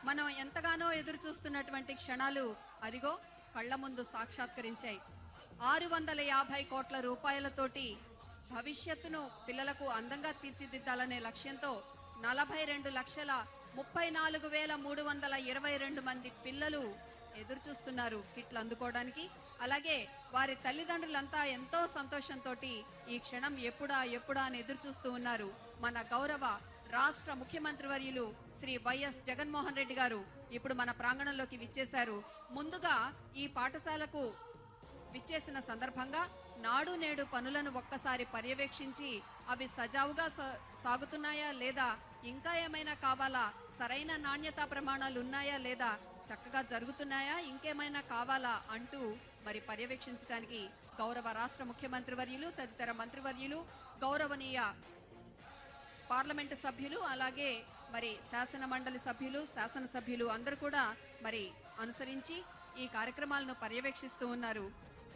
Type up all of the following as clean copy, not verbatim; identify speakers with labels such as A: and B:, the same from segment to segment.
A: మనం ఎంతగానో ఎదురు చూస్తున్నటువంటి క్షణాలు అదిగో కళ్ళ ముందు సాక్షాత్కరించాయి. 650 కోట్ల రూపాయలతోటి భవిష్యత్తును పిల్లలకు అందంగా తీర్చిదిద్దాలనే లక్ష్యంతో 42,34,322 మంది పిల్లలు ఎదురు చూస్తున్నారు కిట్లు అందుకోవడానికి. అలాగే వారి తల్లిదండ్రులంతా ఎంతో సంతోషంతో ఈ క్షణం ఎప్పుడా అని ఎదురు చూస్తూ ఉన్నారు. మన గౌరవ రాష్ట్ర ముఖ్యమంత్రి వర్యులు శ్రీ వైఎస్ జగన్మోహన్ రెడ్డి గారు ఇప్పుడు మన ప్రాంగణంలోకి విచ్చేశారు. ముందుగా ఈ పాఠశాలకు విచ్చేసిన సందర్భంగా నాడు నేడు పనులను ఒక్కసారి పర్యవేక్షించి అవి సజావుగా సాగుతున్నాయా లేదా, ఇంకా ఏమైనా కావాలా, సరైన నాణ్యతా ప్రమాణాలు ఉన్నాయా లేదా, చక్కగా జరుగుతున్నాయా, ఇంకేమైనా కావాలా అంటూ మరి పర్యవేక్షించడానికి గౌరవ రాష్ట్ర ముఖ్యమంత్రి వర్యులు, తదితర మంత్రివర్యులు, గౌరవనీయ పార్లమెంటు సభ్యులు, అలాగే మరి శాసన మండలి సభ్యులు, శాసనసభ్యులు అందరూ కూడా మరి అనుసరించి ఈ కార్యక్రమాలను పర్యవేక్షిస్తూ ఉన్నారు.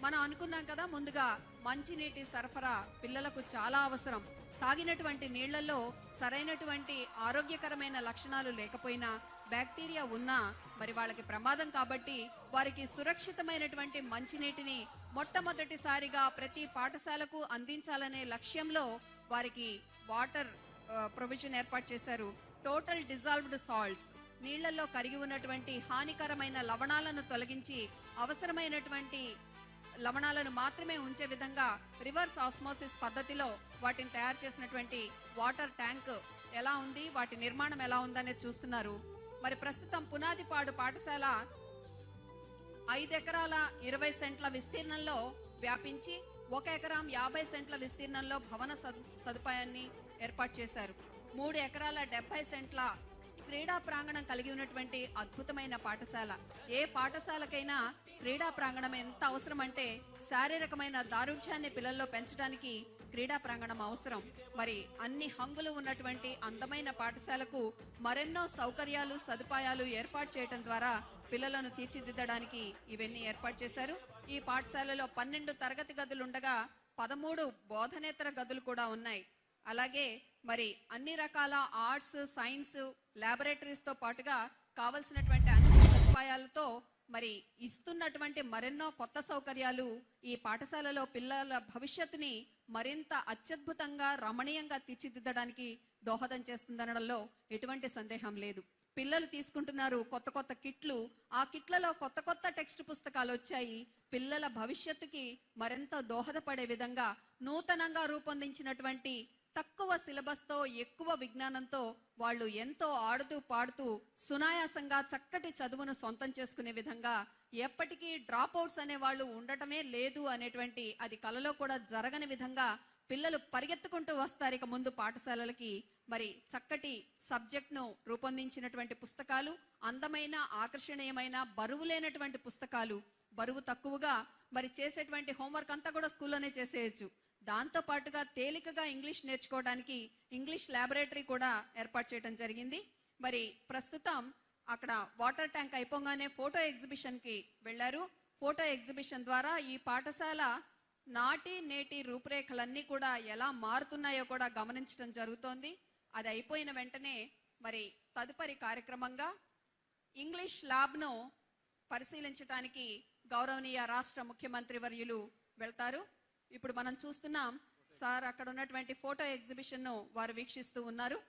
A: మనం అనుకున్నాం కదా, ముందుగా మంచినీటి సరఫరా పిల్లలకు చాలా అవసరం. తాగినటువంటి నీళ్లలో సరైనటువంటి ఆరోగ్యకరమైన లక్షణాలు లేకపోయినా, బ్యాక్టీరియా ఉన్నా మరి వాళ్ళకి ప్రమాదం. కాబట్టి వారికి సురక్షితమైనటువంటి మంచినీటిని మొట్టమొదటిసారిగా ప్రతి పాఠశాలకు అందించాలనే లక్ష్యంలో వారికి వాటర్ ప్రొవిజన్ ఏర్పాటు చేశారు. టోటల్ డిజాల్వ్డ్ సాల్ట్స్, నీళ్లలో కరిగి ఉన్నటువంటి హానికరమైన లవణాలను తొలగించి అవసరమైనటువంటి లవణాలను మాత్రమే ఉంచే విధంగా రివర్స్ ఆస్మోసిస్ పద్ధతిలో వాటిని తయారు చేసినటువంటి వాటర్ ట్యాంక్ ఎలా ఉంది, వాటి నిర్మాణం ఎలా ఉందనేది చూస్తున్నారు. మరి ప్రస్తుతం పునాదిపాడు పాఠశాల 5 ఎకరాల 20 సెంట్ల విస్తీర్ణంలో వ్యాపించి 1 ఎకరం 50 సెంట్ల విస్తీర్ణంలో భవన సదుపాయాన్ని ఏర్పాటు చేశారు. 3 ఎకరాల 70 సెంట్ల క్రీడా ప్రాంగణం కలిగి ఉన్నటువంటి అద్భుతమైన పాఠశాల. ఏ పాఠశాలకైనా క్రీడా ప్రాంగణం ఎంత అవసరం అంటే, శారీరకమైన దారుఢ్యాన్ని పిల్లల్లో పెంచడానికి క్రీడా ప్రాంగణం అవసరం. మరి అన్ని హంగులు ఉన్నటువంటి అందమైన పాఠశాలకు మరెన్నో సౌకర్యాలు, సదుపాయాలు ఏర్పాటు చేయడం ద్వారా పిల్లలను తీర్చిదిద్దడానికి ఇవన్నీ ఏర్పాటు చేశారు. ఈ పాఠశాలలో 12 తరగతి గదులు ఉండగా 13 బోధనేతర గదులు కూడా ఉన్నాయి. అలాగే మరి అన్ని రకాల ఆర్ట్స్, సైన్స్ ల్యాబొరేటరీస్ తో పాటుగా కావలసినటువంటి అన్ని సదుపాయాలతో మరి ఇస్తున్నటువంటి మరెన్నో కొత్త సౌకర్యాలు ఈ పాఠశాలలో పిల్లల భవిష్యత్తుని మరింత అత్యద్భుతంగా, రమణీయంగా తీర్చిదిద్దడానికి దోహదం చేస్తుందనడంలో ఎటువంటి సందేహం లేదు. పిల్లలు తీసుకుంటున్నారు కొత్త కొత్త కిట్లు. ఆ కిట్లలో కొత్త కొత్త టెక్స్ట్ పుస్తకాలు వచ్చాయి. పిల్లల భవిష్యత్తుకి మరింత దోహదపడే విధంగా నూతనంగా రూపొందించినటువంటి, తక్కువ సిలబస్ తో ఎక్కువ విజ్ఞానంతో వాళ్ళు ఎంతో ఆడుతూ పాడుతూ సునాయాసంగా చక్కటి చదువును సొంతం చేసుకునే విధంగా, ఎప్పటికీ డ్రాప్ అవుట్స్ అనే వాళ్ళు ఉండటమే లేదు అనేటువంటి, అది కలలో కూడా జరగని విధంగా పిల్లలు పరిగెత్తుకుంటూ వస్తారు ఇక ముందు పాఠశాలలకి. మరి చక్కటి సబ్జెక్ట్ ను రూపొందించినటువంటి పుస్తకాలు, అందమైన, ఆకర్షణీయమైన, బరువు లేనటువంటి పుస్తకాలు, బరువు తక్కువగా మరి చేసేటువంటి హోంవర్క్ అంతా కూడా స్కూల్లోనే చేసేయచ్చు. దాంతో పాటుగా తేలికగా ఇంగ్లీష్ నేర్చుకోవడానికి ఇంగ్లీష్ ల్యాబొరేటరీ కూడా ఏర్పాటు చేయడం జరిగింది. మరి ప్రస్తుతం అక్కడ వాటర్ ట్యాంక్ అయిపోగానే ఫోటో ఎగ్జిబిషన్ కి వెళ్లారు. ఫోటో ఎగ్జిబిషన్ ద్వారా ఈ పాఠశాల నాటి నేటి రూపురేఖలన్నీ కూడా ఎలా మారుతున్నాయో కూడా గమనించడం జరుగుతోంది. అది అయిపోయిన వెంటనే మరి తదుపరి కార్యక్రమంగా ఇంగ్లీష్ ల్యాబ్ ను పరిశీలించడానికి గౌరవనీయ రాష్ట్ర ముఖ్యమంత్రి వర్యులు వెళ్తారు. ఇప్పుడు మనం చూస్తున్నాం సార్, అక్కడ ఉన్నటువంటి ఫోటో ఎగ్జిబిషన్ ను వారు వీక్షిస్తూ ఉన్నారు.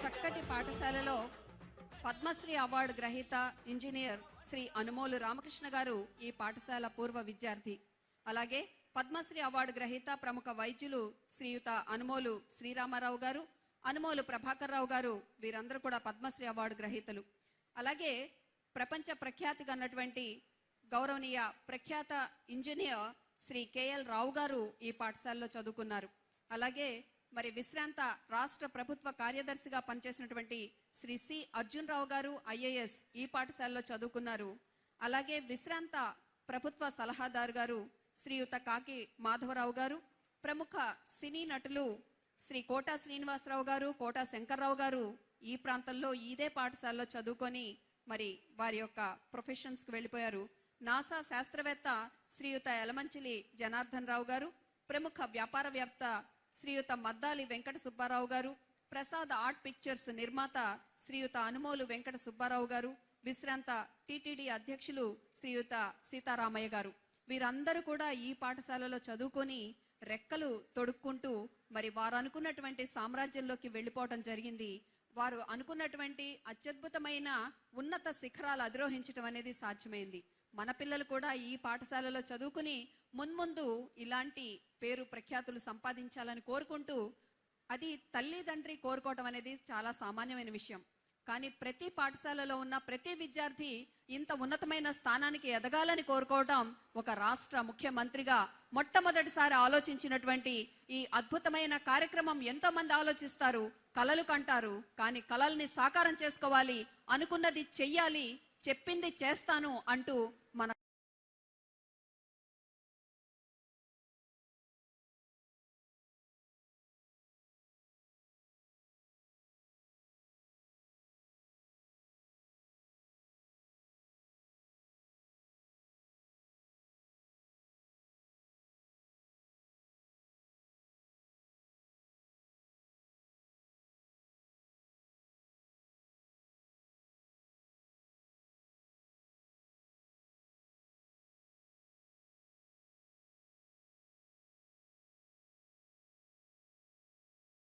A: చక్కటి పాఠశాలలో పద్మశ్రీ అవార్డు గ్రహీత ఇంజనీర్ శ్రీ అనుమోలు రామకృష్ణ గారు ఈ పాఠశాల పూర్వ విద్యార్థి. అలాగే పద్మశ్రీ అవార్డు గ్రహీత ప్రముఖ వైద్యులు శ్రీయుత అనుమోలు శ్రీరామారావు గారు, అనుమోలు ప్రభాకర్ రావు గారు, వీరందరూ కూడా పద్మశ్రీ అవార్డు గ్రహీతలు. అలాగే ప్రపంచ ప్రఖ్యాతిగా ఉన్నటువంటి గౌరవనీయ ప్రఖ్యాత ఇంజనీర్ శ్రీ కేఎల్ రావు గారు ఈ పాఠశాలలో చదువుకున్నారు. అలాగే మరి విశ్రాంత రాష్ట్ర ప్రభుత్వ కార్యదర్శిగా పనిచేసినటువంటి శ్రీ సి అర్జున్ రావు గారు ఐఏఎస్ ఈ పాఠశాలలో చదువుకున్నారు. అలాగే విశ్రాంత ప్రభుత్వ సలహాదారు గారు శ్రీయుత కాకి మాధవరావు గారు, ప్రముఖ సినీ నటులు శ్రీ కోటా శ్రీనివాసరావు గారు, కోటా శంకర్రావు గారు ఈ ప్రాంతంలో ఇదే పాఠశాలలో చదువుకొని మరి వారి యొక్క ప్రొఫెషన్స్ కి వెళ్ళిపోయారు. నాసా శాస్త్రవేత్త శ్రీయుత యలమంచిలి జనార్దన్ రావు గారు, ప్రముఖ వ్యాపారవేత్త శ్రీయుత మద్దాలి వెంకట సుబ్బారావు గారు, ప్రసాద్ ఆర్ట్ పిక్చర్స్ నిర్మాత శ్రీయుత అనుమోలు వెంకట సుబ్బారావు గారు, విశ్రాంత టిటిడి అధ్యక్షులు శ్రీయుత సీతారామయ్య గారు, వీరందరూ కూడా ఈ పాఠశాలలో చదువుకొని రెక్కలు తొడుక్కుంటూ మరి వారు అనుకున్నటువంటి సామ్రాజ్యంలోకి వెళ్ళిపోవటం జరిగింది. వారు అనుకున్నటువంటి అత్యద్భుతమైన ఉన్నత శిఖరాలు అధిరోహించడం అనేది సాధ్యమైంది. మన పిల్లలు కూడా ఈ పాఠశాలలో చదువుకుని మున్ముందు ఇలాంటి పేరు ప్రఖ్యాతులు సంపాదించాలని కోరుకుంటూ, అది తల్లిదండ్రి కోరుకోవటం అనేది చాలా సామాన్యమైన విషయం. కానీ ప్రతి పాఠశాలలో ఉన్న ప్రతి విద్యార్థి ఇంత ఉన్నతమైన స్థానానికి ఎదగాలని కోరుకోవటం ఒక రాష్ట్ర ముఖ్యమంత్రిగా మొట్టమొదటిసారి ఆలోచించినటువంటి ఈ అద్భుతమైన కార్యక్రమం. ఎంతో మంది ఆలోచిస్తారు, కలలు కంటారు, కానీ కలల్ని సాకారం చేసుకోవాలి, అనుకున్నది చెయ్యాలి, చెప్పింది చేస్తాను అంటూ మన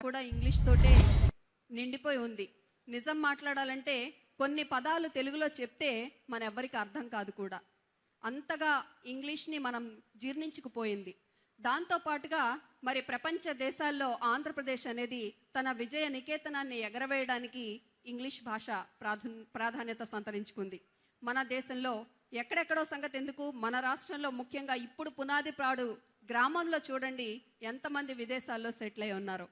A: కూడా ఇంగ్లీష్ తోటే నిండిపోయి ఉంది. నిజం మాట్లాడాలంటే కొన్ని పదాలు తెలుగులో చెప్తే మన ఎవ్వరికి అర్థం కాదు కూడా, అంతగా ఇంగ్లీష్ని మనం జీర్ణించుకుపోయింది. దాంతో పాటుగా మరి ప్రపంచ దేశాల్లో ఆంధ్రప్రదేశ్ అనేది తన విజయ నికేతనాన్ని ఎగరవేయడానికి ఇంగ్లీష్ భాష ప్రాధాన్యత సంతరించుకుంది. మన దేశంలో ఎక్కడెక్కడో సంగతి ఎందుకు, మన రాష్ట్రంలో ముఖ్యంగా ఇప్పుడు పునాదిపాడు గ్రామంలో చూడండి ఎంతమంది విదేశాల్లో సెటిల్ అయి ఉన్నారో.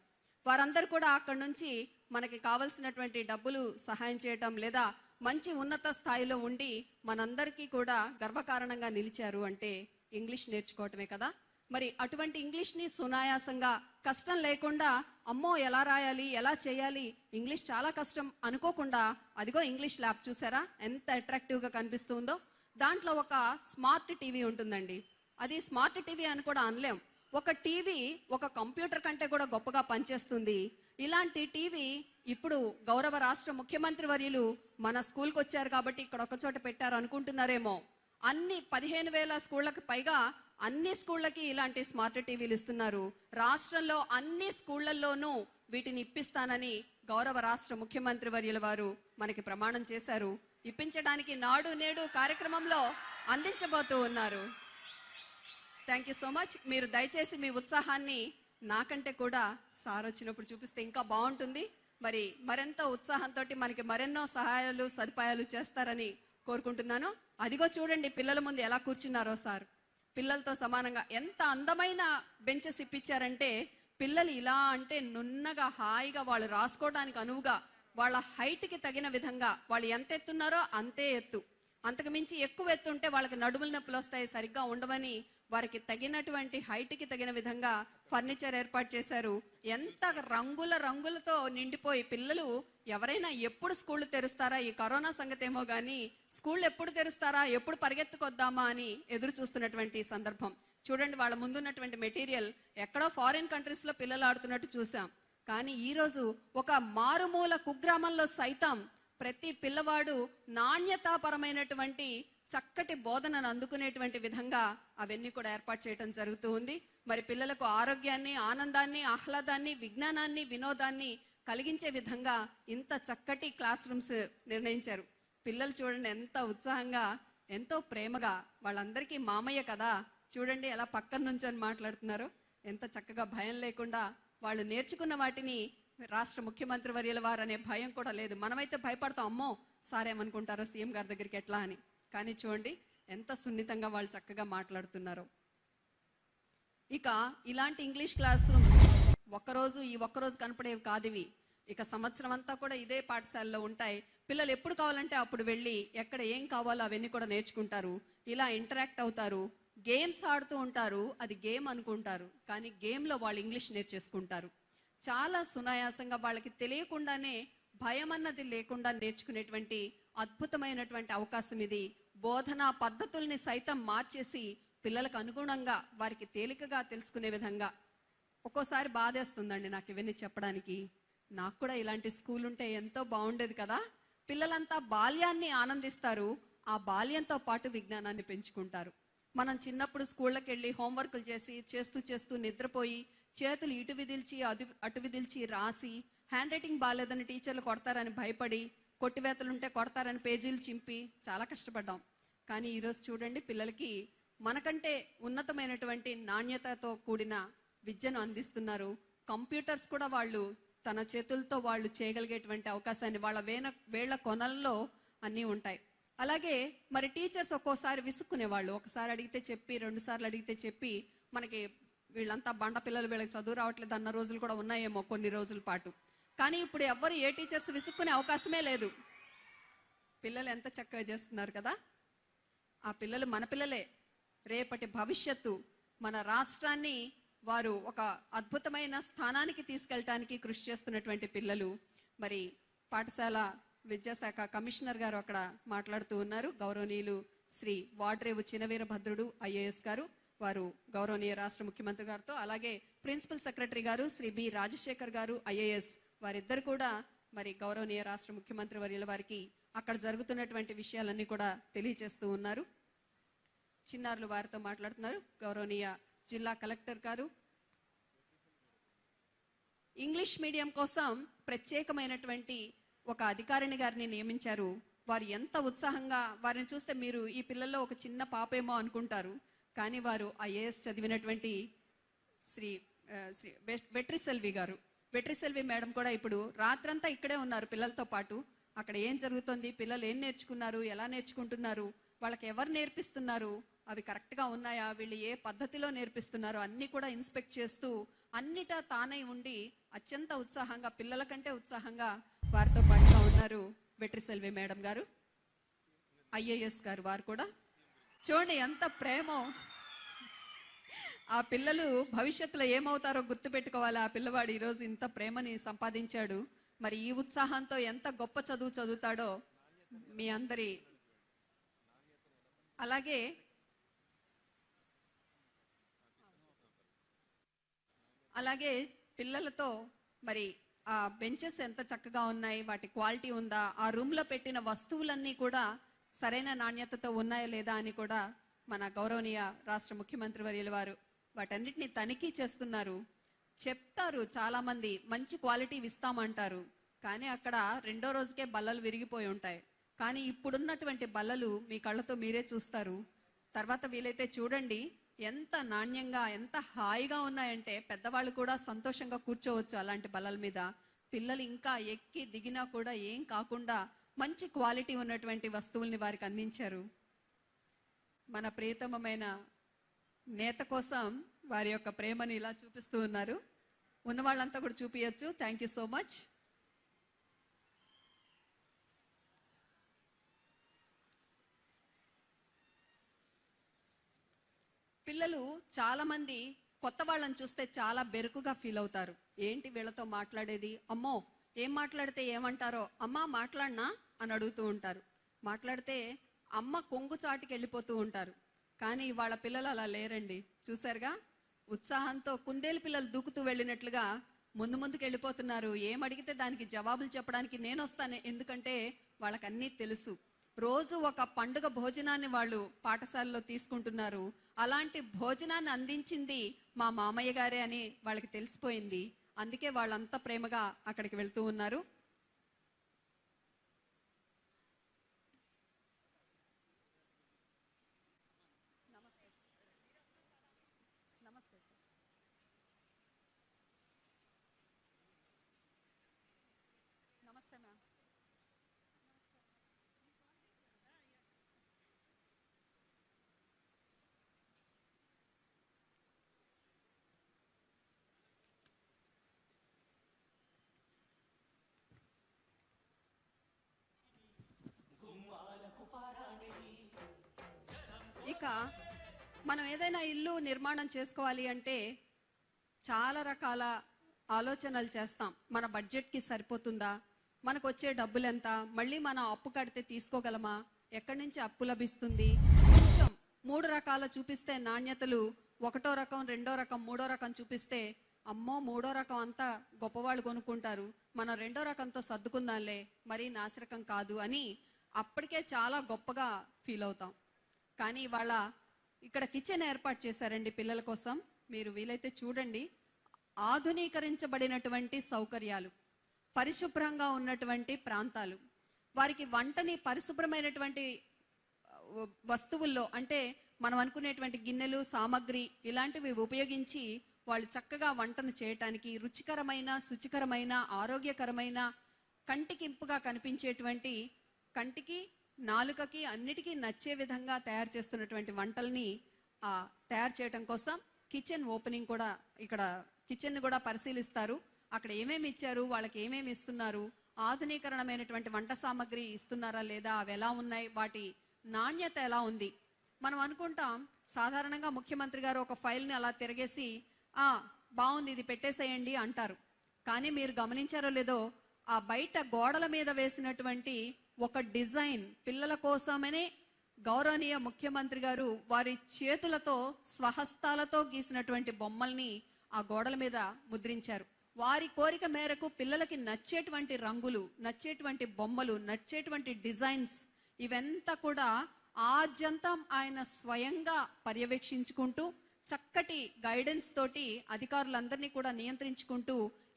A: వారందరూ కూడా అక్కడి నుంచి మనకి కావలసినటువంటి డబ్బులు సహాయం చేయటం లేదా మంచి ఉన్నత స్థాయిలో ఉండి మనందరికీ కూడా గర్వకారణంగా నిలిచారు అంటే ఇంగ్లీష్ నేర్చుకోవటమే కదా. మరి అటువంటి ఇంగ్లీష్ని సునాయాసంగా కష్టం లేకుండా, అమ్మో ఎలా రాయాలి ఎలా చేయాలి ఇంగ్లీష్ చాలా కష్టం అనుకోకుండా, అదిగో ఇంగ్లీష్ ల్యాబ్ చూసారా ఎంత అట్రాక్టివ్గా కనిపిస్తుందో. దాంట్లో ఒక స్మార్ట్ టీవీ ఉంటుందండి. అది స్మార్ట్ టీవీ అని కూడా అనలేం, ఒక టీవీ ఒక కంప్యూటర్ కంటే కూడా గొప్పగా పనిచేస్తుంది. ఇలాంటి టీవీ ఇప్పుడు గౌరవ రాష్ట్ర ముఖ్యమంత్రి వర్యులు మన స్కూల్కి వచ్చారు కాబట్టి ఇక్కడ ఒక చోట పెట్టారు అనుకుంటున్నారేమో. అన్ని 15,000 స్కూళ్ళకి పైగా అన్ని స్కూళ్ళకి ఇలాంటి స్మార్ట్ టీవీలు ఇస్తున్నారు. రాష్ట్రంలో అన్ని స్కూళ్లలోనూ వీటిని ఇప్పిస్తానని గౌరవ రాష్ట్ర ముఖ్యమంత్రి వర్యుల వారు మనకి ప్రమాణం చేశారు. ఇప్పించడానికి నాడు నేడు కార్యక్రమంలో అందించబోతూ ఉన్నారు. Thank you so much. మీరు దయచేసి మీ ఉత్సాహాన్ని నాకంటే కూడా సార్ వచ్చినప్పుడు చూపిస్తే ఇంకా బాగుంటుంది. మరి మరెంతో ఉత్సాహంతో మనకి మరెన్నో సహాయాలు సదుపాయాలు చేస్తారని కోరుకుంటున్నాను. అదిగో చూడండి పిల్లల ముందు ఎలా కూర్చున్నారో సార్, పిల్లలతో సమానంగా ఎంత అందమైన బెంచెస్ ఇప్పించారంటే, పిల్లలు ఇలా అంటే నున్నగా హాయిగా వాళ్ళు రాసుకోవడానికి అనువుగా వాళ్ళ హైట్కి తగిన విధంగా, వాళ్ళు ఎంత ఎత్తున్నారో అంతే ఎత్తు, అంతకు మించి ఎక్కువ ఎత్తుంటే వాళ్ళకి నడుముల నొప్పులు వస్తాయి, సరిగ్గా ఉండవని వారికి తగినటువంటి హైట్కి తగిన విధంగా ఫర్నిచర్ ఏర్పాటు చేశారు. ఎంత రంగులతో నిండిపోయి పిల్లలు ఎవరైనా ఎప్పుడు స్కూళ్ళు తెరుస్తారా, ఈ కరోనా సంగతి ఏమో కానీ స్కూళ్ళు ఎప్పుడు తెరుస్తారా, ఎప్పుడు పరిగెత్తుకొద్దామా అని ఎదురు చూస్తున్నటువంటి సందర్భం. చూడండి వాళ్ళ ముందున్నటువంటి మెటీరియల్ ఎక్కడో ఫారిన్ కంట్రీస్ లో పిల్లలు ఆడుతున్నట్టు చూసాం. కానీ ఈరోజు ఒక మారుమూల కుగ్రామంలో సైతం ప్రతి పిల్లవాడు నాణ్యతాపరమైనటువంటి చక్కటి బోధనను అందుకునేటువంటి విధంగా అవన్నీ కూడా ఏర్పాటు చేయడం జరుగుతూ ఉంది. మరి పిల్లలకు ఆరోగ్యాన్ని, ఆనందాన్ని, ఆహ్లాదాన్ని, విజ్ఞానాన్ని, వినోదాన్ని కలిగించే విధంగా ఇంత చక్కటి క్లాస్ రూమ్స్ నిర్ణయించారు. పిల్లలు చూడండి ఎంత ఉత్సాహంగా, ఎంతో ప్రేమగా, వాళ్ళందరికీ మామయ్య కదా, చూడండి ఎలా పక్కన నుంచొని మాట్లాడుతున్నారో, ఎంత చక్కగా భయం లేకుండా వాళ్ళు నేర్చుకున్న వాటిని రాష్ట్ర ముఖ్యమంత్రి వర్యుల వారు అనే భయం కూడా లేదు. మనమైతే భయపడతాం, అమ్మో సార్ ఏమనుకుంటారో సీఎం గారి దగ్గరికి ఎట్లా అని. కానీ చూడండి ఎంత సున్నితంగా వాళ్ళు చక్కగా మాట్లాడుతున్నారో. ఇక ఇలాంటి ఇంగ్లీష్ క్లాస్ రూమ్స్ ఒక్కరోజు కనపడేవి కాదు ఇవి. ఇక సంవత్సరం అంతా కూడా ఇదే పాఠశాలలో ఉంటాయి. పిల్లలు ఎప్పుడు కావాలంటే అప్పుడు వెళ్ళి ఎక్కడ ఏం కావాలో అవన్నీ కూడా నేర్చుకుంటారు. ఇలా ఇంటరాక్ట్ అవుతారు, గేమ్స్ ఆడుతూ ఉంటారు. అది గేమ్ అనుకుంటారు, కానీ గేమ్లో వాళ్ళు ఇంగ్లీష్ నేర్చేసుకుంటారు. చాలా సునాయాసంగా వాళ్ళకి తెలియకుండానే భయం అన్నది లేకుండా నేర్చుకునేటువంటి అద్భుతమైనటువంటి అవకాశం ఇది. బోధనా పద్ధతుల్ని సైతం మార్చేసి పిల్లలకు అనుగుణంగా వారికి తేలికగా తెలుసుకునే విధంగా. ఒక్కోసారి బాధేస్తుందండి నాకు ఇవన్నీ చెప్పడానికి. నాకు కూడా ఇలాంటి స్కూల్ ఉంటే ఎంతో బాగుండేది కదా. పిల్లలంతా బాల్యాన్ని ఆనందిస్తారు, ఆ బాల్యంతో పాటు విజ్ఞానాన్ని పెంచుకుంటారు. మనం చిన్నప్పుడు స్కూళ్ళకి వెళ్ళి హోంవర్క్లు చేస్తూ నిద్రపోయి చేతులు ఇటు విదిల్చి అటు విదిల్చి రాసి, హ్యాండ్ రైటింగ్ బాగాలేదని టీచర్లు కొడతారని భయపడి, కొట్టివేతలుంటే కొడతారని పేజీలు చింపి చాలా కష్టపడ్డాం. కానీ ఈరోజు చూడండి పిల్లలకి మనకంటే ఉన్నతమైనటువంటి నాణ్యతతో కూడిన విద్యను అందిస్తున్నారు. కంప్యూటర్స్ కూడా వాళ్ళు తన చేతులతో వాళ్ళు చేయగలిగేటువంటి అవకాశాన్ని వాళ్ళ వేళ్ల కొనల్లో అన్నీ ఉంటాయి. అలాగే మరి టీచర్స్ ఒక్కోసారి విసుక్కునేవాళ్ళు. ఒకసారి అడిగితే చెప్పి, 2 సార్లు అడిగితే చెప్పి, మనకి వీళ్ళంతా బండ పిల్లలు, వీళ్ళకి చదువు రావట్లేదు అన్న రోజులు కూడా ఉన్నాయేమో కొన్ని రోజుల పాటు. కానీ ఇప్పుడు ఎవ్వరు ఏ టీచర్స్ విసుక్కునే అవకాశమే లేదు. పిల్లలు ఎంత చక్కగా చేస్తున్నారు కదా. ఆ పిల్లలు మన పిల్లలే, రేపటి భవిష్యత్తు. మన రాష్ట్రాన్ని వారు ఒక అద్భుతమైన స్థానానికి తీసుకెళ్ళటానికి కృషి చేస్తున్నటువంటి పిల్లలు. మరి పాఠశాల విద్యాశాఖ కమిషనర్ గారు అక్కడ మాట్లాడుతూ ఉన్నారు. గౌరవనీయులు శ్రీ వాడ్రేవు చినవీరభద్రుడు ఐఏఎస్ గారు, వారు గౌరవనీయ రాష్ట్ర ముఖ్యమంత్రి గారితో, అలాగే ప్రిన్సిపల్ సెక్రటరీ గారు శ్రీ బి రాజశేఖర్ గారు ఐఏఎస్, వారిద్దరు కూడా మరి గౌరవనీయ రాష్ట్ర ముఖ్యమంత్రి వర్యుల వారికి అక్కడ జరుగుతున్నటువంటి విషయాలన్నీ కూడా తెలియజేస్తూ ఉన్నారు. చిన్నారులు వారితో మాట్లాడుతున్నారు. గౌరవనీయ జిల్లా కలెక్టర్ గారు ఇంగ్లీష్ మీడియం కోసం ప్రత్యేకమైనటువంటి ఒక అధికారిని గారిని నియమించారు. వారు ఎంత ఉత్సాహంగా, వారిని చూస్తే మీరు ఈ పిల్లల్లో ఒక చిన్న పాపేమో అనుకుంటారు. కానీ వారు ఐఏఎస్ చదివినటువంటి శ్రీ వెట్రిసెల్వి గారు, వెట్రిసెల్వి మేడం కూడా ఇప్పుడు రాత్రంతా ఇక్కడే ఉన్నారు పిల్లలతో పాటు. అక్కడ ఏం జరుగుతుంది, పిల్లలు ఏం నేర్చుకున్నారు, ఎలా నేర్చుకుంటున్నారు, వాళ్ళకి ఎవరు నేర్పిస్తున్నారు, అవి కరెక్ట్గా ఉన్నాయా, వీళ్ళు ఏ పద్ధతిలో నేర్పిస్తున్నారు అన్నీ కూడా ఇన్స్పెక్ట్ చేస్తూ అన్నిటా తానై ఉండి అత్యంత ఉత్సాహంగా, పిల్లల కంటే ఉత్సాహంగా వారితో పాటుగా ఉన్నారు వెట్రిసెల్వి మేడం గారు, ఐఏఎస్ గారు. వారు కూడా చూడండి ఎంత ప్రేమో. ఆ పిల్లలు భవిష్యత్తులో ఏమవుతారో గుర్తు పెట్టుకోవాలి. ఆ పిల్లవాడు ఈరోజు ఇంత ప్రేమని సంపాదించాడు. మరి ఈ ఉత్సాహంతో ఎంత గొప్ప చదువు చదువుతాడో మీ అందరి. అలాగే పిల్లలతో మరి ఆ బెంచెస్ ఎంత చక్కగా ఉన్నాయి, వాటి క్వాలిటీ ఉందా, ఆ రూమ్లో పెట్టిన వస్తువులన్నీ కూడా సరైన నాణ్యతతో ఉన్నాయా లేదా అని కూడా మన గౌరవనీయ రాష్ట్ర ముఖ్యమంత్రి వర్యుల వారు వాటన్నిటిని తనిఖీ చేస్తున్నారు. చెప్తారు చాలా మంది మంచి క్వాలిటీ ఇస్తామంటారు, కానీ అక్కడ 2వ రోజుకే బల్లలు విరిగిపోయి ఉంటాయి. కానీ ఇప్పుడున్నటువంటి బల్లలు మీ కళ్ళతో మీరే చూస్తారు. తర్వాత వీలైతే చూడండి ఎంత నాణ్యంగా, ఎంత హాయిగా ఉన్నాయంటే పెద్దవాళ్ళు కూడా సంతోషంగా కూర్చోవచ్చు అలాంటి బల్లల మీద. పిల్లలు ఇంకా ఎక్కి దిగినా కూడా ఏం కాకుండా మంచి క్వాలిటీ ఉన్నటువంటి వస్తువుల్ని వారికి అందించారు. మన ప్రియతమమైన నేత కోసం వారి యొక్క ప్రేమని ఇలా చూపిస్తూ ఉన్నారు. ఉన్న వాళ్ళంతా కూడా చూపించచ్చు. Thank you so much. పిల్లలు చాలా మంది కొత్త వాళ్ళని చూస్తే చాలా బెరుకుగా ఫీల్ అవుతారు. ఏంటి వీళ్ళతో మాట్లాడేది, అమ్మో ఏం మాట్లాడితే ఏమంటారో, అమ్మ మాట్లాడినా అని అడుగుతూ ఉంటారు. మాట్లాడితే అమ్మ కొంగు చాటుకి వెళ్ళిపోతూ ఉంటారు. కానీ వాళ్ళ పిల్లలు అలా లేరండి. చూసారుగా, ఉత్సాహంతో కుందేలు పిల్లలు దూకుతూ వెళ్ళినట్లుగా ముందుకు వెళ్ళిపోతున్నారు. ఏం అడిగితే దానికి జవాబులు చెప్పడానికి నేను వస్తాను, ఎందుకంటే వాళ్ళకి అన్నీ తెలుసు. రోజు ఒక పండుగ భోజనాన్ని వాళ్ళు పాఠశాలలో తీసుకుంటున్నారు. అలాంటి భోజనాన్ని అందించింది మా మామయ్య గారే అని వాళ్ళకి తెలిసిపోయింది. అందుకే వాళ్ళంతా ప్రేమగా అక్కడికి వెళ్తూ ఉన్నారు. నమస్తే మ్యామ్. ఇక మనం ఏదైనా ఇల్లు నిర్మాణం చేసుకోవాలి అంటే చాలా రకాల ఆలోచనలు చేస్తాం. మన బడ్జెట్కి సరిపోతుందా, మనకు వచ్చే డబ్బులు ఎంత, మళ్ళీ మనం అప్పు కడితే తీసుకోగలమా, ఎక్కడి నుంచి అప్పు లభిస్తుంది, కొంచెం 3 రకాల చూపిస్తే నాణ్యతలు, 1వ రకం 2వ రకం 3వ రకం చూపిస్తే అమ్మో 3వ రకం అంతా గొప్పవాళ్ళు కొనుక్కుంటారు, మనం 2వ రకంతో సర్దుకుందాంలే, మరీ నాసిరకం కాదు అని అప్పటికే చాలా గొప్పగా ఫీల్ అవుతాం. కానీ ఇవాళ ఇక్కడ కిచెన్ ఏర్పాటు చేశారండి పిల్లల కోసం. మీరు వీలైతే చూడండి. ఆధునీకరించబడినటువంటి సౌకర్యాలు, పరిశుభ్రంగా ఉన్నటువంటి ప్రాంతాలు, వారికి వంటని పరిశుభ్రమైనటువంటి వస్తువుల్లో అంటే మనం అనుకునేటువంటి గిన్నెలు, సామగ్రి ఇలాంటివి ఉపయోగించి వాళ్ళు చక్కగా వంటను చేయటానికి రుచికరమైన, శుచికరమైన, ఆరోగ్యకరమైన, కంటికింపుగా కనిపించేటువంటి, కంటికి నాలుకకి అన్నిటికీ నచ్చే విధంగా తయారు చేస్తున్నటువంటి వంటల్ని తయారు చేయడం కోసం కిచెన్ ఓపెనింగ్ కూడా, ఇక్కడ కిచెన్ కూడా పరిశీలిస్తారు. అక్కడ ఏమేమి ఇచ్చారు, వాళ్ళకి ఏమేమి ఇస్తున్నారు, ఆధునీకరణమైనటువంటి వంట సామాగ్రి ఇస్తున్నారా లేదా, అవి ఎలా ఉన్నాయి, వాటి నాణ్యత ఎలా ఉంది. మనం అనుకుంటాం సాధారణంగా ముఖ్యమంత్రి గారు ఒక ఫైల్ని అలా తిరగేసి బాగుంది ఇది పెట్టేసేయండి అంటారు. కానీ మీరు గమనించారో లేదో, ఆ బయట గోడల మీద వేసినటువంటి ఒక డిజైన్ పిల్లల కోసమనే గౌరవనీయ ముఖ్యమంత్రి గారు వారి చేతులతో స్వహస్తాలతో గీసినటువంటి బొమ్మల్ని ఆ గోడల మీద ముద్రించారు. వారి కోరిక మేరకు పిల్లలకి నచ్చేటువంటి రంగులు, నచ్చేటువంటి బొమ్మలు, నచ్చేటువంటి డిజైన్స్ ఇవంతా కూడా ఆద్యంతం ఆయన స్వయంగా పర్యవేక్షించుకుంటూ చక్కటి గైడెన్స్ తోటి అధికారులందరినీ కూడా నియంత్రించుకుంటూ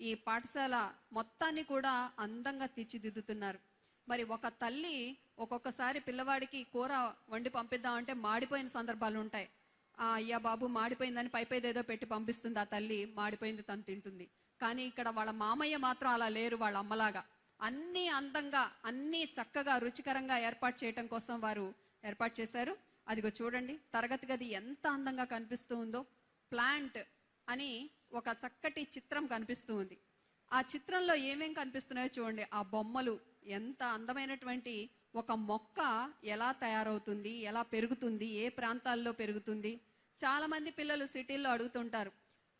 A: ఈ పాఠశాల మొత్తాన్ని కూడా అందంగా తీర్చిదిద్దుతున్నారు. మరి ఒక తల్లి ఒక్కొక్కసారి పిల్లవాడికి కూర వండి పంపిద్దామంటే మాడిపోయిన సందర్భాలు ఉంటాయి. అయ్యా బాబు మాడిపోయిందని పైపేదేదో పెట్టి పంపిస్తుంది ఆ తల్లి, మాడిపోయింది తను తింటుంది. కానీ ఇక్కడ వాళ్ళ మామయ్య మాత్రం అలా లేరు. వాళ్ళ అమ్మలాగా అన్నీ అందంగా, అన్నీ చక్కగా రుచికరంగా ఏర్పాటు చేయటం కోసం వారు ఏర్పాటు చేశారు. అదిగో చూడండి, తరగతి గది ఎంత అందంగా కనిపిస్తూ ఉందో. ప్లాంట్ అని ఒక చక్కటి చిత్రం కనిపిస్తూ ఉంది. ఆ చిత్రంలో ఏమేం కనిపిస్తున్నాయో చూడండి. ఆ బొమ్మలు ఎంత అందమైనటువంటి, ఒక మొక్క ఎలా తయారవుతుంది, ఎలా పెరుగుతుంది, ఏ ప్రాంతాల్లో పెరుగుతుంది. చాలా మంది పిల్లలు సిటీల్లో అడుగుతుంటారు,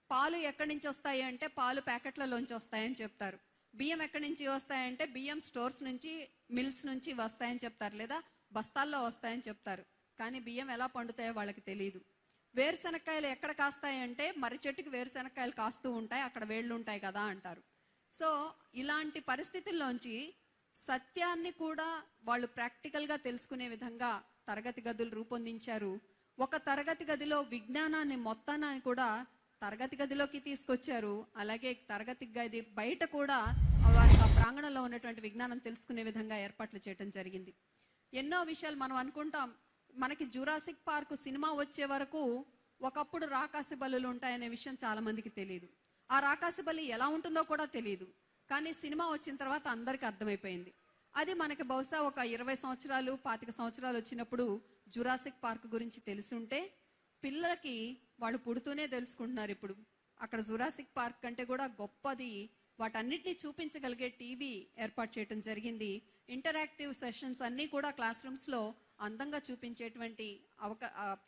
A: పాలు ఎక్కడి నుంచి వస్తాయి అంటే పాలు ప్యాకెట్లలోంచి వస్తాయని చెప్తారు. బియ్యం ఎక్కడి నుంచి వస్తాయంటే బియ్యం స్టోర్స్ నుంచి, మిల్స్ నుంచి వస్తాయని చెప్తారు, లేదా బస్తాల్లో వస్తాయని చెప్తారు. కానీ బియ్యం ఎలా పండుతాయో వాళ్ళకి తెలియదు. వేరుశనక్కాయలు ఎక్కడ కాస్తాయంటే మర్రి చెట్టుకి వేరుశనక్కాయలు కాస్తూ ఉంటాయి, అక్కడ వేళ్ళు ఉంటాయి కదా అంటారు. సో ఇలాంటి పరిస్థితుల్లోంచి సత్యాన్ని కూడా వాళ్ళు ప్రాక్టికల్గా తెలుసుకునే విధంగా తరగతి గదులు రూపొందించారు. ఒక తరగతి గదిలో విజ్ఞానాన్ని మొత్తాన్ని కూడా తరగతి గదిలోకి తీసుకొచ్చారు. అలాగే తరగతి గది బయట కూడా వారికి ఆ ప్రాంగణంలో ఉన్నటువంటి విజ్ఞానం తెలుసుకునే విధంగా ఏర్పాట్లు చేయడం జరిగింది. ఎన్నో విషయాలు మనం అనుకుంటాం, మనకి జురాసిక్ పార్క్ సినిమా వచ్చే వరకు ఒకప్పుడు రాకాసి బలులు ఉంటాయనే విషయం చాలా మందికి తెలియదు. ఆ రాకాసి బలి ఎలా ఉంటుందో కూడా తెలియదు. కానీ సినిమా వచ్చిన తర్వాత అందరికీ అర్థమైపోయింది. అది మనకి బహుశా ఒక 20 సంవత్సరాలు 25 సంవత్సరాలు వచ్చినప్పుడు జురాసిక్ పార్క్ గురించి తెలుసుంటే, పిల్లలకి వాళ్ళు పుడుతూనే తెలుసుకుంటున్నారు. ఇప్పుడు అక్కడ జురాసిక్ పార్క్ కంటే కూడా గొప్పది, వాటన్నిటిని చూపించగలిగే టీవీ ఏర్పాటు చేయడం జరిగింది. ఇంటరాక్టివ్ సెషన్స్ అన్నీ కూడా క్లాస్ రూమ్స్లో అందంగా చూపించేటువంటి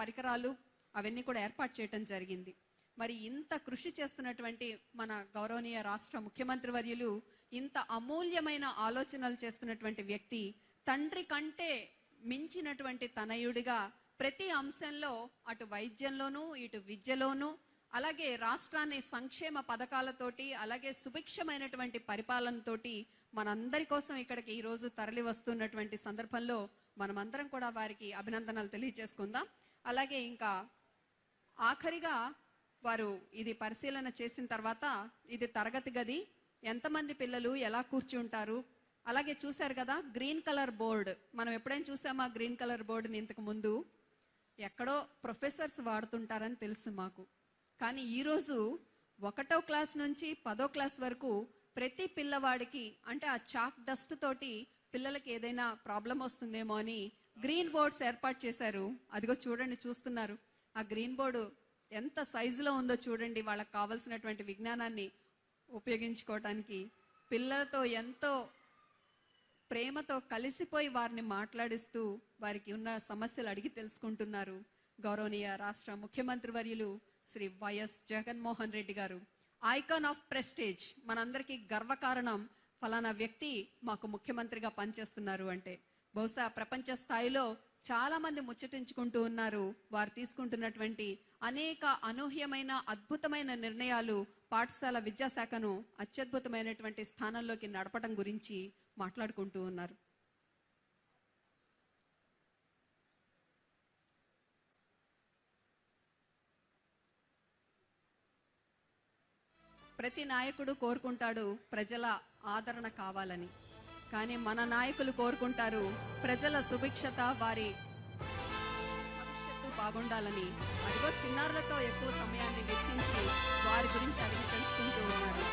A: పరికరాలు అవన్నీ కూడా ఏర్పాటు చేయడం జరిగింది. మరి ఇంత కృషి చేస్తున్నటువంటి మన గౌరవనీయ రాష్ట్ర ముఖ్యమంత్రి వర్యులు, ఇంత అమూల్యమైన ఆలోచనలు చేస్తున్నటువంటి వ్యక్తి, తండ్రి కంటే మించినటువంటి తనయుడిగా ప్రతి అంశంలో అటు వైద్యంలోనూ ఇటు విద్యలోనూ, అలాగే రాష్ట్రాన్ని సంక్షేమ పథకాలతోటి, అలాగే సుభిక్షమైనటువంటి పరిపాలనతోటి మనందరి కోసం ఇక్కడికి ఈరోజు తరలి వస్తున్నటువంటి సందర్భంలో మనమందరం కూడా వారికి అభినందనలు తెలియజేసుకుందాం. అలాగే ఇంకా ఆఖరిగా వారు ఇది పరిశీలన చేసిన తర్వాత ఇది తరగతి గది, ఎంతమంది పిల్లలు ఎలా కూర్చుంటారు, అలాగే చూశారు కదా గ్రీన్ కలర్ బోర్డ్. మనం ఎప్పుడైనా చూసామా గ్రీన్ కలర్ బోర్డుని? ఇంతకు ముందు ఎక్కడో ప్రొఫెసర్స్ వాడుతుంటారని తెలుసు మాకు. కానీ ఈరోజు 1వ క్లాస్ నుంచి 10వ క్లాస్ వరకు ప్రతి పిల్లవాడికి, అంటే ఆ చాక్ డస్ట్ తోటి పిల్లలకి ఏదైనా ప్రాబ్లం వస్తుందేమో అని గ్రీన్ బోర్డ్స్ ఏర్పాటు చేశారు. అదిగో చూడండి, చూస్తున్నారు. ఆ గ్రీన్ బోర్డు ఎంత సైజులో ఉందో చూడండి. వాళ్ళకి కావలసినటువంటి విజ్ఞానాన్ని ఉపయోగించుకోవటానికి పిల్లలతో ఎంతో ప్రేమతో కలిసిపోయి వారిని మాట్లాడిస్తూ వారికి ఉన్న సమస్యలు అడిగి తెలుసుకుంటున్నారు. గౌరవనీయ రాష్ట్ర ముఖ్యమంత్రి వర్యులు శ్రీ వైఎస్ జగన్మోహన్ రెడ్డి గారు. ఐకాన్ ఆఫ్ ప్రెస్టేజ్, మనందరికీ గర్వకారణం. ఫలానా వ్యక్తి మాకు ముఖ్యమంత్రిగా పనిచేస్తున్నారు అంటే బహుశా ప్రపంచ స్థాయిలో చాలా మంది ముచ్చటించుకుంటూ ఉన్నారు. వారు తీసుకుంటున్నటువంటి అనేక అనూహ్యమైన అద్భుతమైన నిర్ణయాలు పాఠశాల విద్యాశాఖను అత్యద్భుతమైనటువంటి స్థానంలోకి నడపడం గురించి మాట్లాడుకుంటూ ఉన్నారు. ప్రతి నాయకుడు కోరుకుంటాడు ప్రజల ఆదరణ కావాలని. కానీ మన నాయకులు కోరుకుంటారు ప్రజల సుభిక్షత, వారి భవిష్యత్తు బాగుండాలని. అదిగో చిన్నారులతో ఎక్కువ సమయాన్ని వెచ్చించి వారి గురించి అడిగి తెలుసుకుంటూ ఉన్నారు.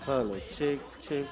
B: Hello check check.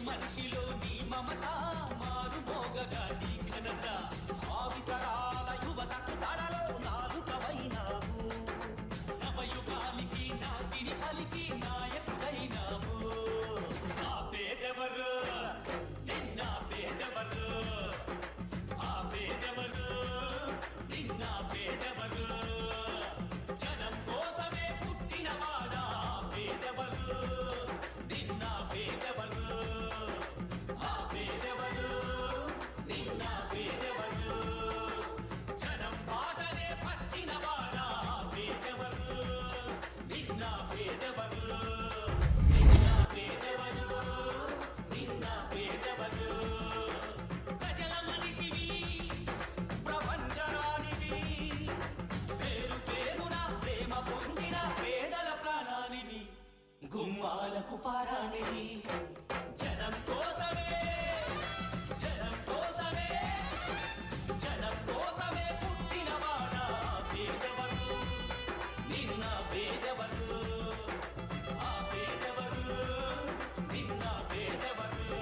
C: మనిషిలో నీ మమత మారు మోగగా నీ ఘనత భావితరాల యువతకు తడలో నాలుకవైన గుమ్మాలకు పారాణివి జనం కోసమే జనం కోసమే జనం కోసమే పుట్టినవాడా పేదవరు నిన్న పేదవరు ఆ పేదవరు నిన్న పేదవరు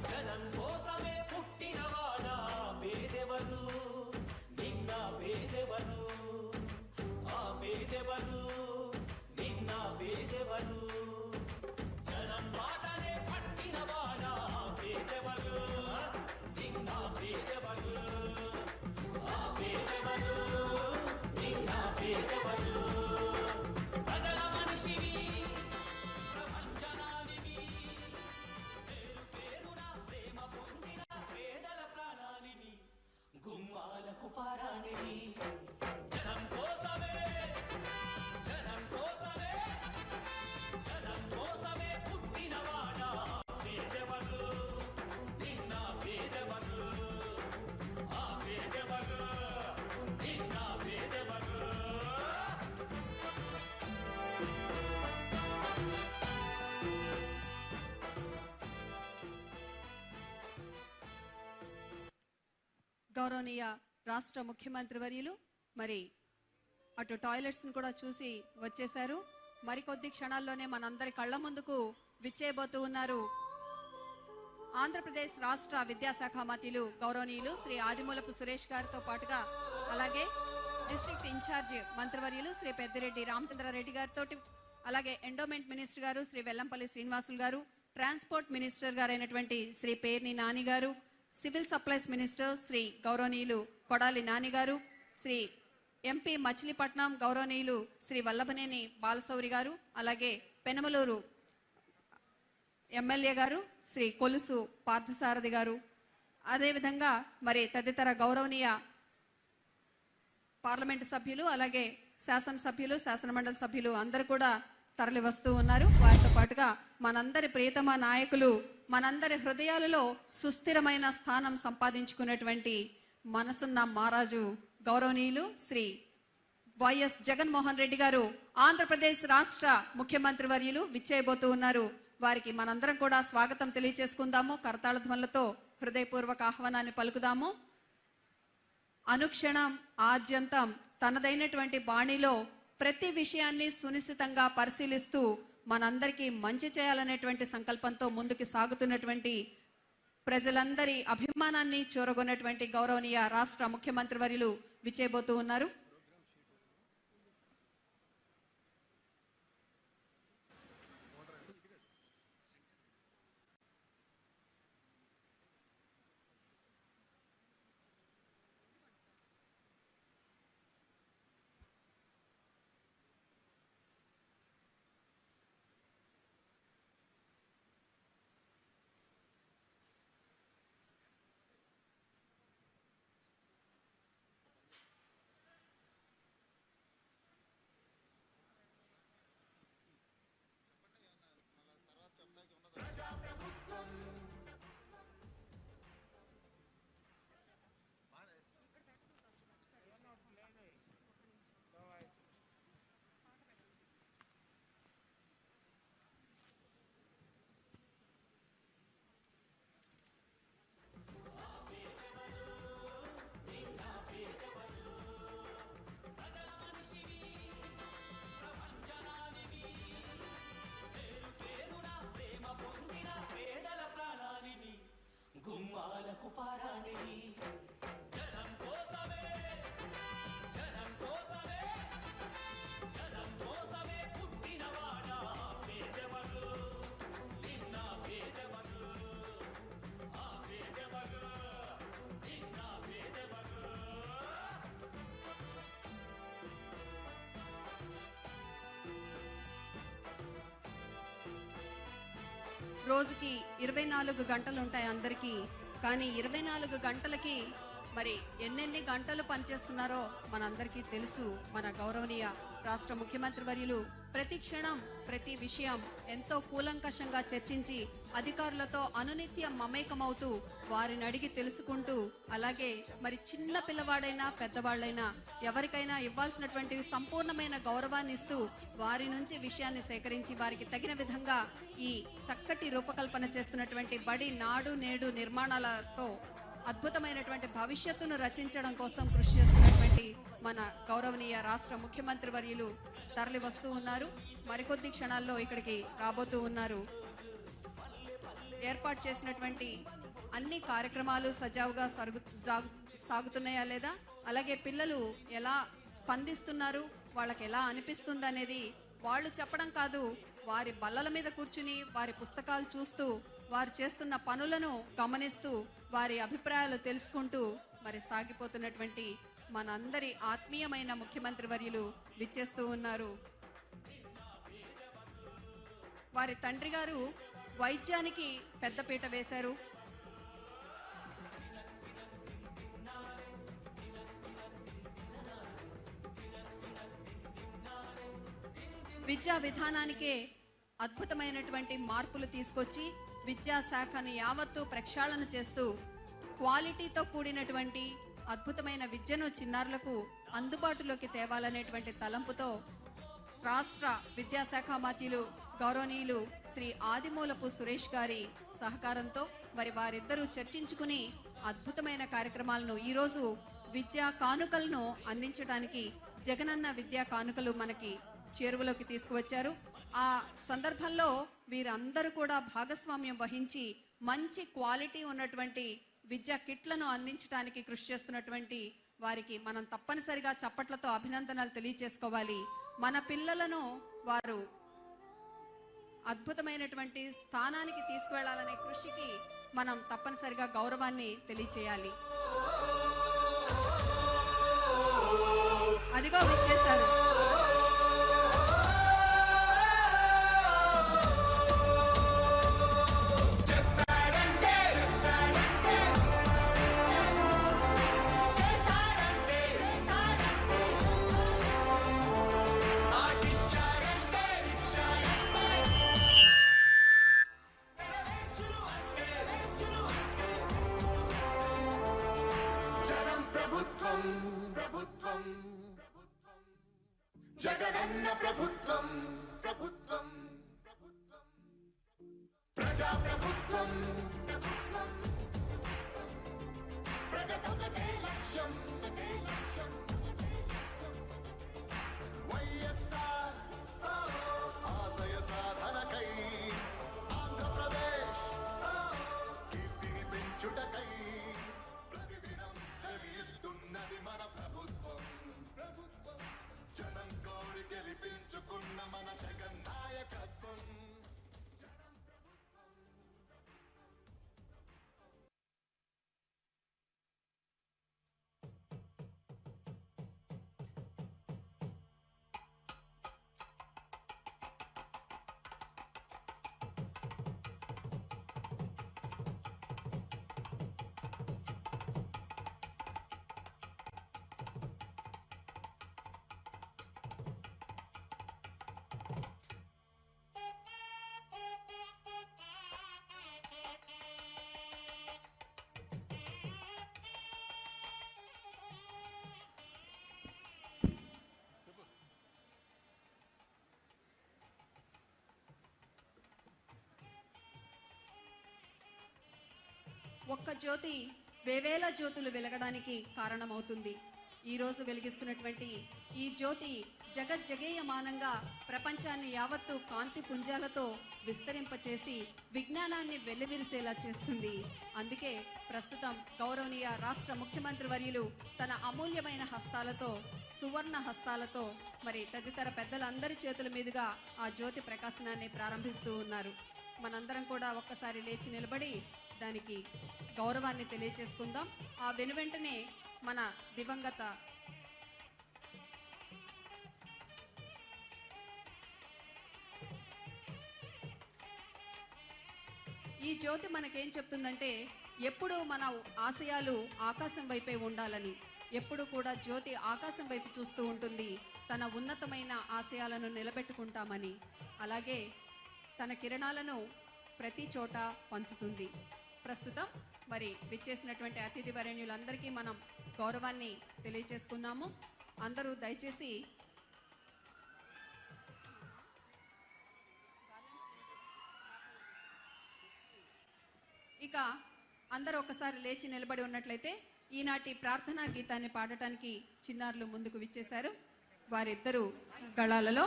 C: జనం కోసమే పుట్టినవాడా పేదెవరు నిన్న పేదెవరు ఆ పేదెవరు నిన్న పేదెవరు జనం మాటనే పట్టినవాడా పేదెవరు నిన్న పేదెవరు ఆ పేదెవరు నిన్న పేదెవరు ప్రజల మనిషివి ప్రపంచనానివి పేరు పేరున ప్రేమ పొందిన పేదల ప్రాణానివి గుమ్మాలకు పారాణివి జనం కోసమే జనం కోసమే జనం కోసమే పుట్టినవాడా పేదెవరు నిన్న పేదెవరు ఆ పేదెవరు నిన్న పేదెవరు
A: గౌరవనీయ రాష్ట్ర ముఖ్యమంత్రి వర్యులు మరి అటు టాయిలెట్స్ కూడా చూసి వచ్చేశారు. మరికొద్ది క్షణాల్లోనే మనందరి కళ్ళ ముందుకు విచ్చేయబోతూ ఉన్నారు ఆంధ్రప్రదేశ్ రాష్ట్ర విద్యాశాఖ మంత్రులు గౌరవనీయులు శ్రీ ఆదిమూలపు సురేష్ గారితో పాటుగా అలాగే డిస్ట్రిక్ట్ ఇన్ఛార్జ్ మంత్రివర్యులు శ్రీ పెద్దిరెడ్డి రామచంద్రారెడ్డి గారితో అలాగే ఎండోమెంట్ మినిస్టర్ గారు శ్రీ వెల్లంపల్లి శ్రీనివాసులు గారు, ట్రాన్స్పోర్ట్ మినిస్టర్ గారైనటువంటి శ్రీ పేర్ని నాని గారు, సివిల్ సప్లైస్ మినిస్టర్ శ్రీ గౌరవనీయులు కొడాలి నాని గారు, శ్రీ ఎంపీ మచిలీపట్నం గౌరవనీయులు శ్రీ వల్లభనేని బాలశౌరి గారు, అలాగే పెనమలూరు ఎమ్మెల్యే గారు శ్రీ కొలుసు పార్థసారథి గారు, అదేవిధంగా మరి తదితర గౌరవనీయ పార్లమెంటు సభ్యులు అలాగే శాసనసభ్యులు శాసనమండలి సభ్యులు అందరూ కూడా తరలి వస్తూ ఉన్నారు. వారితో పాటుగా మనందరి ప్రియతమ నాయకులు మనందరి హృదయాలలో సుస్థిరమైన స్థానం సంపాదించుకున్నటువంటి మనసున్న మహారాజు గౌరవనీయులు శ్రీ వైఎస్ జగన్మోహన్ రెడ్డి గారు ఆంధ్రప్రదేశ్ రాష్ట్ర ముఖ్యమంత్రి వర్యులు విచ్చేయబోతూ ఉన్నారు. వారికి మనందరం కూడా స్వాగతం తెలియజేసుకుందాము. కరతాళ ధ్వనులతో హృదయపూర్వక ఆహ్వానాన్ని పలుకుదాము. అనుక్షణం ఆద్యంతం తనదైనటువంటి బాణిలో ప్రతి విషయాన్ని సునిశ్చితంగా పరిశీలిస్తూ మనందరికీ మంచి చేయాలనేటువంటి సంకల్పంతో ముందుకు సాగుతున్నటువంటి ప్రజలందరి అభిమానాన్ని చూరగొన్నటువంటి గౌరవనీయ రాష్ట్ర ముఖ్యమంత్రి వర్యులు విచ్చేయబోతూ ఉన్నారు.
C: గుమ్మాలకు పారాణివి జనం కోసమే జనం కోసమే జనం కోసమే పుట్టినవాడా పేదవరు నిన్న పేదవరు ఆ పేదవరు నిన్న పేదవరు
A: రోజుకి 24 గంటలు ఉంటాయి అందరికీ. కానీ 24 గంటలకి మరి ఎన్నెన్ని గంటలు పనిచేస్తున్నారో మనందరికీ తెలుసు. మన గౌరవనీయ రాష్ట్ర ముఖ్యమంత్రి వర్యులు ప్రతి క్షణం ప్రతి విషయం ఎంతో కూలంకషంగా చర్చించి అధికారులతో అనునిత్యం మమేకమవుతూ వారిని అడిగి తెలుసుకుంటూ, అలాగే మరి చిన్న పిల్లవాడైనా పెద్దవాళ్ళైనా ఎవరికైనా ఇవ్వాల్సినటువంటి సంపూర్ణమైన గౌరవాన్ని ఇస్తూ వారి నుంచి విషయాన్ని సేకరించి వారికి తగిన విధంగా ఈ చక్కటి రూపకల్పన చేస్తున్నటువంటి బడి నాడు నేడు నిర్మాణాలతో అద్భుతమైనటువంటి భవిష్యత్తును రచించడం కోసం కృషి చేస్తున్నటువంటి మన గౌరవనీయ రాష్ట్ర ముఖ్యమంత్రి వర్యులు తరలి వస్తూ ఉన్నారు. మరికొద్ది క్షణాల్లో ఇక్కడికి రాబోతూ ఉన్నారు. ఏర్పాటు చేసినటువంటి అన్ని కార్యక్రమాలు సజావుగా సాగుతున్నాయా లేదా, అలాగే పిల్లలు ఎలా స్పందిస్తున్నారు, వాళ్ళకి ఎలా అనిపిస్తుంది అనేది వాళ్ళు చెప్పడం కాదు, వారి బల్లల మీద కూర్చుని వారి పుస్తకాలు చూస్తూ వారు చేస్తున్న పనులను గమనిస్తూ వారి అభిప్రాయాలు తెలుసుకుంటూ మరి సాగిపోతున్నటువంటి మనందరి ఆత్మీయమైన ముఖ్యమంత్రి వర్యులు విచ్చేస్తూ ఉన్నారు. వారి తండ్రి గారు వైద్యానికి పెద్దపీట వేశారు. విద్యా విధానానికే అద్భుతమైనటువంటి మార్పులు తీసుకొచ్చి విద్యాశాఖను యావత్తు ప్రక్షాళన చేస్తూ క్వాలిటీతో కూడినటువంటి అద్భుతమైన విద్యను చిన్నారులకు అందుబాటులోకి తేవాలనేటువంటి తలంపుతో రాష్ట్ర విద్యాశాఖ మంత్రులు గౌరవనీయులు శ్రీ ఆదిమూలపు సురేష్ గారి సహకారంతో మరి వారిద్దరూ చర్చించుకుని అద్భుతమైన కార్యక్రమాలను ఈరోజు విద్యా కానుకలను అందించడానికి జగనన్న విద్యా కానుకలు మనకి చేరువలోకి తీసుకువచ్చారు. ఆ సందర్భంలో వీరందరూ కూడా భాగస్వామ్యం వహించి మంచి క్వాలిటీ ఉన్నటువంటి విద్యా కిట్లను అందించడానికి కృషి చేస్తున్నటువంటి వారికి మనం తప్పనిసరిగా చప్పట్లతో అభినందనలు తెలియజేసుకోవాలి. మన పిల్లలను వారు అద్భుతమైనటువంటి స్థానానికి తీసుకువెళ్లాలనే కృషికి మనం తప్పనిసరిగా గౌరవాన్ని తెలియచేయాలి. అదిగో విచ్చేశారు.
D: జగనన్న ప్రభుత్వం ప్రభుత్వం ప్రజా ప్రభుత్వం ప్రభుత్వం ప్రగతొకటే లక్ష్యం వైఎస్ఆర్ ఆశయ సాధనకై ఆంధ్రప్రదేశ్ కీర్తిని పెంచుటకై ప్రతిదినం శ్రమిస్తున్నది మన ప్రభుత్వం ప్రభుత్వం జనం కోరి గెలిపించుకున్న మన జగన్ నాయకత్వం.
A: ఒక్క జ్యోతి వేవేల జ్యోతులు వెలగడానికి కారణమవుతుంది. ఈ రోజు వెలిగిస్తున్నటువంటి ఈ జ్యోతి జగజ్జగేయమానంగా ప్రపంచాన్ని యావత్తు కాంతి పుంజాలతో విస్తరింపచేసి విజ్ఞానాన్ని వెల్లివిరిసేలా చేస్తుంది. అందుకే ప్రస్తుతం గౌరవనీయ రాష్ట్ర ముఖ్యమంత్రి వర్యులు తన అమూల్యమైన హస్తాలతో సువర్ణ హస్తాలతో మరి తదితర పెద్దలందరి చేతుల మీదుగా ఆ జ్యోతి ప్రకాశనాన్ని ప్రారంభిస్తూ ఉన్నారు. మనందరం కూడా ఒక్కసారి లేచి నిలబడి దానికి గౌరవాన్ని తెలియజేసుకుందాం. ఆ వెనువెంటనే మన దివంగత ఈ జ్యోతి మనకేం చెప్తుందంటే ఎప్పుడు మన ఆశయాలు ఆకాశం వైపే ఉండాలని, ఎప్పుడు కూడా జ్యోతి ఆకాశం వైపు చూస్తూ ఉంటుంది, తన ఉన్నతమైన ఆశయాలను నిలబెట్టుకుంటామని. అలాగే తన కిరణాలను ప్రతి చోట పంచుతుంది. ప్రస్తుతం మరి విచ్చేసినటువంటి అతిథి వరేణ్యులందరికీ మనం గౌరవాన్ని తెలియజేసుకున్నాము. అందరూ దయచేసి ఇక అందరూ ఒకసారి లేచి నిలబడి ఉన్నట్లయితే ఈనాటి ప్రార్థనా గీతాన్ని పాడటానికి చిన్నారులు ముందుకు విచ్చేశారు. వారిద్దరూ గళాలలో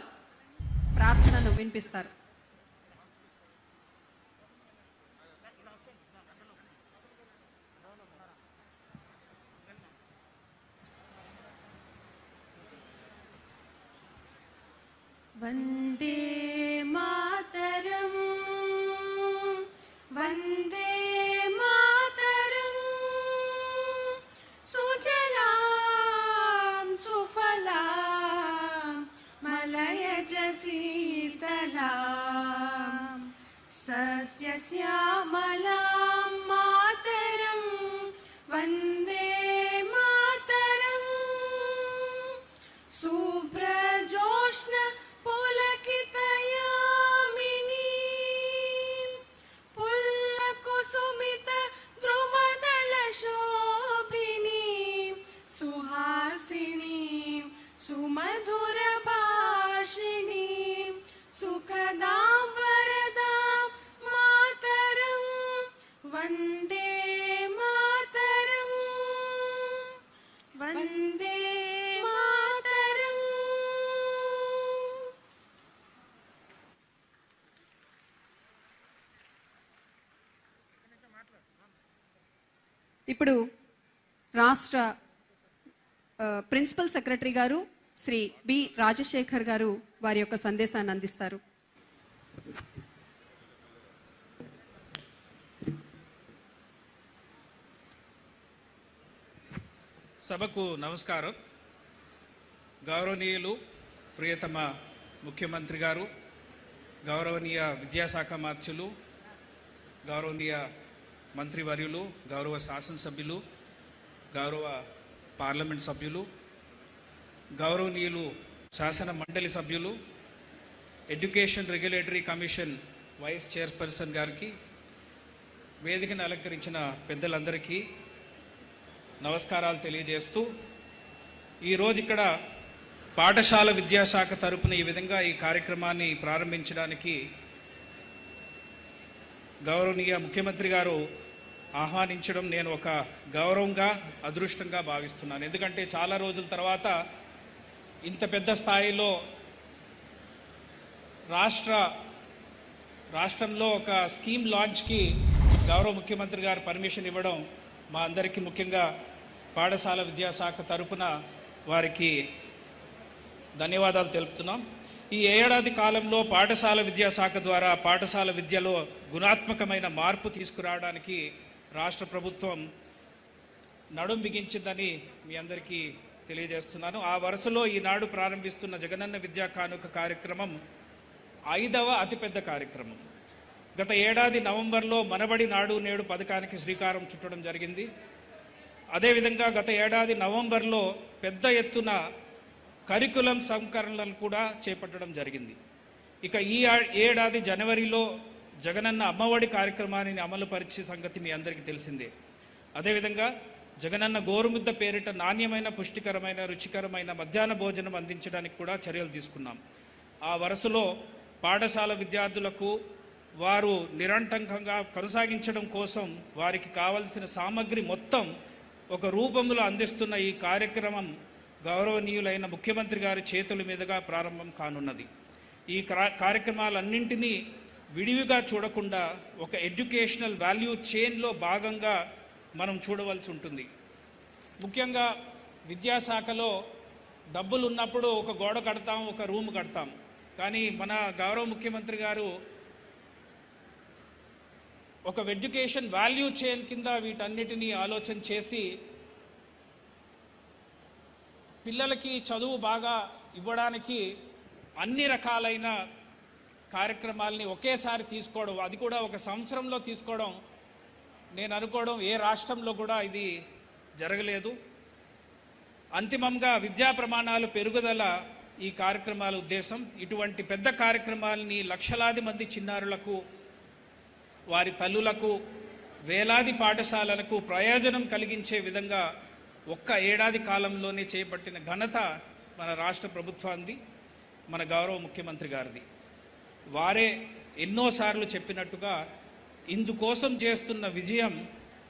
A: ప్రార్థనను వినిపిస్తారు.
E: వందే మాతరం వందే మాతరం సుజలాం సుఫలాం మలయజ శీతలాం సస్యశ్యామలాం మాతరం వందే మాతరం శుభ్రజోష్ణ పులకితయామిని పుల్లకుసుమిత ద్రుమదళ శోభిని సుహాసిని సుమధుర భాషిణి సుఖదాం వరదాం మాతరం వందే మాతరం వందే మాతరం.
A: ఇప్పుడు రాష్ట్ర ప్రిన్సిపల్ సెక్రటరీ గారు శ్రీ బి రాజశేఖర్ గారు వారి యొక్క సందేశాన్ని అందిస్తారు.
F: సభకు నమస్కారం. గౌరవనీయులు ప్రియతమ ముఖ్యమంత్రి గారు, గౌరవనీయ విద్యాశాఖ మంత్రులు, గౌరవనీయ మంత్రివర్యులు, గౌరవ శాసనసభ్యులు, గౌరవ పార్లమెంట్ సభ్యులు, గౌరవనీయులు శాసన మండలి సభ్యులు, education regulatory commission vice chairperson గారికి, వేదికను అలంకరించిన పెద్దలందరికీ నమస్కారాలు తెలియజేస్తూ, ఈరోజు ఇక్కడ పాఠశాల విద్యాశాఖ తరపున ఈ విధంగా ఈ కార్యక్రమాన్ని ప్రారంభించడానికి గౌరవనీయ ముఖ్యమంత్రి గారు ఆహ్వానించడం నేను ఒక గౌరవంగా, అదృష్టంగా భావిస్తున్నాను. ఎందుకంటే చాలా రోజుల తర్వాత ఇంత పెద్ద స్థాయిలో రాష్ట్రంలో ఒక స్కీమ్ లాంచ్కి గౌరవ ముఖ్యమంత్రి గారు పర్మిషన్ ఇవ్వడం మా అందరికీ, ముఖ్యంగా పాఠశాల విద్యాశాఖ తరపున వారికి ధన్యవాదాలు తెలుపుతున్నాం. ఈ ఏడాది కాలంలో పాఠశాల విద్యాశాఖ ద్వారా పాఠశాల విద్యలో గుణాత్మకమైన మార్పు తీసుకురావడానికి రాష్ట్ర ప్రభుత్వం నడుం బిగించిందని మీ అందరికీ తెలియజేస్తున్నాను. ఆ వరుసలో ఈనాడు ప్రారంభిస్తున్న జగనన్న విద్యా కానుక కార్యక్రమం 5వ అతిపెద్ద కార్యక్రమం. గత ఏడాది నవంబర్లో మనబడి నాడు నేడు పథకానికి శ్రీకారం చుట్టడం జరిగింది. అదేవిధంగా గత ఏడాది నవంబర్లో పెద్ద ఎత్తున కరికులం సంస్కరణలను కూడా చేపట్టడం జరిగింది. ఇక ఈ ఏడాది జనవరిలో జగనన్న అమ్మఒడి కార్యక్రమాన్ని అమలు పరిచే సంగతి మీ అందరికీ తెలిసిందే. అదేవిధంగా జగనన్న గోరుముద్ద పేరిట నాణ్యమైన, పుష్టికరమైన, రుచికరమైన మధ్యాహ్న భోజనం అందించడానికి కూడా చర్యలు తీసుకున్నాం. ఆ వరుసలో పాఠశాల విద్యార్థులకు వారు నిరంతకంగా కొనసాగించడం కోసం వారికి కావలసిన సామగ్రి మొత్తం ఒక రూపంలో అందిస్తున్న ఈ కార్యక్రమం గౌరవనీయులైన ముఖ్యమంత్రి గారి చేతుల మీదుగా ప్రారంభం కానున్నది. ఈ కార్యక్రమాలన్నింటినీ విడివిగా చూడకుండా ఒక ఎడ్యుకేషనల్ వాల్యూ చైన్లో భాగంగా మనం చూడవలసి ఉంటుంది. ముఖ్యంగా విద్యాశాఖలో డబ్బులు ఉన్నప్పుడు ఒక గోడ కడతాం, ఒక రూమ్ కడతాం. కానీ మన గౌరవ ముఖ్యమంత్రి గారు ఒక ఎడ్యుకేషన్ వాల్యూ చైన్ కింద వీటన్నిటినీ ఆలోచన చేసి పిల్లలకి చదువు బాగా ఇవ్వడానికి అన్ని రకాలైన కార్యక్రమాలని ఒకేసారి తీసుకోవడం, అది కూడా ఒక సంవత్సరంలో తీసుకోవడం నేను అనుకోవడం ఏ రాష్ట్రంలో కూడా ఇది జరగలేదు. అంతిమంగా విద్యా ప్రమాణాలు పెరుగుదల ఈ కార్యక్రమాల ఉద్దేశం. ఇటువంటి పెద్ద కార్యక్రమాలని లక్షలాది మంది చిన్నారులకు, వారి తల్లులకు, వేలాది పాఠశాలలకు ప్రయోజనం కలిగించే విధంగా ఒక్క ఏడాది కాలంలోనే చేపట్టిన ఘనత మన రాష్ట్ర ప్రభుత్వానికి, మన గౌరవ ముఖ్యమంత్రి గారిది. వారే ఎన్నోసార్లు చెప్పినట్టుగా ఇందుకోసం చేస్తున్న విజయం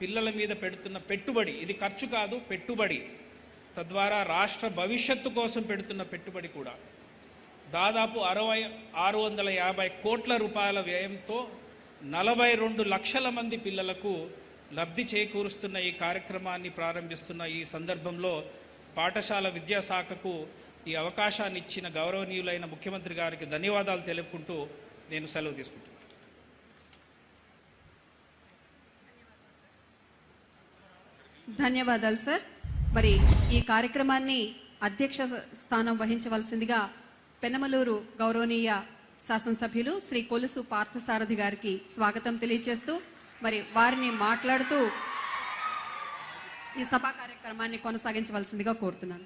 F: పిల్లల మీద పెడుతున్న పెట్టుబడి. ఇది ఖర్చు కాదు, పెట్టుబడి. తద్వారా రాష్ట్ర భవిష్యత్తు కోసం పెడుతున్న పెట్టుబడి కూడా. దాదాపు 650 కోట్ల రూపాయల వ్యయంతో 42 లక్షల మంది పిల్లలకు లబ్ధి చేకూరుస్తున్న ఈ కార్యక్రమాన్ని ప్రారంభిస్తున్న ఈ సందర్భంలో పాఠశాల విద్యాశాఖకు ఈ అవకాశాన్ని ఇచ్చిన గౌరవనీయులైన ముఖ్యమంత్రి గారికి ధన్యవాదాలు తెలుపుకుంటూ నేను సెలవు తీసుకుంటున్నాను.
A: ధన్యవాదాలు సార్. మరి ఈ కార్యక్రమాన్ని అధ్యక్ష స్థానం వహించవలసిందిగా పెనమలూరు గౌరవనీయ శాసనసభ్యులు శ్రీ కొలుసు పార్థసారథి గారికి స్వాగతం తెలియజేస్తూ మరి వారిని మాట్లాడుతూ ఈ సభా కార్యక్రమాన్ని కొనసాగించవలసిందిగా కోరుతున్నాను.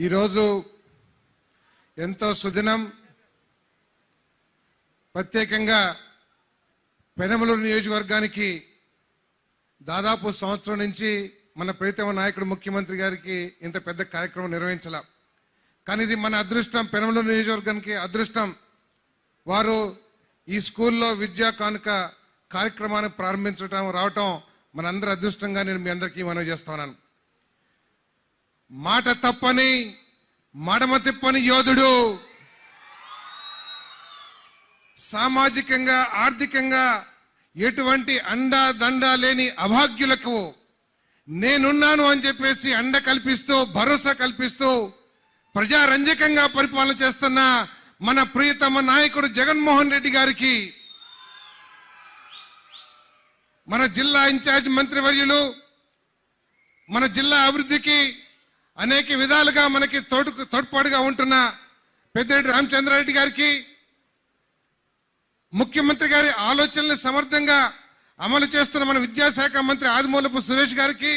G: ఈరోజు ఎంతో సుదినం. ప్రత్యేకంగా పెనమలూరు నియోజకవర్గానికి దాదాపు సంవత్సరం నుంచి మన ప్రీతమ నాయకుడు ముఖ్యమంత్రి గారికి ఇంత పెద్ద కార్యక్రమం నిర్వహించాల. కానీ ఇది మన అదృష్టం, పెనమలూరు నియోజకవర్గానికి అదృష్టం. వారు ఈ స్కూల్లో విద్యా కానుక కార్యక్రమాన్ని ప్రారంభించడం రావటం మనందరి అదృష్టంగా నేను మీ అందరికీ మనవి చేస్తా ఉన్నాను. మాట తప్పని మడమ తిప్పని యోధుడు, సామాజికంగా ఆర్థికంగా ఎటువంటి అండా దండా లేని అభాగ్యులకు నేనున్నాను అని చెప్పేసి అండ కల్పిస్తూ, భరోసా కల్పిస్తూ ప్రజారంజకంగా పరిపాలన చేస్తున్న మన ప్రియతమ నాయకుడు జగన్మోహన్ రెడ్డి గారికి, మన జిల్లా ఇన్ఛార్జ్ మంత్రివర్యులు, మన జిల్లా అభివృద్ధికి అనేక విధాలుగా మనకి తోడ్పాటుగా ఉంటున్న పెద్దిరెడ్డి రామచంద్రారెడ్డి గారికి, ముఖ్యమంత్రి గారి ఆలోచనలు సమర్థంగా అమలు చేస్తున్న మన విద్యాశాఖ మంత్రి ఆదిమూలపు సురేష్ గారికి,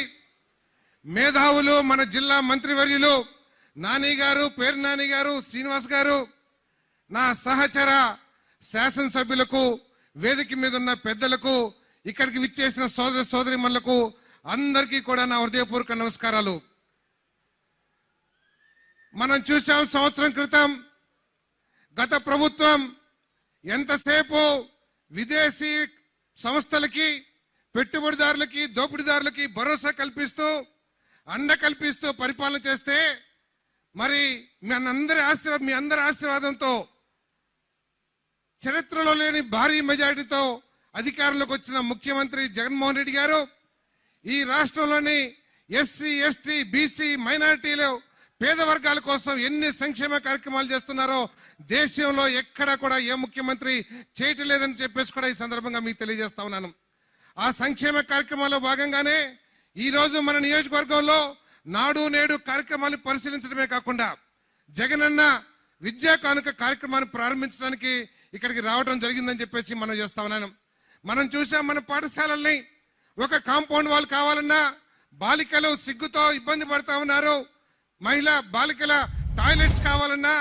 G: మేధావులు మన జిల్లా మంత్రివర్యులు నాని గారు, పేరు నాని గారు, శ్రీనివాస్ గారు, నా సహచర శాసనసభ్యులకు, వేదిక మీద ఉన్న పెద్దలకు, ఇక్కడికి విచ్చేసిన సోదర సోదరిమణులకు అందరికీ కూడా నా హృదయపూర్వక నమస్కారాలు. మనం చూసాం సంవత్సరం క్రితం గత ప్రభుత్వం ఎంతసేపు విదేశీ సంస్థలకి, పెట్టుబడిదారులకి, దోపిడీదారులకి భరోసా కల్పిస్తూ, అండ కల్పిస్తూ పరిపాలన చేస్తే, మరి మీ అందరి ఆశీర్వాదంతో చరిత్రలో లేని భారీ మెజారిటీతో అధికారంలోకి వచ్చిన ముఖ్యమంత్రి జగన్మోహన్ రెడ్డి గారు ఈ రాష్ట్రంలోని ఎస్సీ, ఎస్టీ, బీసీ, మైనారిటీలు, పేద వర్గాల కోసం ఎన్ని సంక్షేమ కార్యక్రమాలు చేస్తున్నారో దేశంలో ఎక్కడా కూడా ఏ ముఖ్యమంత్రి చేయటం లేదని చెప్పేసి కూడా ఈ సందర్భంగా మీకు తెలియజేస్తా ఉన్నాను. ఆ సంక్షేమ కార్యక్రమాల్లో భాగంగానే ఈ రోజు మన నియోజకవర్గంలో నాడు నేడు కార్యక్రమాన్ని పరిశీలించడమే కాకుండా జగనన్న విద్యా కానుక కార్యక్రమాన్ని ప్రారంభించడానికి ఇక్కడికి రావడం జరిగిందని చెప్పేసి మనం చేస్తా ఉన్నాను. మనం చూసాం మన పాఠశాలల్ని ఒక కాంపౌండ్ వాల్ కావాలన్నా బాలికలు సిగ్గుతో ఇబ్బంది పడతా ఉన్నారు. మహిళా బాలికల టాయిలెట్స్ కావాలన్నా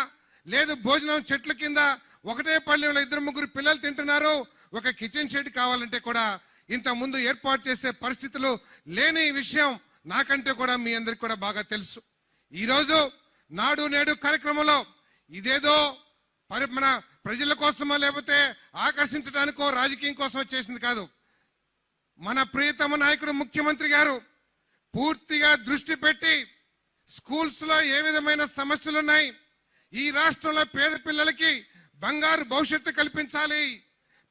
G: లేదు, భోజనం చెట్ల కింద ఒకటే పల్లెంలో 2-3 పిల్లలు తింటున్నారు. ఒక కిచెన్ షెడ్ కావాలంటే కూడా ఇంత ముందు ఏర్పాటు చేసే పరిస్థితులు లేని విషయం నాకంటే కూడా మీ అందరికి కూడా బాగా తెలుసు. ఈరోజు నాడు నేడు కార్యక్రమంలో ఇదేదో మన ప్రజల కోసమో లేకపోతే ఆకర్షించడానికో రాజకీయం కోసమో చేసింది కాదు. మన ప్రియతమ నాయకుడు ముఖ్యమంత్రి గారు పూర్తిగా దృష్టి పెట్టి స్కూల్స్ లో ఏ విధమైన సమస్యలు ఉన్నాయి, ఈ రాష్ట్రంలో పేద పిల్లలకి బంగారు భవిష్యత్తు కల్పించాలి,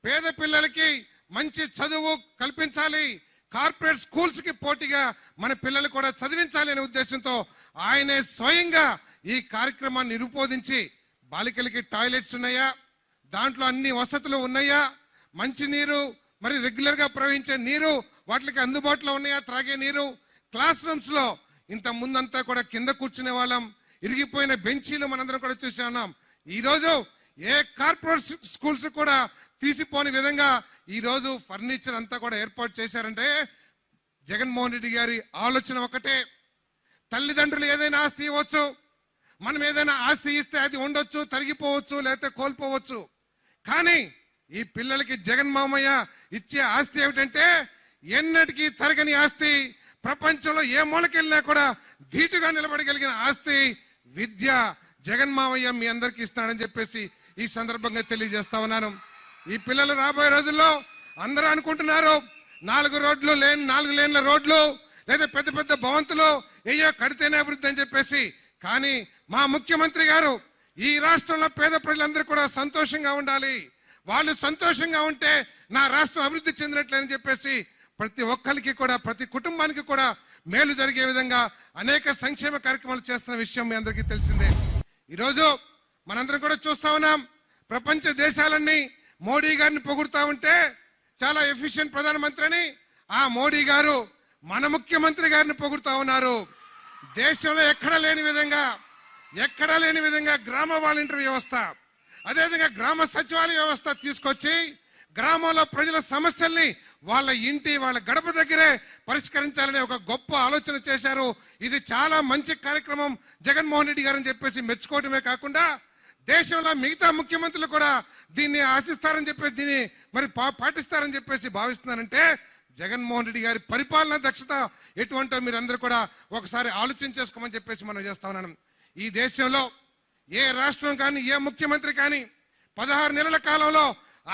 G: పేద పిల్లలకి మంచి చదువు కల్పించాలి, కార్పొరేట్ స్కూల్స్ కి పోటీగా మన పిల్లలు కూడా చదివించాలి అనే ఉద్దేశంతో ఆయనే స్వయంగా ఈ కార్యక్రమాన్ని రూపొందించి బాలికలకి టాయిలెట్స్ ఉన్నాయా, దాంట్లో అన్ని వసతులు ఉన్నాయా, మంచి నీరు మరి రెగ్యులర్ గా ప్రవహించే నీరు వాటికి అందుబాటులో ఉన్నాయా, త్రాగే నీరు, క్లాస్ రూమ్స్ లో ఇంత ముందంతా కూడా కింద కూర్చునే వాళ్ళం, ఇరిగిపోయిన బెంచీలు మనందరం కూడా చూసి ఉన్నాం. ఈ రోజు ఏ కార్పొరేట్ స్కూల్స్ కూడా తీసిపోని విధంగా ఈ రోజు ఫర్నిచర్ అంతా కూడా ఏర్పాటు చేశారంటే జగన్మోహన్ రెడ్డి గారి ఆలోచన ఒకటే. తల్లిదండ్రులు ఏదైనా ఆస్తి ఇవ్వచ్చు, మనం ఏదైనా ఆస్తి ఇస్తే అది ఉండొచ్చు, తరిగిపోవచ్చు, లేకపోతే కోల్పోవచ్చు. కానీ ఈ పిల్లలకి జగన్ మామయ్య ఇచ్చే ఆస్తి ఏమిటంటే ఎన్నటికీ తరగని ఆస్తి. ప్రపంచంలో ఏ మూలకెళ్ళినా కూడా ధీటుగా నిలబడగలిగిన ఆస్తి విద్య. జగన్ మామయ్య మీ అందరికీ ఇస్తాడని చెప్పేసి ఈ సందర్భంగా తెలియజేస్తా ఉన్నాను. ఈ పిల్లలు రాబోయే రోజుల్లో అందరూ అనుకుంటున్నారు 4 లేన్ల రోడ్లు లేదా పెద్ద పెద్ద భవంతులు ఏయో కడితేనే అభివృద్ధి అని చెప్పేసి. కానీ మా ముఖ్యమంత్రి గారు ఈ రాష్ట్రంలో పేద ప్రజలందరూ కూడా సంతోషంగా ఉండాలి, వాళ్ళు సంతోషంగా ఉంటే నా రాష్ట్రం అభివృద్ధి చెందినట్లేని చెప్పేసి ప్రతి ఒక్కరికి కూడా ప్రతి కుటుంబానికి కూడా మేలు జరిగే విధంగా అనేక సంక్షేమ కార్యక్రమాలు చేస్తున్న విషయం మీ అందరికీ తెలిసిందే. ఈరోజు మనందరం కూడా చూస్తా ఉన్నాం, ప్రపంచ దేశాలన్నీ మోడీ గారిని పొగుడుతా ఉంటే చాలా ఎఫిషియెంట్ ప్రధానమంత్రి అని ఆ మోడీ గారు మన ముఖ్యమంత్రి గారిని పొగుడుతా ఉన్నారు. దేశంలో ఎక్కడా లేని విధంగా గ్రామ వాలంటీర్ వ్యవస్థ, అదేవిధంగా గ్రామ సచివాలయ వ్యవస్థ తీసుకొచ్చి గ్రామంలో ప్రజల సమస్యల్ని వాళ్ళ గడప దగ్గరే పరిష్కరించాలనే ఒక గొప్ప ఆలోచన చేశారు. ఇది చాలా మంచి కార్యక్రమం జగన్మోహన్ రెడ్డి గారని చెప్పేసి మెచ్చుకోవటమే కాకుండా దేశంలో మిగతా ముఖ్యమంత్రులు కూడా దీన్ని ఆశిస్తారని చెప్పేసి దీన్ని మరి పాటిస్తారని చెప్పేసి భావిస్తున్నారంటే జగన్మోహన్ రెడ్డి గారి పరిపాలనా దక్షత ఎటువంటో మీరు అందరూ కూడా ఒకసారి ఆలోచన చేసుకోమని చెప్పేసి మనం చేస్తా ఉన్నాం. ఈ దేశంలో ఏ రాష్ట్రం కానీ ఏ ముఖ్యమంత్రి కానీ 16 నెలల కాలంలో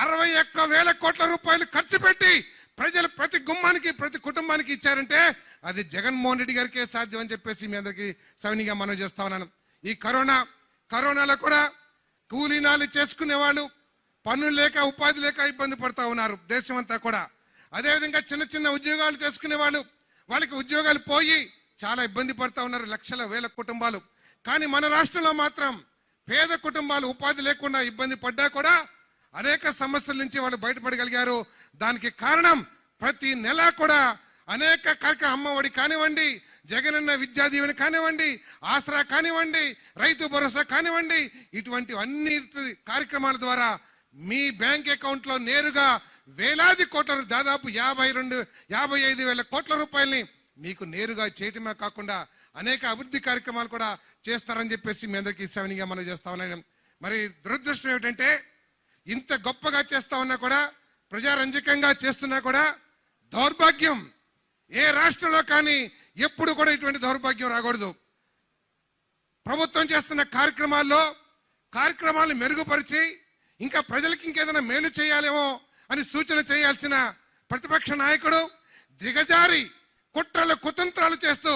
G: 61,000 కోట్ల రూపాయలు ఖర్చు పెట్టి ప్రజలు ప్రతి గుమ్మానికి ప్రతి కుటుంబానికి ఇచ్చారంటే అది జగన్మోహన్ రెడ్డి గారికే సాధ్యం అని చెప్పేసి మీ అందరికీ సవినిగా మనం చేస్తా ఉన్నాను. ఈ కరోనాలో కూడా కూలీనాలు చేసుకునే వాళ్ళు పనులు లేక ఉపాధి లేక ఇబ్బంది పడతా ఉన్నారు దేశం అంతా కూడా. అదేవిధంగా చిన్న ఉద్యోగాలు చేసుకునే వాళ్ళకి ఉద్యోగాలు పోయి చాలా ఇబ్బంది పడతా ఉన్నారు లక్షల వేల కుటుంబాలు. కానీ మన రాష్ట్రంలో మాత్రం పేద కుటుంబాలు ఉపాధి లేకుండా ఇబ్బంది పడ్డా కూడా అనేక సమస్యల నుంచి వాళ్ళు బయటపడగలిగారు. దానికి కారణం ప్రతి నెల కూడా అనేక కార్యక్రమం, అమ్మఒడి కానివ్వండి, జగనన్న విద్యా దీవెన కానివ్వండి, ఆసరా కానివ్వండి, రైతు భరోసా కానివ్వండి, ఇటువంటి అన్ని కార్యక్రమాల ద్వారా మీ బ్యాంక్ అకౌంట్ లో నేరుగా వేలాది కోట్ల దాదాపు 55,000 కోట్ల రూపాయల్ని మీకు నేరుగా చేయటమే కాకుండా అనేక అభివృద్ధి కార్యక్రమాలు కూడా చేస్తారని చెప్పేసి మీ అందరికీ సవినిగా మనం చేస్తా ఉన్నాం. మరి దురదృష్టం ఏమిటంటే ఇంత గొప్పగా చేస్తా ఉన్నా కూడా ప్రజారంజకంగా చేస్తున్నా కూడా దౌర్భాగ్యం ఏ రాష్ట్రంలో కానీ ఎప్పుడు కూడా ఇటువంటి దౌర్భాగ్యం రాకూడదు. ప్రభుత్వం చేస్తున్న కార్యక్రమాలను మెరుగుపరిచి ఇంకా ప్రజలకి ఇంకేదైనా మేలు చేయాలేమో అని సూచన చేయాల్సిన ప్రతిపక్ష నాయకుడు దిగజారి కుతంత్రాలు చేస్తూ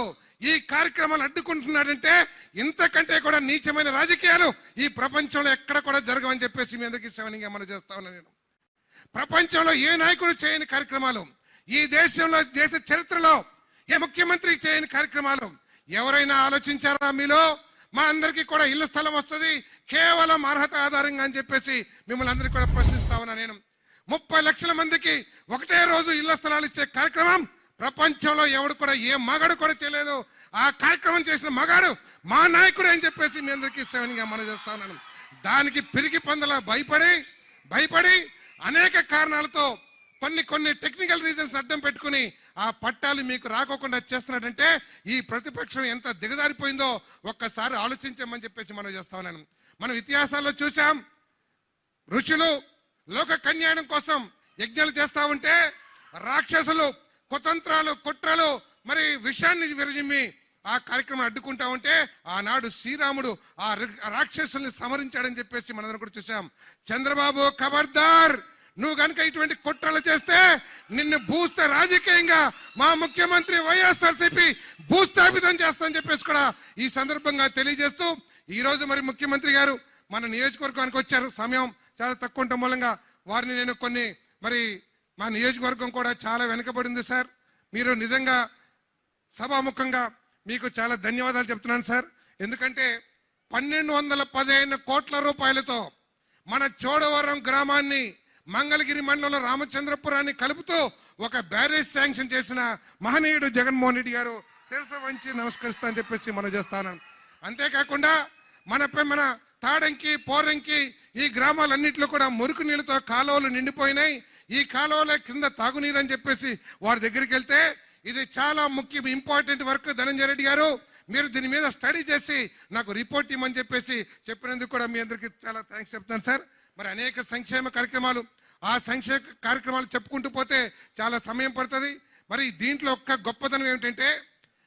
G: ఈ కార్యక్రమాలు అడ్డుకుంటున్నాడంటే ఇంతకంటే కూడా నీచమైన రాజకీయాలు ఈ ప్రపంచంలో ఎక్కడ కూడా జరగవని చెప్పేసి మీ అందరికీ సవనంగా మనం చేస్తా ఉన్నాను. నేను ప్రపంచంలో ఏ నాయకుడు చేయని కార్యక్రమాలు, ఈ దేశ చరిత్రలో ఏ ముఖ్యమంత్రి చేయని కార్యక్రమాలు ఎవరైనా ఆలోచించారా మీలో? మా అందరికీ కూడా ఇల్లు స్థలం వస్తుంది కేవలం అర్హత ఆధారంగా అని చెప్పేసి మిమ్మల్ని అందరికీ కూడా ప్రశ్నిస్తా ఉన్నా. నేను 30 లక్షల మందికి ఒకటే రోజు ఇళ్ల స్థలాలు ఇచ్చే కార్యక్రమం ప్రపంచంలో ఎవడు కూడా ఏ మగాడు కూడా చేయలేదు. ఆ కార్యక్రమం చేసిన మగాడు మా నాయకుడు అని చెప్పేసి మీ అందరికీ సేవనిగా మనం చేస్తా ఉన్నాను. దానికి పిరికి పందలా భయపడి అనేక కారణాలతో కొన్ని టెక్నికల్ రీజన్స్ అడ్డం పెట్టుకుని ఆ పట్టాలు మీకు రాకోకుండా చేస్తున్నాడంటే ఈ ప్రతిపక్షం ఎంత దిగజారిపోయిందో ఒక్కసారి ఆలోచించామని చెప్పేసి మనం చేస్తా ఉన్నాను. మనం ఇతిహాసాల్లో చూసాం, ఋషులు లోక కళ్యాణం కోసం యజ్ఞాలు చేస్తా ఉంటే రాక్షసులు కుతంత్రాలు కుట్రలు మరి విషాన్ని విరజిమ్మి ఆ కార్యక్రమం అడ్డుకుంటా ఉంటే ఆనాడు శ్రీరాముడు ఆ రాక్షసుల్ని సమరించాడని చెప్పేసి మనందరం కూడా చూసాం. చంద్రబాబు ఖబర్దార్, నువ్వు కనుక ఇటువంటి కుట్రలు చేస్తే నిన్ను రాజకీయంగా మా ముఖ్యమంత్రి వైఎస్ఆర్సీపీ భూస్థాపితం చేస్తానని చెప్పేసి కూడా ఈ సందర్భంగా తెలియజేస్తూ ఈ రోజు మరి ముఖ్యమంత్రి గారు మన నియోజకవర్గానికి వచ్చారు. సమయం చాలా తక్కువ ఉండటం మూలంగా వారిని నేను మరి మా నియోజకవర్గం కూడా చాలా వెనుకబడింది సార్. మీరు నిజంగా సభాముఖంగా మీకు చాలా ధన్యవాదాలు చెప్తున్నాను సార్. ఎందుకంటే 1215 కోట్ల రూపాయలతో మన చోడవరం గ్రామాన్ని మంగళగిరి మండలంలో రామచంద్రపురాన్ని కలుపుతూ ఒక బ్యారేజ్ శాంక్షన్ చేసిన మహనీయుడు జగన్మోహన్ రెడ్డి గారు శిరస వంచి నమస్కరిస్తా అని చెప్పేసి మనం చేస్తాను. అంతేకాకుండా మన తాడంకి పోరంకి ఈ గ్రామాలన్నింటిలో కూడా మురికి నీళ్ళతో కాలువలు నిండిపోయినాయి. ఈ కాలువల కింద తాగునీరు అని చెప్పేసి వారి దగ్గరికి వెళ్తే, ఇది చాలా ముఖ్యం ఇంపార్టెంట్ వర్క్ ధనంజయ రెడ్డి గారు, మీరు దీని మీద స్టడీ చేసి నాకు రిపోర్ట్ ఇవ్వమని చెప్పేసి చెప్పినందుకు కూడా మీ అందరికీ చాలా థ్యాంక్స్ చెప్తాను సార్. మరి అనేక సంక్షేమ కార్యక్రమాలు, ఆ సంక్షేమ కార్యక్రమాలు చెప్పుకుంటూ పోతే చాలా సమయం పడుతుంది. మరి దీంట్లో ఒక్క గొప్పతనం ఏమిటంటే,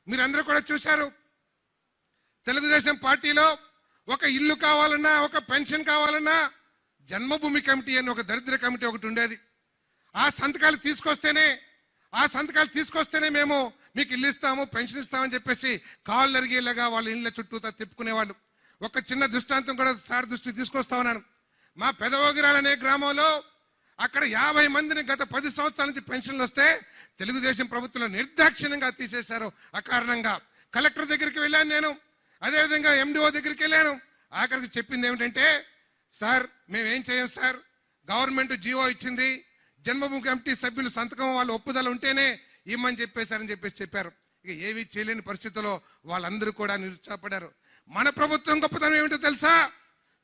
G: మీరందరూ కూడా చూశారు, తెలుగుదేశం పార్టీలో ఒక ఇల్లు కావాలన్నా, ఒక పెన్షన్ కావాలన్నా జన్మభూమి కమిటీ అని ఒక దరిద్ర కమిటీ ఒకటి ఉండేది. ఆ సంతకాలు తీసుకొస్తేనే మేము మీకు ఇల్లు ఇస్తాము, పెన్షన్ ఇస్తామని చెప్పేసి కాళ్ళు అరిగేలాగా వాళ్ళ ఇళ్ళ చుట్టూ తిప్పుకునేవాళ్ళు. ఒక చిన్న దృష్టాంతం కూడా సార్ దృష్టికి తీసుకొస్తా ఉన్నాను. మా పెదవగిరాలు అనే గ్రామంలో అక్కడ 50 మందిని గత 10 సంవత్సరాల నుంచి పెన్షన్లు వస్తే తెలుగుదేశం ప్రభుత్వంలో నిర్దాక్షిణ్యంగా తీసేశారు. అకారణంగా కలెక్టర్ దగ్గరికి వెళ్ళాను నేను, అదేవిధంగా ఎండిఓ దగ్గరికి వెళ్ళాను. ఆఖరికి చెప్పింది ఏమిటంటే, సార్ మేమేం చేయం సార్, గవర్నమెంట్ జీవో ఇచ్చింది, జన్మభూమి కమిటీ సభ్యులు సంతకం వాళ్ళ ఒప్పుదల ఉంటేనే ఇమ్మని చెప్పేశారని చెప్పారు. ఇక ఏవి చేయలేని పరిస్థితుల్లో వాళ్ళందరూ కూడా నిరుత్సాహపడారు. మన ప్రభుత్వం గొప్పతనం ఏమిటో తెలుసా?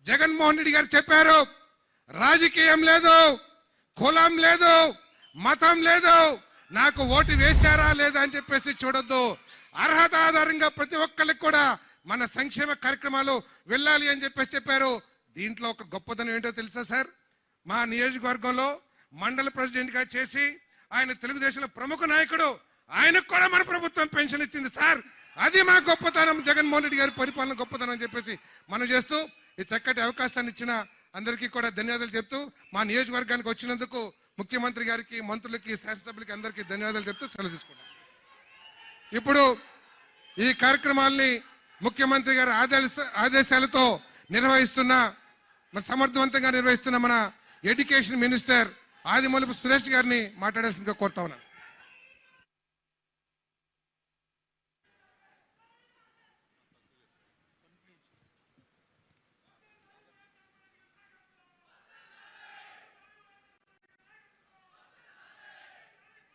G: జగన్మోహన్ రెడ్డి గారు చెప్పారు, రాజకీయం లేదు, కులం లేదు, మతం లేదు, నాకు ఓటు వేశారా లేదా అని చెప్పేసి చూడొద్దు, అర్హత ఆధారంగా ప్రతి ఒక్కరికి కూడా మన సంక్షేమ కార్యక్రమాలు వెళ్ళాలి అని చెప్పేసి చెప్పారు. దీంట్లో ఒక గొప్పతనం ఏంటో తెలుసా సార్? మా నియోజకవర్గంలో మండల ప్రెసిడెంట్ గా చేసి ఆయన తెలుగుదేశంలో ప్రముఖ నాయకుడు, ఆయనకు కూడా మన ప్రభుత్వం పెన్షన్ ఇచ్చింది సార్. అది మా గొప్పతనం, జగన్మోహన్ రెడ్డి గారి పరిపాలన గొప్పతనం అని చెప్పేసి మనం చేస్తూ ఈ చక్కటి అవకాశాన్ని ఇచ్చిన అందరికీ కూడా ధన్యవాదాలు చెప్తూ, మా నియోజకవర్గానికి వచ్చినందుకు ముఖ్యమంత్రి గారికి, మంత్రులకి, శాసనసభ్యులకి అందరికీ ధన్యవాదాలు చెప్తూ సెలవు తీసుకుంటాం. ఇప్పుడు ఈ కార్యక్రమాల్ని ముఖ్యమంత్రి గారి ఆదేశాలతో నిర్వహిస్తున్న, సమర్థవంతంగా నిర్వహిస్తున్న మన ఎడ్యుకేషన్ మినిస్టర్ ఆదిమూలపు సురేష్ గారిని మాట్లాడాల్సిందిగా కోరుతా ఉన్నాను.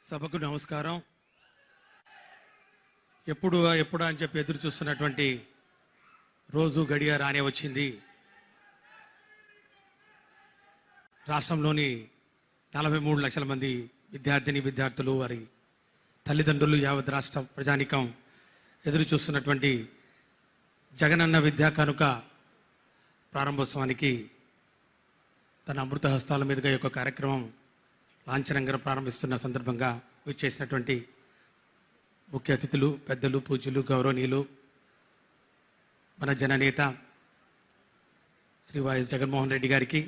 H: సభకు నమస్కారం. ఎప్పుడా అని చెప్పి ఎదురు చూస్తున్నటువంటి రోజు గడియ రానే వచ్చింది. రాష్ట్రంలోని 43 లక్షల మంది విద్యార్థులు, వారి తల్లిదండ్రులు, యావత్ రాష్ట్ర ప్రజానికం ఎదురు చూస్తున్నటువంటి జగనన్న విద్యా కానుక ప్రారంభోత్సవానికి తన అమృత హస్తాల మీదుగా ఈ యొక్క కార్యక్రమం లాంఛనంగా ప్రారంభిస్తున్న సందర్భంగా విచ్చేసినటువంటి ముఖ్య అతిథులు, పెద్దలు, పూజ్యులు, గౌరవనీయులు, మన జననేత శ్రీ వైఎస్ జగన్మోహన్ రెడ్డి గారికి,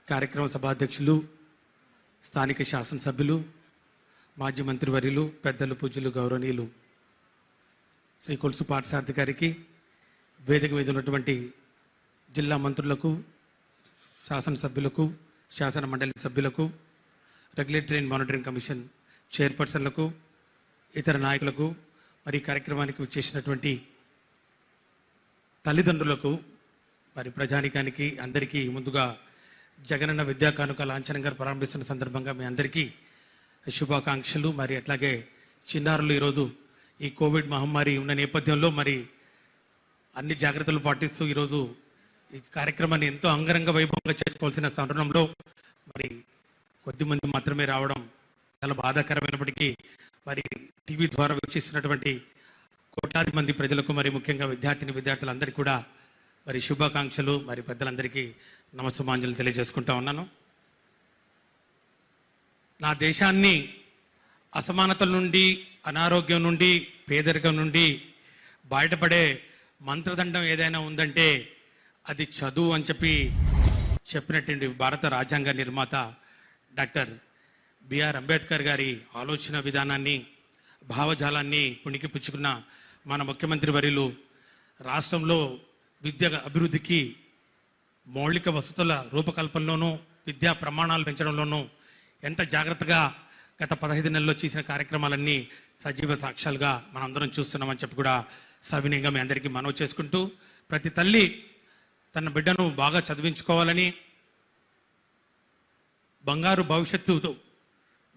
H: కార్యక్రమ సభాధ్యక్షులు, స్థానిక శాసనసభ్యులు, మాజీ మంత్రివర్యులు, పెద్దలు, పూజ్యులు, గౌరవనీయులు శ్రీ కొలుసు పార్థసారథి గారికి, వేదిక మీద ఉన్నటువంటి జిల్లా మంత్రులకు, శాసనసభ్యులకు, శాసన మండలి సభ్యులకు, రెగ్యులేటరీ అండ్ మానిటరింగ్ కమిషన్ చైర్పర్సన్లకు, ఇతర నాయకులకు, మరి కార్యక్రమానికి వచ్చేసినటువంటి తల్లిదండ్రులకు, మరి ప్రజానికానికి అందరికీ ముందుగా జగనన్న విద్యా కానుక లాంఛనంగా ప్రారంభిస్తున్న సందర్భంగా మీ అందరికీ శుభాకాంక్షలు. మరి అట్లాగే చిన్నారులు ఈరోజు ఈ కోవిడ్ మహమ్మారి ఉన్న నేపథ్యంలో మరి అన్ని జాగ్రత్తలు పాటిస్తూ ఈరోజు ఈ కార్యక్రమాన్ని ఎంతో అంగరంగ వైభవంగా చేసుకోవాల్సిన తరుణంలో మరి కొద్దిమంది మాత్రమే రావడం చాలా బాధాకరమైనప్పటికీ మరి టీవీ ద్వారా వీక్షిస్తున్నటువంటి కోట్లాది మంది ప్రజలకు, మరి ముఖ్యంగా విద్యార్థులందరికీ కూడా మరి శుభాకాంక్షలు, మరి పెద్దలందరికీ నమస్సుమాంజలు తెలియజేసుకుంటా ఉన్నాను. నా దేశాన్ని అసమానతల నుండి, అనారోగ్యం నుండి, పేదరికం నుండి బయటపడే మంత్రదండం ఏదైనా ఉందంటే అది చదువు అని చెప్పినటువంటి భారత రాజ్యాంగ నిర్మాత డాక్టర్ బిఆర్ అంబేద్కర్ గారి ఆలోచన విధానాన్ని, భావజాలాన్ని పుణికిపుచ్చుకున్న మన ముఖ్యమంత్రి వర్యులు రాష్ట్రంలో విద్య అభివృద్ధికి, మౌలిక వసతుల రూపకల్పనలోనూ, విద్యా ప్రమాణాలు పెంచడంలోనూ ఎంత జాగ్రత్తగా గత 15 నెలల్లో చేసిన కార్యక్రమాలన్నీ సజీవ సాక్ష్యాలుగా మనందరం చూస్తున్నామని చెప్పి కూడా సవినయంగా మీ అందరికీ మనవి చేసుకుంటూ, ప్రతి తల్లి తన బిడ్డను బాగా చదివించుకోవాలని, బంగారు భవిష్యత్తు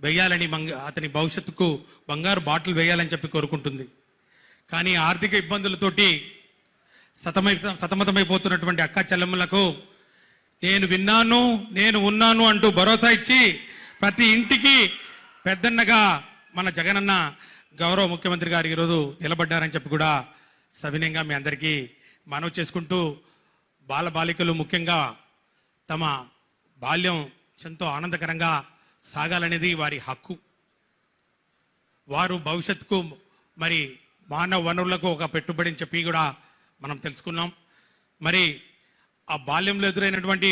H: వేయాలని, అతని భవిష్యత్తుకు బంగారు బాటలు వేయాలని చెప్పి కోరుకుంటుంది. కానీ ఆర్థిక ఇబ్బందులతోటి సతమతమైపోతున్నటువంటి అక్క చెల్లెమ్మలకు నేను విన్నాను, నేను ఉన్నాను అంటూ భరోసా ఇచ్చి ప్రతి ఇంటికి పెద్దన్నగా మన జగనన్న గౌరవ ముఖ్యమంత్రి గారు ఈరోజు నిలబడ్డారని చెప్పి కూడా సవినయంగా మీ అందరికీ మనవి చేసుకుంటూ, బాలబాలికలు ముఖ్యంగా తమ బాల్యం ఎంతో ఆనందకరంగా సాగాలనేది వారి హక్కు. వారు భవిష్యత్తుకు మరి మానవ వనరులకు ఒక పెట్టుబడిని చెప్పి కూడా మనం తెలుసుకున్నాం. మరి ఆ బాల్యంలో ఎదురైనటువంటి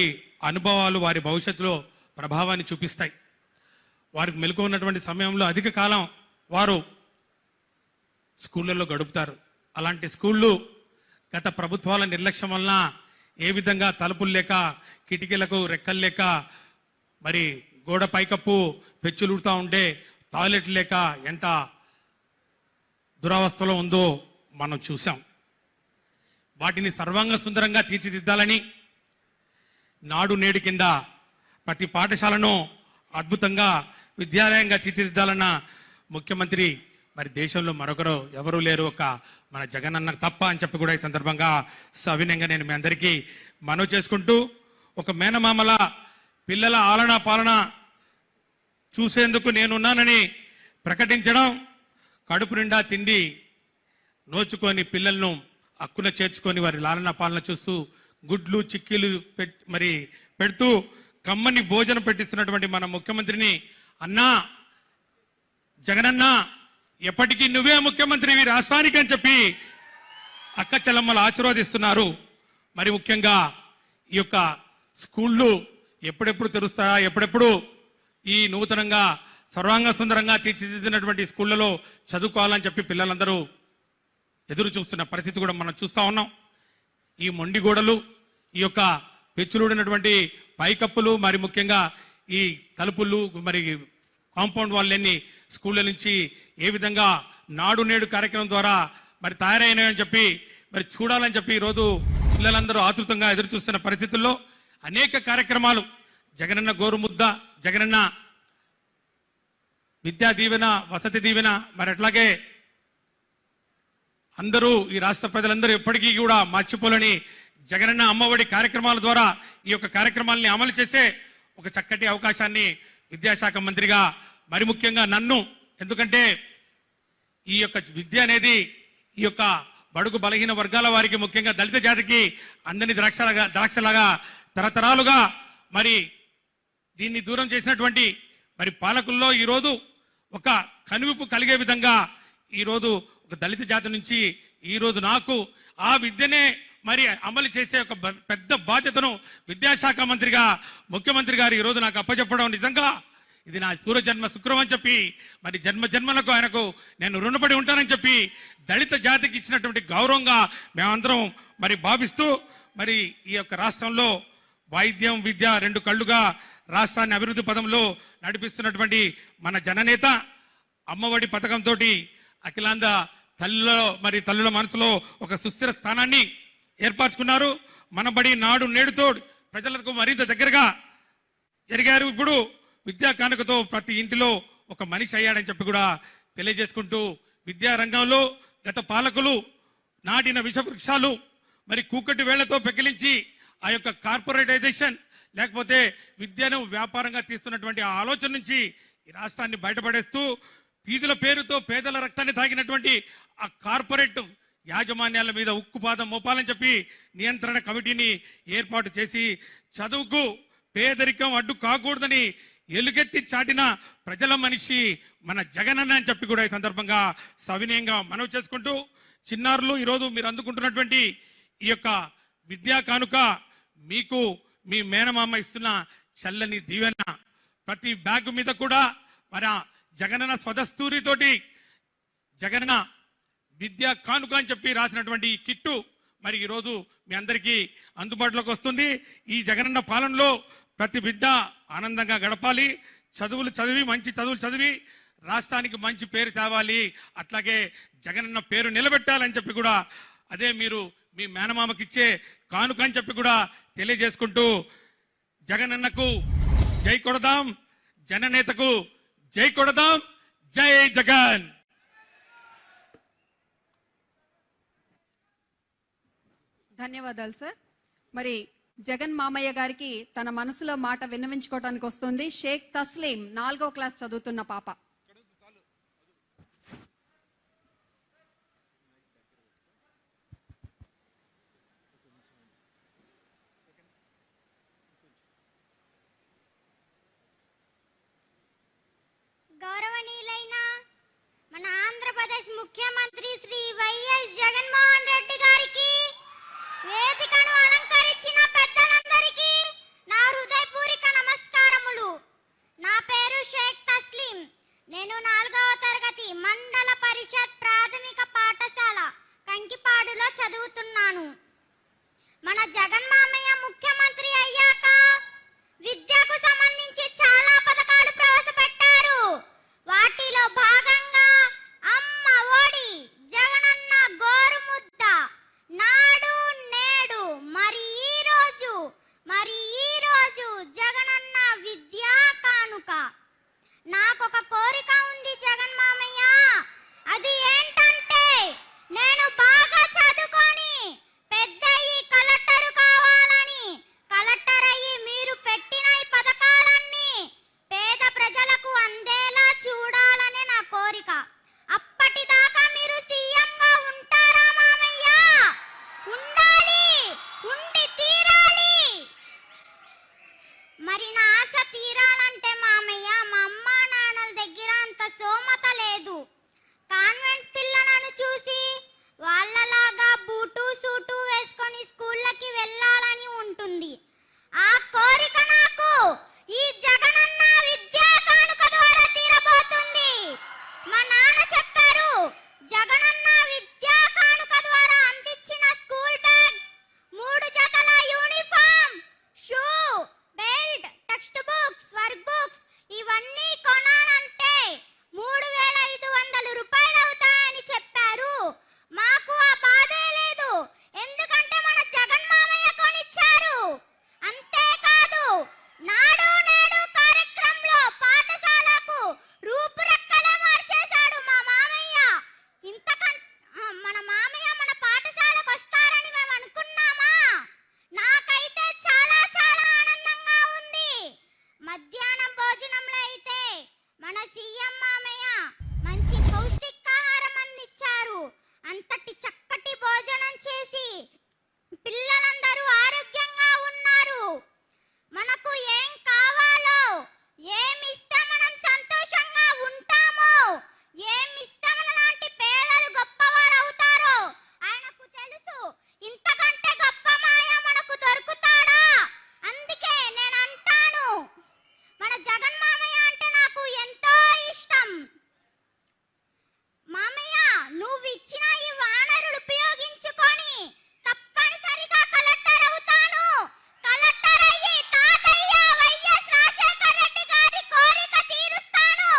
H: అనుభవాలు వారి భవిష్యత్తులో ప్రభావాన్ని చూపిస్తాయి. వారికి మెలకు ఉన్నటువంటి సమయంలో అధిక కాలం వారు స్కూళ్ళల్లో గడుపుతారు. అలాంటి స్కూళ్ళు గత ప్రభుత్వాల నిర్లక్ష్యం వలన ఏ విధంగా తలుపులు లేక, కిటికీలకు రెక్కలు లేక, మరి గోడ పైకప్పు పెచ్చులుడుతూ ఉంటే టాయిలెట్ లేక ఎంత దురవస్థలో ఉందో మనం చూసాం. వాటిని సర్వాంగ సుందరంగా తీర్చిదిద్దాలని నాడు నేడు కింద ప్రతి పాఠశాలను అద్భుతంగా విద్యాలయంగా తీర్చిదిద్దాలన్న ముఖ్యమంత్రి మరి దేశంలో మరొకరు ఎవరూ లేరు, ఒక మన జగనన్న తప్ప అని చెప్పి కూడా ఈ సందర్భంగా సవినయంగా నేను మీ అందరికీ మనవి చేసుకుంటూ, ఒక మేనమామల పిల్లల ఆలనా పాలన చూసేందుకు నేనున్నానని ప్రకటించడం, కడుపు నిండా తిండి నోచుకొని పిల్లలను హక్కున చేర్చుకొని వారి లాలన పాలన చూస్తూ గుడ్లు చిక్కీలు మరి పెడుతూ కమ్మని భోజనం పెట్టిస్తున్నటువంటి మన ముఖ్యమంత్రిని, అన్నా జగనన్న ఎప్పటికీ నువ్వే ముఖ్యమంత్రివి రాష్ట్రానికి అని చెప్పి అక్క చెల్లమ్మలు ఆశీర్వదిస్తున్నారు. మరి ముఖ్యంగా ఈ యొక్క స్కూళ్ళు ఎప్పుడెప్పుడు తెరుస్తాయా, ఎప్పుడెప్పుడు ఈ నూతనంగా సర్వాంగ సుందరంగా తీర్చిదిద్దినటువంటి స్కూళ్లలో చదువుకోవాలని చెప్పి పిల్లలందరూ ఎదురు చూస్తున్న పరిస్థితి కూడా మనం చూస్తా ఉన్నాం. ఈ మొండి గోడలు, ఈ యొక్క పెచ్చులుడినటువంటి పైకప్పులు, మరి ముఖ్యంగా ఈ తలుపులు, మరి కాంపౌండ్ వాళ్ళని స్కూళ్ళ నుంచి ఏ విధంగా నాడు నేడు కార్యక్రమం ద్వారా మరి తయారైనాయని చెప్పి మరి చూడాలని చెప్పి ఈరోజు పిల్లలందరూ ఆతృతంగా ఎదురు చూస్తున్న పరిస్థితుల్లో అనేక కార్యక్రమాలు, జగనన్న గోరుముద్ద, జగనన్న విద్యా దీవెన, వసతి దీవెన, మరి అట్లాగే అందరూ ఈ రాష్ట్ర ప్రజలందరూ ఎప్పటికీ కూడా మర్చిపోలేని జగనన్న అమ్మఒడి కార్యక్రమాల ద్వారా ఈ యొక్క కార్యక్రమాలని అమలు చేసే ఒక చక్కటి అవకాశాన్ని విద్యాశాఖ మంత్రిగా మరి ముఖ్యంగా నన్ను, ఎందుకంటే ఈ యొక్క విద్య అనేది ఈ యొక్క బడుగు బలహీన వర్గాల వారికి, ముఖ్యంగా దళిత జాతికి అందని ద్రాక్షలాగా తరతరాలుగా మరి దీన్ని దూరం చేసినటువంటి మరి పాలకుల్లో ఈరోజు ఒక కనువిప్పు కలిగే విధంగా ఈరోజు ఒక దళిత జాతి నుంచి ఈరోజు నాకు ఆ విద్యనే మరి అమలు చేసే ఒక పెద్ద బాధ్యతను విద్యాశాఖ మంత్రిగా ముఖ్యమంత్రి గారు ఈరోజు నాకు అప్పచెప్పడం నిజంగా ఇది నా పూర్వజన్మ శుక్రం అని చెప్పి, మరి జన్మ జన్మలకు ఆయనకు నేను రుణపడి ఉంటానని చెప్పి దళిత జాతికి ఇచ్చినటువంటి గౌరవంగా మేమందరం మరి భావిస్తూ, మరి ఈ యొక్క రాష్ట్రంలో వైద్యం విద్య రెండు కళ్ళుగా రాష్ట్రాన్ని అభివృద్ధి పదంలో నడిపిస్తున్నటువంటి మన జననేత అమ్మఒడి పథకంతో అఖిలాంధ్ర తల్లుల మనసులో ఒక సుస్థిర స్థానాన్ని ఏర్పరచుకున్నారు. మన బడి నాడు నేడుతో ప్రజలకు మరింత దగ్గరగా జరిగారు. ఇప్పుడు విద్యా కానుకతో ప్రతి ఇంటిలో ఒక మనిషి అయ్యాడని చెప్పి కూడా తెలియజేసుకుంటూ, విద్యా రంగంలో గత పాలకులు నాటిన విషవృక్షాలు మరి కూకటి వేళ్లతో పెకిలించి ఆ యొక్క కార్పొరేటైజేషన్ లేకపోతే విద్యను వ్యాపారంగా తీస్తున్నటువంటి ఆ ఆలోచన నుంచి ఈ రాష్ట్రాన్ని బయటపడేస్తూ వీధుల పేరుతో పేదల రక్తాన్ని తాగినటువంటి ఆ కార్పొరేట్ యాజమాన్యాల మీద ఉక్కుపాదం మోపాలని చెప్పి నియంత్రణ కమిటీని ఏర్పాటు చేసి చదువుకు పేదరికం అడ్డు కాకూడదని ఎలుగెత్తి చాటిన ప్రజల మనిషి మన జగనన్న అని చెప్పి కూడా ఈ సందర్భంగా సవినయంగా మనవి చేసుకుంటూ, చిన్నారులు ఈరోజు మీరు అందుకుంటున్నటువంటి ఈ యొక్క విద్యా కానుక మీకు మీ మేనమామ ఇస్తున్న చల్లని దీవెన. ప్రతి బ్యాగ్ మీద కూడా మరి ఆ జగనన్న స్వదస్తూరితోటి జగనన్న విద్యా కానుక అని చెప్పి రాసినటువంటి ఈ కిట్టు మరి ఈరోజు మీ అందరికీ అందుబాటులోకి వస్తుంది. ఈ జగనన్న పాలనలో ప్రతి బిడ్డ ఆనందంగా గడపాలి, చదువులు చదివి మంచి చదువులు చదివి రాష్ట్రానికి మంచి పేరు తేవాలి, అట్లాగే జగనన్న పేరు నిలబెట్టాలని చెప్పి కూడా అదే మీరు మీ మేనమామకి ఇచ్చే కానుక అని చెప్పి కూడా తెలియజేసుకుంటూ, జగనన్నకు జై కొడదాం, జననేతకు జై కొడదాం, జై జగన్.
A: ధన్యవాదాలు సార్. మరి జగన్ మామయ్య గారికి తన మనసులో మాట విన్నవించుకోవడానికి వస్తుంది షేక్ తస్లీం, 4వ క్లాస్ చదువుతున్న పాప.
I: గౌరవనీయులైన మన ఆంధ్రప్రదేశ్ ముఖ్యమంత్రి శ్రీ వైఎస్ జగన్మోహన్ రెడ్డి గారికి, వేదికను అలంకరించిన పెద్దలందరికీ నా హృదయపూర్వక నమస్కారములు. నా పేరు షేక్ తస్లీం. నేను 4వ తరగతి మండల పరిషత్ ప్రాథమిక పాఠశాల కంకిపాడులో చదువుతున్నాను. మన జగన్ మామయ్య ముఖ్యమంత్రి అయ్యాక విద్యకు సంబంధించి చాలా పథకాలు ప్రవేశపెట్టారు. వాటిలో భాగంగా అమ్మ ఒడి, జగనన్న గోరుముద్ద, నాడు నేడు, మరి ఈ రోజు జగనన్న విద్యా కానుక. నాకొక కోరిక ఉంది జగన్ మామయ్య. అది ఏంటంటే నేను బాగా చదువుకొని పెద్దయ్యి కలెక్టర్ కావాలని. కలెక్టర్ అయ్యి మీరు పెట్టిన ఈ పథకాలన్నీ పేద ప్రజలకు అందేలా చూడాలనే నా కోరిక. అప్పటిదాకా మీరు సీఎంగా ఉంటారా మామయ్య? ఉండాలి, ఉండి తీరాలి. మరి నా ఆశ తీరాలంటే మామయ్య, మా అమ్మా నాన్నల దగ్గర అంత స్తోమత లేదు. కాన్వెంట్ పిల్లలను చూసి వాళ్ళలాగా బూటు సూటు వేసుకొని స్కూళ్ళకి వెళ్ళాలని ఉంటుంది. ఆ కోరిక నాకు ఈ జగనన్న విద్యా కానుక ద్వారా తీరబోతుంది. మా నాన్న చెప్పారు, జగనన్న విద్యా కానుక ద్వారా అందించిన స్కూల్ బ్యాగ్, 3 జతల uniform, shoe, belt, text books, work books ఇవన్నీ కొనాలంటే 3,500 రూపాయలు అవుతాయని చెప్పారు. మాకు ఆ బాధే లేదు, ఎందుకంటే మన జగన్ మామయ్య కొనిచ్చారు. అంతేకాదు, నాడు నేడు కార్యక్రమంలో పాఠశాలకు రూపురేఖలే మార్చేశాడు మా మామయ్య. మన మామయ్య మన పాఠశాలకు వస్తారని మేము అనుకున్నామా? నాకైతే చాలా చాలా ఆనందంగా ఉంది. మధ్యాహ్నం భోజనంలో అయితే మన సీఎం మామయ్య మంచి పౌష్టికాహారం అందించారు. అంతటి చక్కటి భోజనం చేసి పిల్లలందరూ ఆరోగ్యంగా ఉన్నారు. మనకు ఏం కావాలో, ఏమిస్తే మనం సంతోషంగా ఉంటామో, ఏమిస్తే మనలాంటి పేదలు గొప్పవారు అవుతారో ఆయనకు తెలుసు. ఇంతకంటే గొప్ప మాయ మనకు దొరుకుతాడా? అందుకే నేను అంటాను, మన జగన్ మామయ్య అంటే నాకు ఎంతో ఇష్టం. మామయ్య, నువ్వు ఇచ్చిన ఈ వానరులు ఉపయోగించుకొని తప్పనిసరిగా కలెక్టర్ అవుతాను. కలెక్టర్ అయ్యి తాతయ్య వైఎస్ రాజశేఖర్ రెడ్డి గారి కోరిక తీరుస్తాను.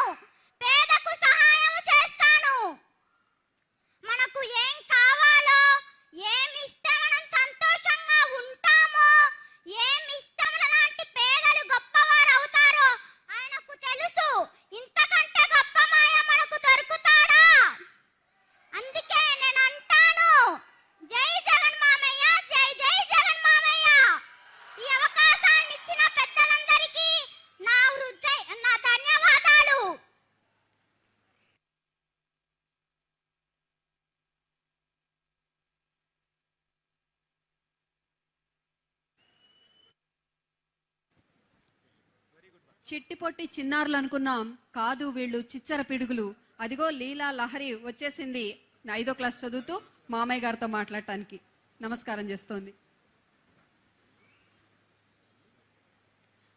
I: పేదకు సహాయం చేస్తాను. మనకు ఏం కావాలో, ఏమిస్తే మనం సంతోషంగా ఉంటామో, ఏమిస్తే మనలాంటి పేదలు గొప్పవారు అవుతారో ఆయనకు తెలుసు. ఇంతకంటే గొప్ప మాయ మనకు దొరుకుతాడా? అందుకే నేను అంటాను, జై జగన్ మామయ్య, జై జై జగన్ మామయ్య. ఈ అవకాశాన్ని ఇచ్చిన పెద్దలందరికీ నా ధన్యవాదాలు.
A: చిట్టిపొట్టి చిన్నారులు అనుకున్నాం, కాదు వీళ్ళు చిచ్చర పిడుగులు. అదిగో లీలా లహరి వచ్చేసింది 5వ క్లాస్ చదువుతూ మామయ్య గారితో మాట్లాడటానికి. నమస్కారం చేస్తోంది.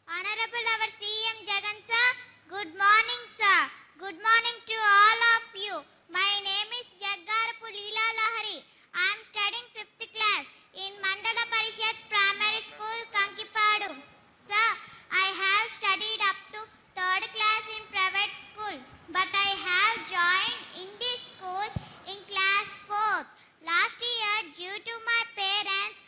I: Honorable our CM Jagan sir, good morning sir. Good morning to all of you. My name is Jaggarapu Leela Lahari. I am studying 5th class in Mandala Parishad Primary School, Kankipadu. Sir, I have studied up to 3rd class in private school, but I have joined in this school in class 4th. Last year, due to my parents'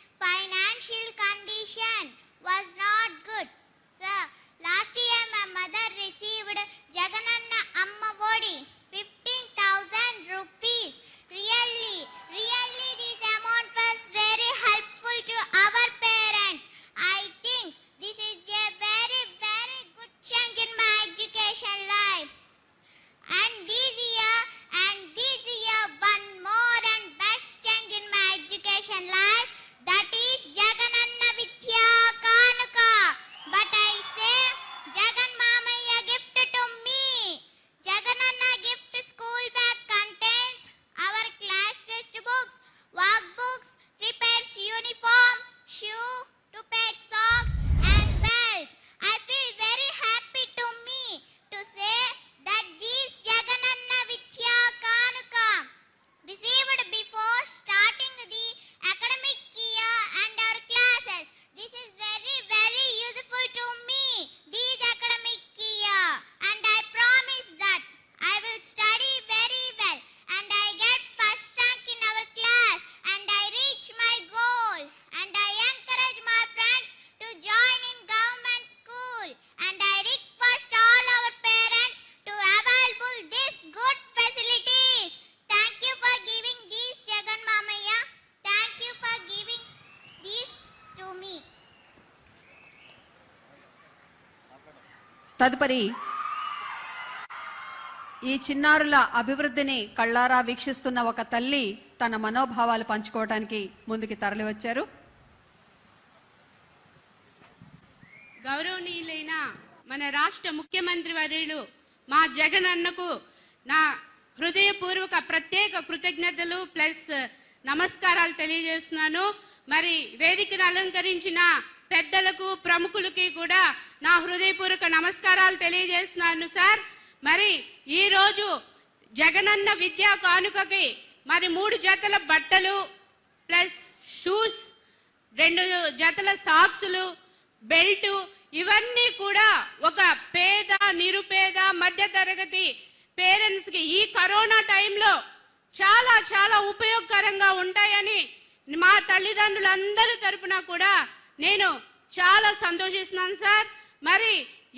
A: తదుపరి ఈ చిన్నారుల అభివృద్ధిని కళ్ళారా వీక్షిస్తున్న ఒక తల్లి తన మనోభావాలు పంచుకోవడానికి ముందుకి తరలి వచ్చారు.
E: గౌరవనీయులైన మన రాష్ట్ర ముఖ్యమంత్రి వర్యులు మా జగన్ అన్నకు నా హృదయపూర్వక ప్రత్యేక కృతజ్ఞతలు ప్లస్ నమస్కారాలు తెలియజేస్తున్నాను. మరి వేదికను అలంకరించిన పెద్దలకు ప్రముఖులకి కూడా నా హృదయపూర్వక నమస్కారాలు తెలియజేస్తున్నాను సార్. మరి ఈరోజు జగనన్న విద్యా కానుకకి మరి 3 జతల బట్టలు ప్లస్ షూస్, 2 జతల సాక్సులు, బెల్ట్ ఇవన్నీ కూడా ఒక పేద నిరుపేద మధ్య తరగతి పేరెంట్స్ కి ఈ కరోనా టైంలో చాలా చాలా ఉపయోగకరంగా ఉంటాయని మా తల్లిదండ్రులందరి తరపున కూడా నేను చాలా సంతోషిస్తున్నాను సార్. మరి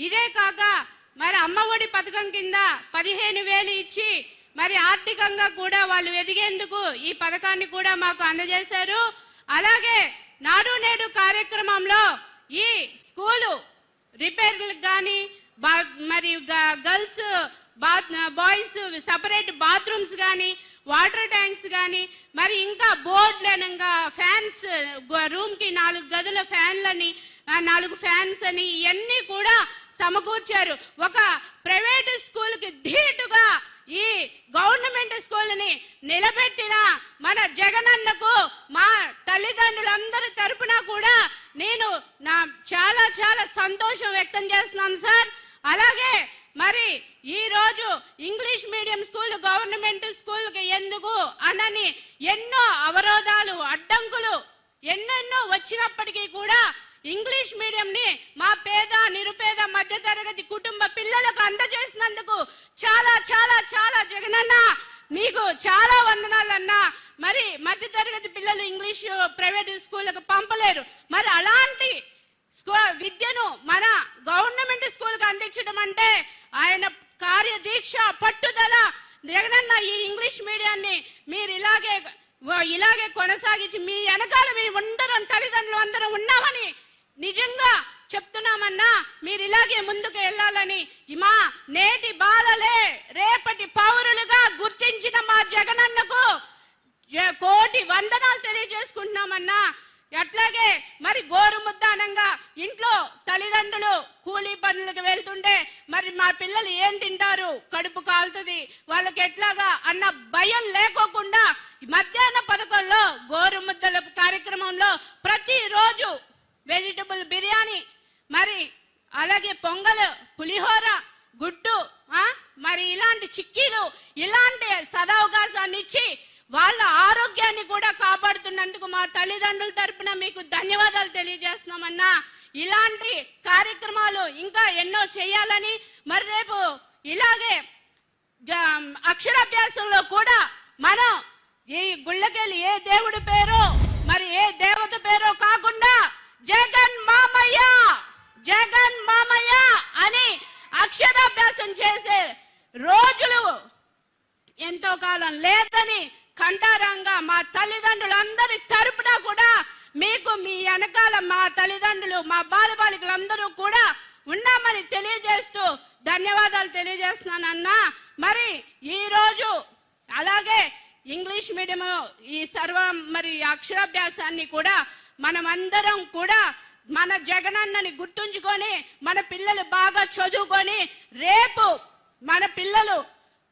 E: ఇదే కాక మరి అమ్మఒడి పథకం కింద 15,000 ఇచ్చి మరి ఆర్థికంగా కూడా వాళ్ళు ఎదిగేందుకు ఈ పథకాన్ని కూడా మాకు అందజేశారు. అలాగే నాడు నేడు కార్యక్రమంలో ఈ స్కూలు రిపేర్లకు కానీ మరి గర్ల్స్ బాయ్స్ సపరేట్ బాత్రూమ్స్ కానీ వాటర్ ట్యాంక్స్ కానీ మరి ఇంకా బోర్డులనంగా ఫ్యాన్స్ రూమ్ కి 4 గదుల ఫ్యాన్లని 4 ఫ్యాన్స్ అని ఇవన్నీ కూడా సమకూర్చారు. ఒక ప్రైవేట్ స్కూల్ కి ధీటుగా ఈ గవర్నమెంట్ స్కూల్ ని నిలబెట్టిన మన జగనన్నకు మా తల్లిదండ్రులందరి తరపున కూడా నేను చాలా చాలా సంతోషం వ్యక్తం చేస్తున్నాను సార్. అలాగే మరి ఈ రోజు English medium school government school కి ఎందుకు అనని ఎన్నో అవరోధాలు అడ్డంకులు ఎన్నెన్నో వచ్చినప్పటికీ కూడా ఇంగ్లీష్ మీడియం ని మా పేద నిరుపేద మధ్య తరగతి కుటుంబ పిల్లలకు అందజేసినందుకు చాలా చాలా చాలా జగనన్న మీకు చాలా వందనాలన్నా. మరి మధ్య తరగతి పిల్లలు ఇంగ్లీష్ ప్రైవేట్ స్కూళ్ళకు పంపలేరు. మరి అలాంటి విద్యను మన గవర్నమెంట్ స్కూల్ కి అందించడం అంటే ఆయన కార్యదీక్ష పట్టుదల. జగనన్న ఈ ఇంగ్లీష్ మీడియాన్ని మీరు ఇలాగే కొనసాగించి మీ వెనకాల మీ అందరం తల్లిదండ్రులు అందరం ఉన్నామని నిజంగా చెప్తున్నామన్నా. మీరు ఇలాగే ముందుకు వెళ్ళాలని మా నేటి బాలలే రేపటి పౌరులుగా గుర్తించిన మా జగనన్నకు కోటి వందనాలు తెలియజేసుకుంటున్నామన్నా. అట్లాగే మరి గోరుముద్దానంగా ఇంట్లో తల్లిదండ్రులు కూలీ పనులకు వెళ్తుంటే మరి మా పిల్లలు ఏం తింటారు, కడుపు కాలుతుంది వాళ్ళకి ఎట్లాగా అన్న భయం లేకోకుండా మధ్యాహ్న పథకంలో గోరుముద్దల కార్యక్రమంలో ప్రతిరోజు వెజిటబుల్ బిర్యానీ మరి అలాగే పొంగల్, పులిహోర, గుడ్డు మరి ఇలాంటి చిక్కీలు ఇలాంటి సదవకాశాన్ని ఇచ్చి వాళ్ళ ఆరోగ్యాన్ని కూడా కాపాడుతున్నందుకు మా తల్లిదండ్రుల తరపున మీకు ధన్యవాదాలు తెలియజేస్తున్నామన్నా. ఇలాంటి కార్యక్రమాలు ఇంకా ఎన్నో చేయాలని మరి రేపు ఇలాగే అక్షరాభ్యాసంలో కూడా మనం ఈ గుళ్ళకెళ్ళి ఏ దేవుడి పేరో మరి ఏ దేవత పేరో కాకుండా జగన్ మామయ్య జగన్ మామయ్య అని అక్షరాభ్యాసం చేసే రోజులు ఎంతో కాలం లేదని కంటారంగా మా తల్లిదండ్రులందరి తరపున కూడా మీకు మీ వెనకాల మా తల్లిదండ్రులు మా బాలబాలికలందరూ కూడా ఉన్నామని తెలియజేస్తూ ధన్యవాదాలు తెలియజేస్తున్నానన్నా. మరి ఈ రోజు అలాగే ఇంగ్లీష్ మీడియం ఈ మరి అక్షరాభ్యాసాన్ని కూడా మనమందరం కూడా మన జగనన్నని గుర్తుంచుకొని మన పిల్లలు బాగా చదువుకొని రేపు మన పిల్లలు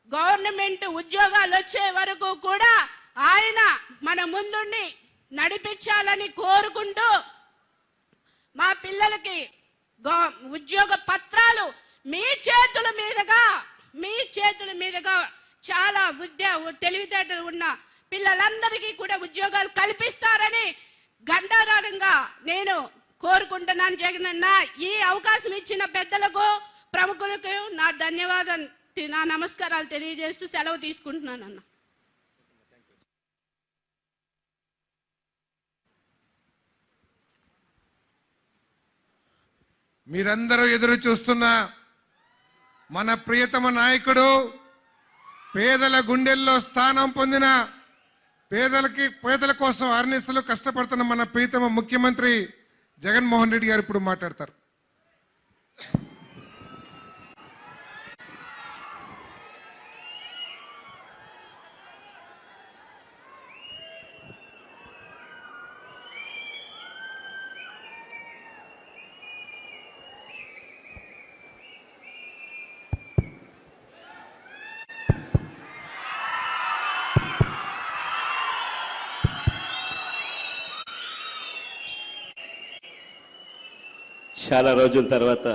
E: గవర్నమెంట్ ఉద్యోగాలు వచ్చే వరకు కూడా ఆయన మన ముందుండి నడిపించాలని కోరుకుంటూ మా పిల్లలకి ఉద్యోగ పత్రాలు మీ చేతుల మీదుగా చాలా తెలివితేటలు ఉన్న పిల్లలందరికీ కూడా ఉద్యోగాలు కల్పిస్తారని ఘంటారాధంగా నేను కోరుకుంటున్నాను జగనన్న. ఈ అవకాశం ఇచ్చిన పెద్దలకు ప్రముఖులకు నా ధన్యవాదాలు నా నమస్కారాలు తెలియజేస్తూ సెలవు తీసుకుంటున్నాను అన్న.
G: మీరందరూ ఎదురు చూస్తున్న మన ప్రియతమ నాయకుడు పేదల గుండెల్లో స్థానం పొందిన పేదల కోసం అర్నిసలు కష్టపడుతున్న మన ప్రియతమ ముఖ్యమంత్రి జగన్మోహన్ రెడ్డి గారు ఇప్పుడు మాట్లాడతారు.
B: చాలా రోజుల తర్వాత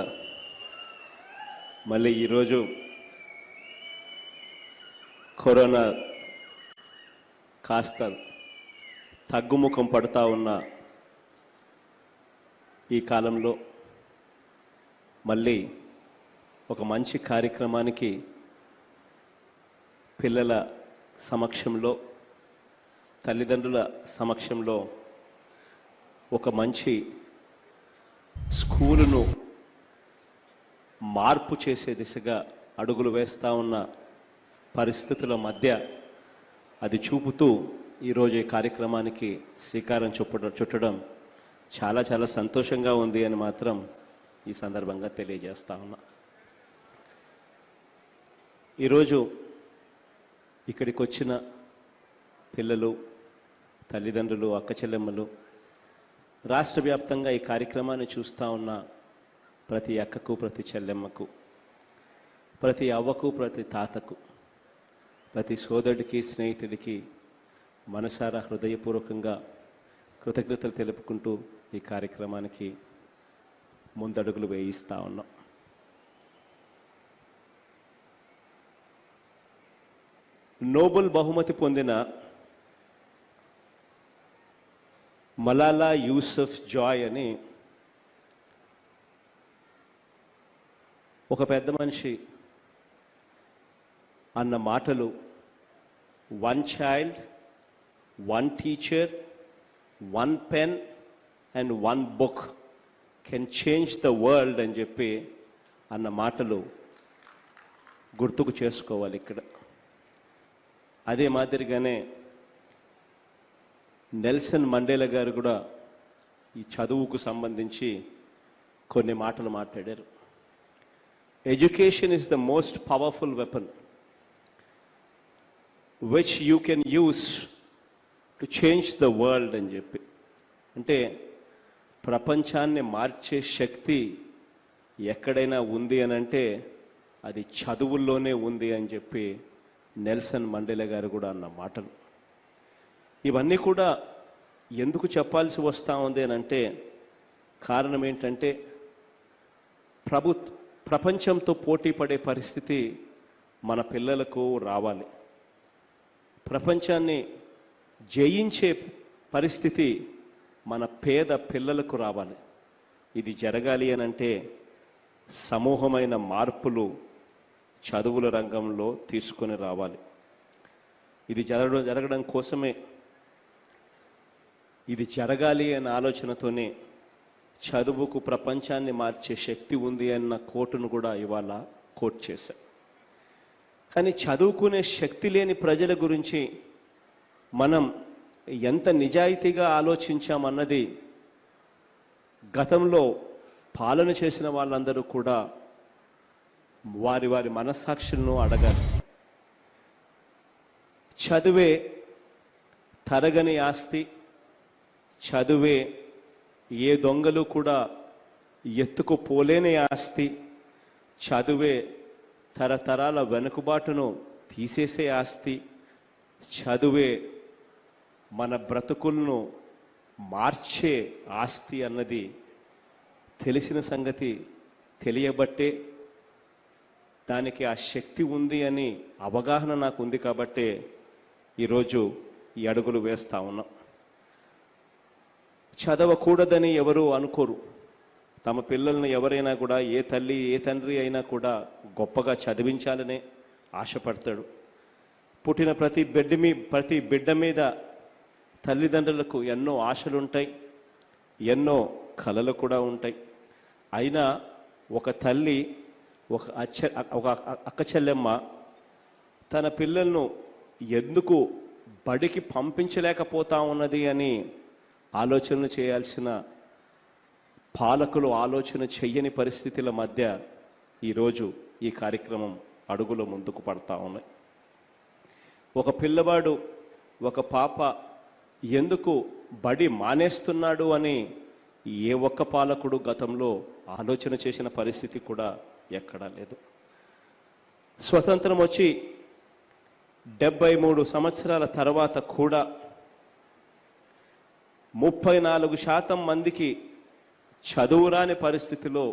B: మళ్ళీ ఈరోజు కరోనా కాస్త తగ్గుముఖం పడుతూ ఉన్న ఈ కాలంలో మళ్ళీ ఒక మంచి కార్యక్రమానికి పిల్లల సమక్షంలో తల్లిదండ్రుల సమక్షంలో ఒక మంచి స్కూలును మార్పు చేసే దిశగా అడుగులు వేస్తూ ఉన్న పరిస్థితుల మధ్య అది చూపుతూ ఈరోజు ఈ కార్యక్రమానికి శ్రీకారం చుట్టడం చాలా చాలా సంతోషంగా ఉంది అని మాత్రం ఈ సందర్భంగా తెలియజేస్తా ఉన్నా. ఈరోజు ఇక్కడికి వచ్చిన పిల్లలు, తల్లిదండ్రులు, అక్క చెల్లెమ్మలు, రాష్ట్ర వ్యాప్తంగా ఈ కార్యక్రమాన్ని చూస్తూ ఉన్న ప్రతి అక్కకు, ప్రతి చెల్లెమ్మకు, ప్రతి అవ్వకు, ప్రతి తాతకు, ప్రతి సోదరుడికి, స్నేహితుడికి మనసారా హృదయపూర్వకంగా కృతజ్ఞతలు తెలుపుకుంటూ ఈ కార్యక్రమానికి ముందడుగులు వేయిస్తూ ఉన్నాం. నోబెల్ బహుమతి పొందిన మలాలా యూసఫ్ జాయ్ అని ఒక పెద్ద మనిషి అన్న మాటలు one child, one teacher, one pen and one book can change the world అని చెప్పి అన్న మాటలు గుర్తుకు చేసుకోవాలి ఇక్కడ. అదే మాదిరిగానే నెల్సన్ మండేలా గారు కూడా ఈ చదువుకు సంబంధించి కొన్ని మాటలు మాట్లాడారు. Education is the most powerful weapon which you can use to change the world అని చెప్పి. అంటే ప్రపంచాన్ని మార్చే శక్తి ఎక్కడైనా ఉంది అని అంటే అది చదువుల్లోనే ఉంది అని చెప్పి నెల్సన్ మండేలా గారు కూడా అన్న మాటలు. ఇవన్నీ కూడా ఎందుకు చెప్పాల్సి వస్తూ ఉంది అని అంటే కారణం ఏంటంటే ప్రపంచంతో పోటీ పడే పరిస్థితి మన పిల్లలకు రావాలి. ప్రపంచాన్ని జయించే పరిస్థితి మన పేద పిల్లలకు రావాలి. ఇది జరగాలి అని అంటే సమూహమైన మార్పులు చదువుల రంగంలో తీసుకొని రావాలి. ఇది జరగడం కోసమే, ఇది జరగాలి అన్న ఆలోచనతోనే చదువుకు ప్రపంచాన్ని మార్చే శక్తి ఉంది అన్న కోటును కూడా ఇవాళ కోట్ చేశాం. కానీ చదువుకునే శక్తి లేని ప్రజల గురించి మనం ఎంత నిజాయితీగా ఆలోచించామన్నది గతంలో పాలన చేసిన వాళ్ళందరూ కూడా వారి వారి మనస్సాక్షులను అడగాలి. చదువే తరగని ఆస్తి, చదువే ఏ దొంగలు కూడా ఎత్తుకుపోలేని ఆస్తి, చదువే తరతరాల వెనుకబాటును తీసేసే ఆస్తి, చదువే మన బ్రతుకులను మార్చే ఆస్తి అన్నది తెలిసిన సంగతి తెలియబట్టే, దానికి ఆ శక్తి ఉంది అని అవగాహన నాకు ఉంది కాబట్టే ఈరోజు ఈ అడుగులు వేస్తూ ఉన్నాం. చదవకూడదని ఎవరు అనుకోరు. తమ పిల్లల్ని ఎవరైనా కూడా, ఏ తల్లి ఏ తండ్రి అయినా కూడా గొప్పగా చదివించాలనే ఆశపడతాడు. పుట్టిన ప్రతి బిడ్డ మీద తల్లిదండ్రులకు ఎన్నో ఆశలుంటాయి, ఎన్నో కలలు కూడా ఉంటాయి. అయినా ఒక తల్లి, ఒక అక్క చెల్లెమ్మ తన పిల్లలను ఎందుకు బడికి పంపించలేకపోతా ఉన్నది అని ఆలోచనలు చేయాల్సిన పాలకులు ఆలోచన చెయ్యని పరిస్థితుల మధ్య ఈరోజు ఈ కార్యక్రమం అడుగులు ముందుకు పడతా ఉన్నాయి. ఒక పిల్లవాడు, ఒక పాప ఎందుకు బడి మానేస్తున్నాడు అని ఏ ఒక్క పాలకుడు గతంలో ఆలోచన చేసిన పరిస్థితి కూడా ఎక్కడా లేదు. స్వతంత్రం వచ్చి 73 సంవత్సరాల తర్వాత కూడా 34% మందికి చదువురాని పరిస్థితిలో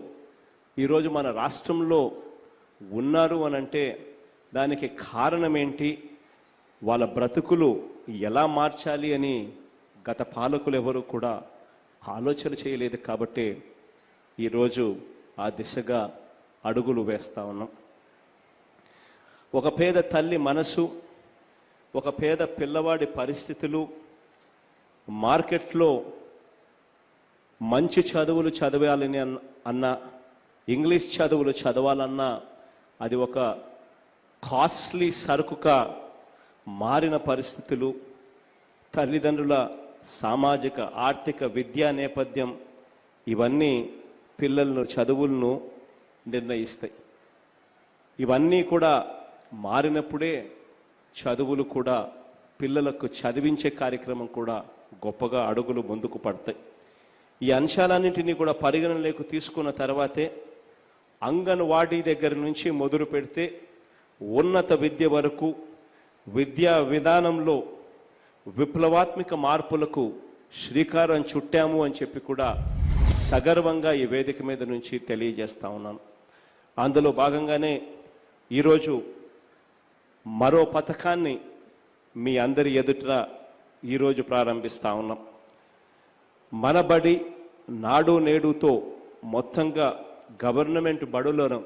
B: ఈరోజు మన రాష్ట్రంలో ఉన్నారు అనంటే దానికి కారణం ఏంటి, వాళ్ళ బ్రతుకులు ఎలా మార్చాలి అని గత పాలకులు ఎవరు కూడా ఆలోచన చేయలేదు. కాబట్టి ఈరోజు ఆ దిశగా అడుగులు వేస్తా ఉన్నాం. ఒక పేద తల్లి మనసు, ఒక పేద పిల్లవాడి పరిస్థితులు, మార్కెట్లో మంచి చదువులు చదవాలని అన్నా, ఇంగ్లీష్ చదువులు చదవాలన్నా అది ఒక కాస్ట్లీ సరుకుగా మారిన పరిస్థితులు, తల్లిదండ్రుల సామాజిక ఆర్థిక విద్యా నేపథ్యం ఇవన్నీ పిల్లలను చదువులను నిర్ణయిస్తాయి. ఇవన్నీ కూడా మారినప్పుడే చదువులు కూడా పిల్లలకు చదివించే కార్యక్రమం కూడా గొప్పగా అడుగులు ముందుకు పడతాయి. ఈ అంశాలన్నింటినీ కూడా పరిగణనలోకి తీసుకున్న తర్వాతే అంగన్వాడీ దగ్గర నుంచి మొదలు పెడితే ఉన్నత విద్య వరకు విద్యా విధానంలో విప్లవాత్మక మార్పులకు శ్రీకారం చుట్టాము అని చెప్పి కూడా సగర్వంగా ఈ వేదిక మీద నుంచి తెలియజేస్తా ఉన్నాను. అందులో భాగంగానే ఈరోజు మరో పథకాన్ని మీ అందరి ఎదుట ఈరోజు ప్రారంభిస్తా ఉన్నాం. మన బడి నాడు నేడుతో మొత్తంగా గవర్నమెంట్ బడులను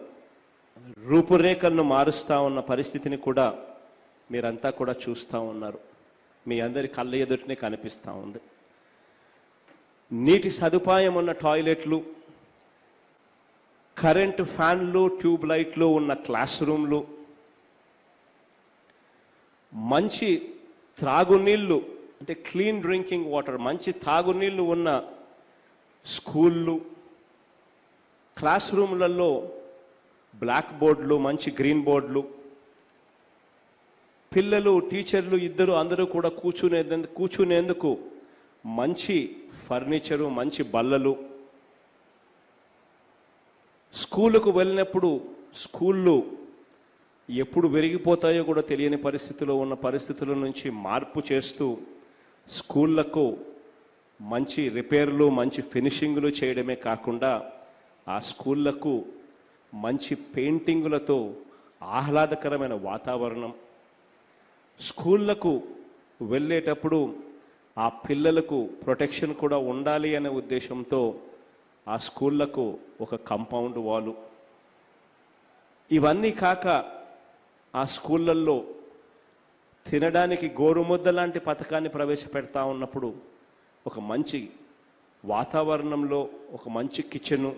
B: రూపురేఖలను మారుస్తూ ఉన్న పరిస్థితిని కూడా మీరంతా కూడా చూస్తూ ఉన్నారు. మీ అందరి కళ్ళ ఎదుటనే కనిపిస్తూ ఉంది. నీటి సదుపాయం ఉన్న టాయిలెట్లు, కరెంటు ఫ్యాన్లు, ట్యూబ్ లైట్లు ఉన్న క్లాస్ రూమ్లు, మంచి త్రాగునీళ్ళు అంటే క్లీన్ డ్రింకింగ్ వాటర్, మంచి తాగునీళ్ళు ఉన్న స్కూళ్ళు, క్లాస్ రూమ్లలో బ్లాక్ బోర్డులు, మంచి గ్రీన్ బోర్డులు, పిల్లలు టీచర్లు ఇద్దరు అందరూ కూడా కూర్చునేందుకు మంచి ఫర్నిచరు, మంచి బల్లలు, స్కూలుకు వెళ్ళినప్పుడు స్కూళ్ళు ఎప్పుడు విరిగిపోతాయో కూడా తెలియని పరిస్థితిలో ఉన్న పరిస్థితుల నుంచి మార్పు చేస్తూ స్కూళ్లకు మంచి రిపేర్లు, మంచి ఫినిషింగ్లు చేయడమే కాకుండా ఆ స్కూళ్లకు మంచి పెయింటింగులతో ఆహ్లాదకరమైన వాతావరణం, స్కూళ్లకు వెళ్ళేటప్పుడు ఆ పిల్లలకు ప్రొటెక్షన్ కూడా ఉండాలి అనే ఉద్దేశంతో ఆ స్కూళ్లకు ఒక కాంపౌండ్ వాలు, ఇవన్నీ కాక ఆ స్కూళ్ళల్లో తినడానికి గోరుముద్ద లాంటి పథకాన్ని ప్రవేశపెడతా ఉన్నప్పుడు ఒక మంచి వాతావరణంలో ఒక మంచి కిచెను,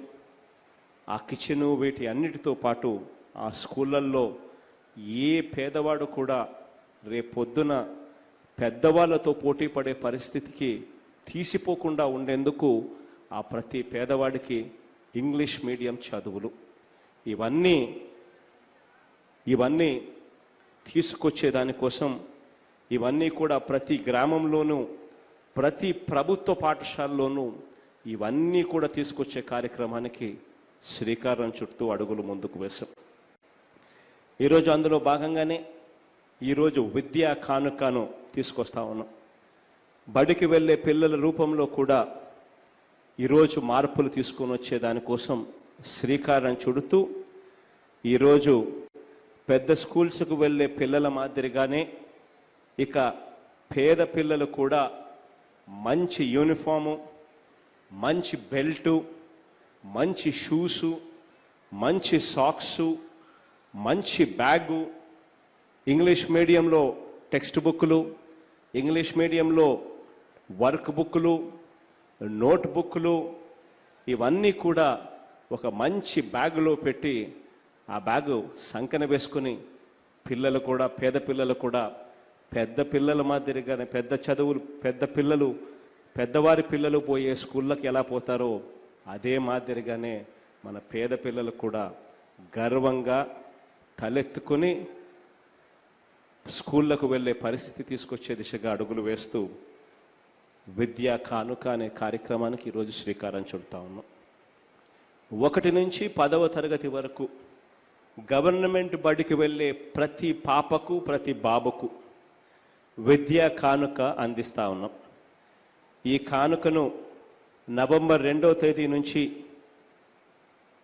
B: ఆ కిచెను వీటి అన్నిటితో పాటు ఆ స్కూళ్ళల్లో ఏ పేదవాడు కూడా రేపొద్దున పెద్దవాళ్ళతో పోటీ పడే పరిస్థితికి తీసిపోకుండా ఉండేందుకు ఆ ప్రతి పేదవాడికి ఇంగ్లీష్ మీడియం చదువులు, ఇవన్నీ తీసుకొచ్చేదానికోసం ఇవన్నీ కూడా ప్రతి గ్రామంలోనూ ప్రతి ప్రభుత్వ పాఠశాలలోనూ ఇవన్నీ కూడా తీసుకొచ్చే కార్యక్రమానికి శ్రీకారం చుట్టూ అడుగులు ముందుకు వేశాం. ఈరోజు అందులో భాగంగానే ఈరోజు విద్యా కానుకను తీసుకొస్తా ఉన్నాం. బడికి వెళ్ళే పిల్లల రూపంలో కూడా ఈరోజు మార్పులు తీసుకొని వచ్చే దానికోసం శ్రీకారం చుడుతూ ఈరోజు పెద్ద స్కూల్స్కు వెళ్ళే పిల్లల మాదిరిగానే ఇక పేద పిల్లలు కూడా మంచి యూనిఫాము, మంచి బెల్టు, మంచి షూసు, మంచి సాక్సు, మంచి బ్యాగు, ఇంగ్లీష్ మీడియంలో టెక్స్ట్ బుక్లు, ఇంగ్లీష్ మీడియంలో వర్క్ బుక్లు, నోట్ బుక్లు, ఇవన్నీ కూడా ఒక మంచి బ్యాగులో పెట్టి ఆ బ్యాగు సంకన వేసుకుని పిల్లలు కూడా పేద పిల్లలు కూడా పెద్ద పిల్లల మాదిరిగానే పెద్దవారి పిల్లలు పోయే స్కూళ్ళకి ఎలా పోతారో అదే మాదిరిగానే మన పేద పిల్లలు కూడా గర్వంగా తలెత్తుకుని స్కూళ్ళకు వెళ్ళే పరిస్థితి తీసుకొచ్చే దిశగా అడుగులు వేస్తూ విద్యా కానుక అనే కార్యక్రమానికి ఈరోజు శ్రీకారం చుడతా ఉన్నాం. 1 నుంచి 10వ తరగతి వరకు గవర్నమెంట్ బడికి వెళ్ళే ప్రతి పాపకు ప్రతి బాబుకు విద్యా కానుక అందిస్తా ఉన్నాం. ఈ కానుకను నవంబర్ 2వ తేదీ నుంచి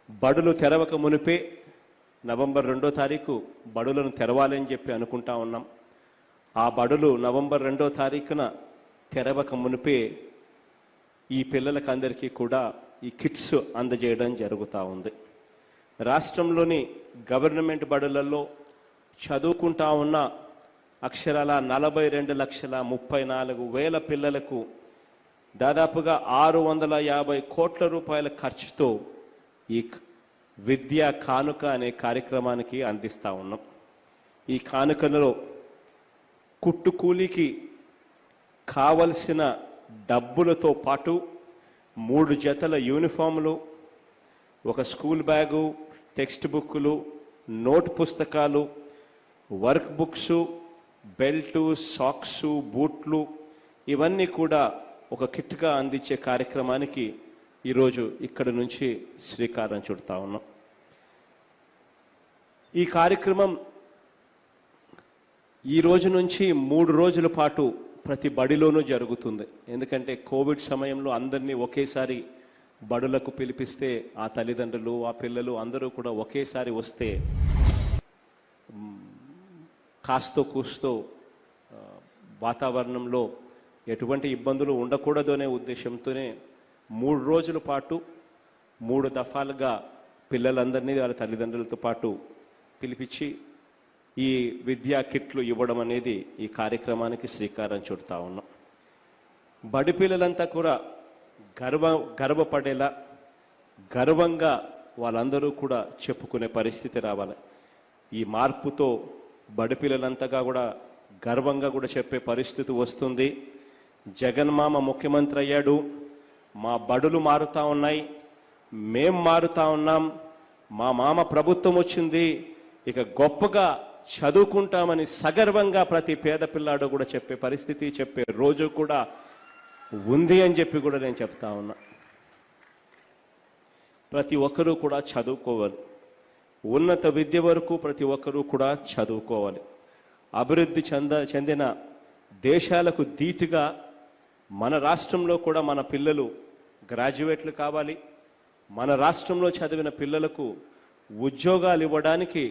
B: బడులు తెరవక మునిపే నవంబర్ 2వ తారీఖు బడులను తెరవాలని చెప్పి అనుకుంటా ఉన్నాం. ఆ బడులు నవంబర్ 2వ తారీఖున తెరవక మునిపే ఈ పిల్లలకు అందరికీ కూడా ఈ కిట్స్ అందజేయడం జరుగుతూ ఉంది. రాష్ట్రంలోని గవర్నమెంట్ బడులలో చదువుకుంటా ఉన్న అక్షరాల 42,34,000 పిల్లలకు దాదాపుగా 650 కోట్ల రూపాయల ఖర్చుతో ఈ విద్యా కానుక అనే కార్యక్రమానికి అందిస్తూ ఉన్నాం. ఈ కానుకలో కుట్టుకూలికి కావలసిన డబ్బులతో పాటు 3 జతల యూనిఫాములు, ఒక స్కూల్ బ్యాగు, టెక్స్ట్ బుక్కులు, నోట్ పుస్తకాలు, వర్క్ బుక్స్, బెల్టు, సాక్సు, బూట్లు ఇవన్నీ కూడా ఒక కిట్గా అందించే కార్యక్రమానికి ఈరోజు ఇక్కడి నుంచి శ్రీకారం చుడతా ఉన్నాం. ఈ కార్యక్రమం ఈ రోజు నుంచి 3 రోజుల పాటు ప్రతి బడిలోనూ జరుగుతుంది. ఎందుకంటే కోవిడ్ సమయంలో అందరినీ ఒకేసారి బడులకు పిలిపిస్తే ఆ తల్లిదండ్రులు, ఆ పిల్లలు అందరూ కూడా ఒకేసారి వస్తే కాస్తో కూస్తో వాతావరణంలో ఎటువంటి ఇబ్బందులు ఉండకూడదు అనే ఉద్దేశంతోనే 3 రోజుల పాటు 3 దఫాలుగా పిల్లలందరినీ వాళ్ళ తల్లిదండ్రులతో పాటు పిలిపించి ఈ విద్యా కిట్లు ఇవ్వడం అనేది ఈ కార్యక్రమానికి శ్రీకారం చుడతా ఉన్నాం. బడి పిల్లలంతా కూడా గర్వపడేలా గర్వంగా వాళ్ళందరూ కూడా చెప్పుకునే పరిస్థితి రావాలి. ఈ మార్పుతో బడి పిల్లలంతగా కూడా గర్వంగా కూడా చెప్పే పరిస్థితి వస్తుంది. జగన్మామ ముఖ్యమంత్రి అయ్యాడు, మా బడులు మారుతా ఉన్నాయి, మేం మారుతా ఉన్నాం, మా మామ ప్రభుత్వం వచ్చింది, ఇక గొప్పగా చదువుకుంటామని సగర్వంగా ప్రతి పేద పిల్లాడు కూడా చెప్పే పరిస్థితి, చెప్పే రోజు కూడా ఉంది అని చెప్పి కూడా నేను చెప్తా ఉన్నా. ప్రతి ఒక్కరూ కూడా చదువుకోవాలి. ఉన్నత విద్య వరకు ప్రతి ఒక్కరూ కూడా చదువుకోవాలి. అభివృద్ధి చెందిన దేశాలకు ధీటుగా మన రాష్ట్రంలో కూడా మన పిల్లలు గ్రాడ్యుయేట్లు కావాలి. మన రాష్ట్రంలో చదివిన పిల్లలకు ఉద్యోగాలు ఇవ్వడానికి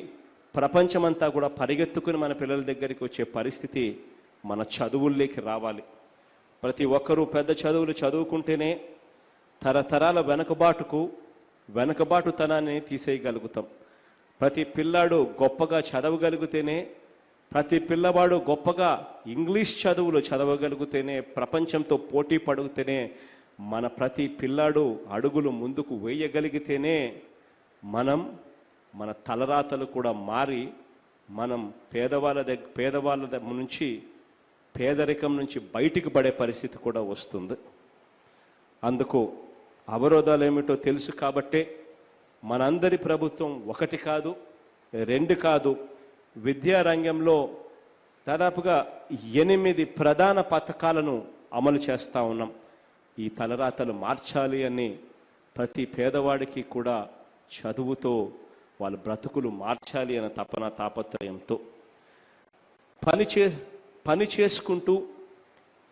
B: ప్రపంచమంతా కూడా పరిగెత్తుకుని మన పిల్లల దగ్గరికి వచ్చే పరిస్థితి మన చదువుల్లోకి రావాలి. ప్రతి ఒక్కరూ పెద్ద చదువులు చదువుకుంటేనే తరతరాల వెనుకబాటుతనాన్ని తీసేయగలుగుతాం. ప్రతి పిల్లాడు గొప్పగా చదవగలిగితేనే, ప్రతి పిల్లవాడు గొప్పగా ఇంగ్లీష్ చదువులు చదవగలిగితేనే, ప్రపంచంతో పోటీ పడితేనే, మన ప్రతి పిల్లాడు అడుగులు ముందుకు వేయగలిగితేనే మన తలరాతలు కూడా మారి మనం పేదవాళ్ళ నుంచి పేదరికం నుంచి బయటికి పడే పరిస్థితి కూడా వస్తుంది. అందుకు అవరోధాలు ఏమిటో తెలుసు కాబట్టే మనందరి ప్రభుత్వం 1 కాదు 2 కాదు, విద్యారంగంలో దాదాపుగా 8 ప్రధాన పథకాలను అమలు చేస్తూ ఉన్నాం. ఈ తలరాతలు మార్చాలి అని ప్రతి పేదవాడికి కూడా చదువుతో వాళ్ళ బ్రతుకులు మార్చాలి అనే తాపత్రయంతో పని చేసుకుంటూ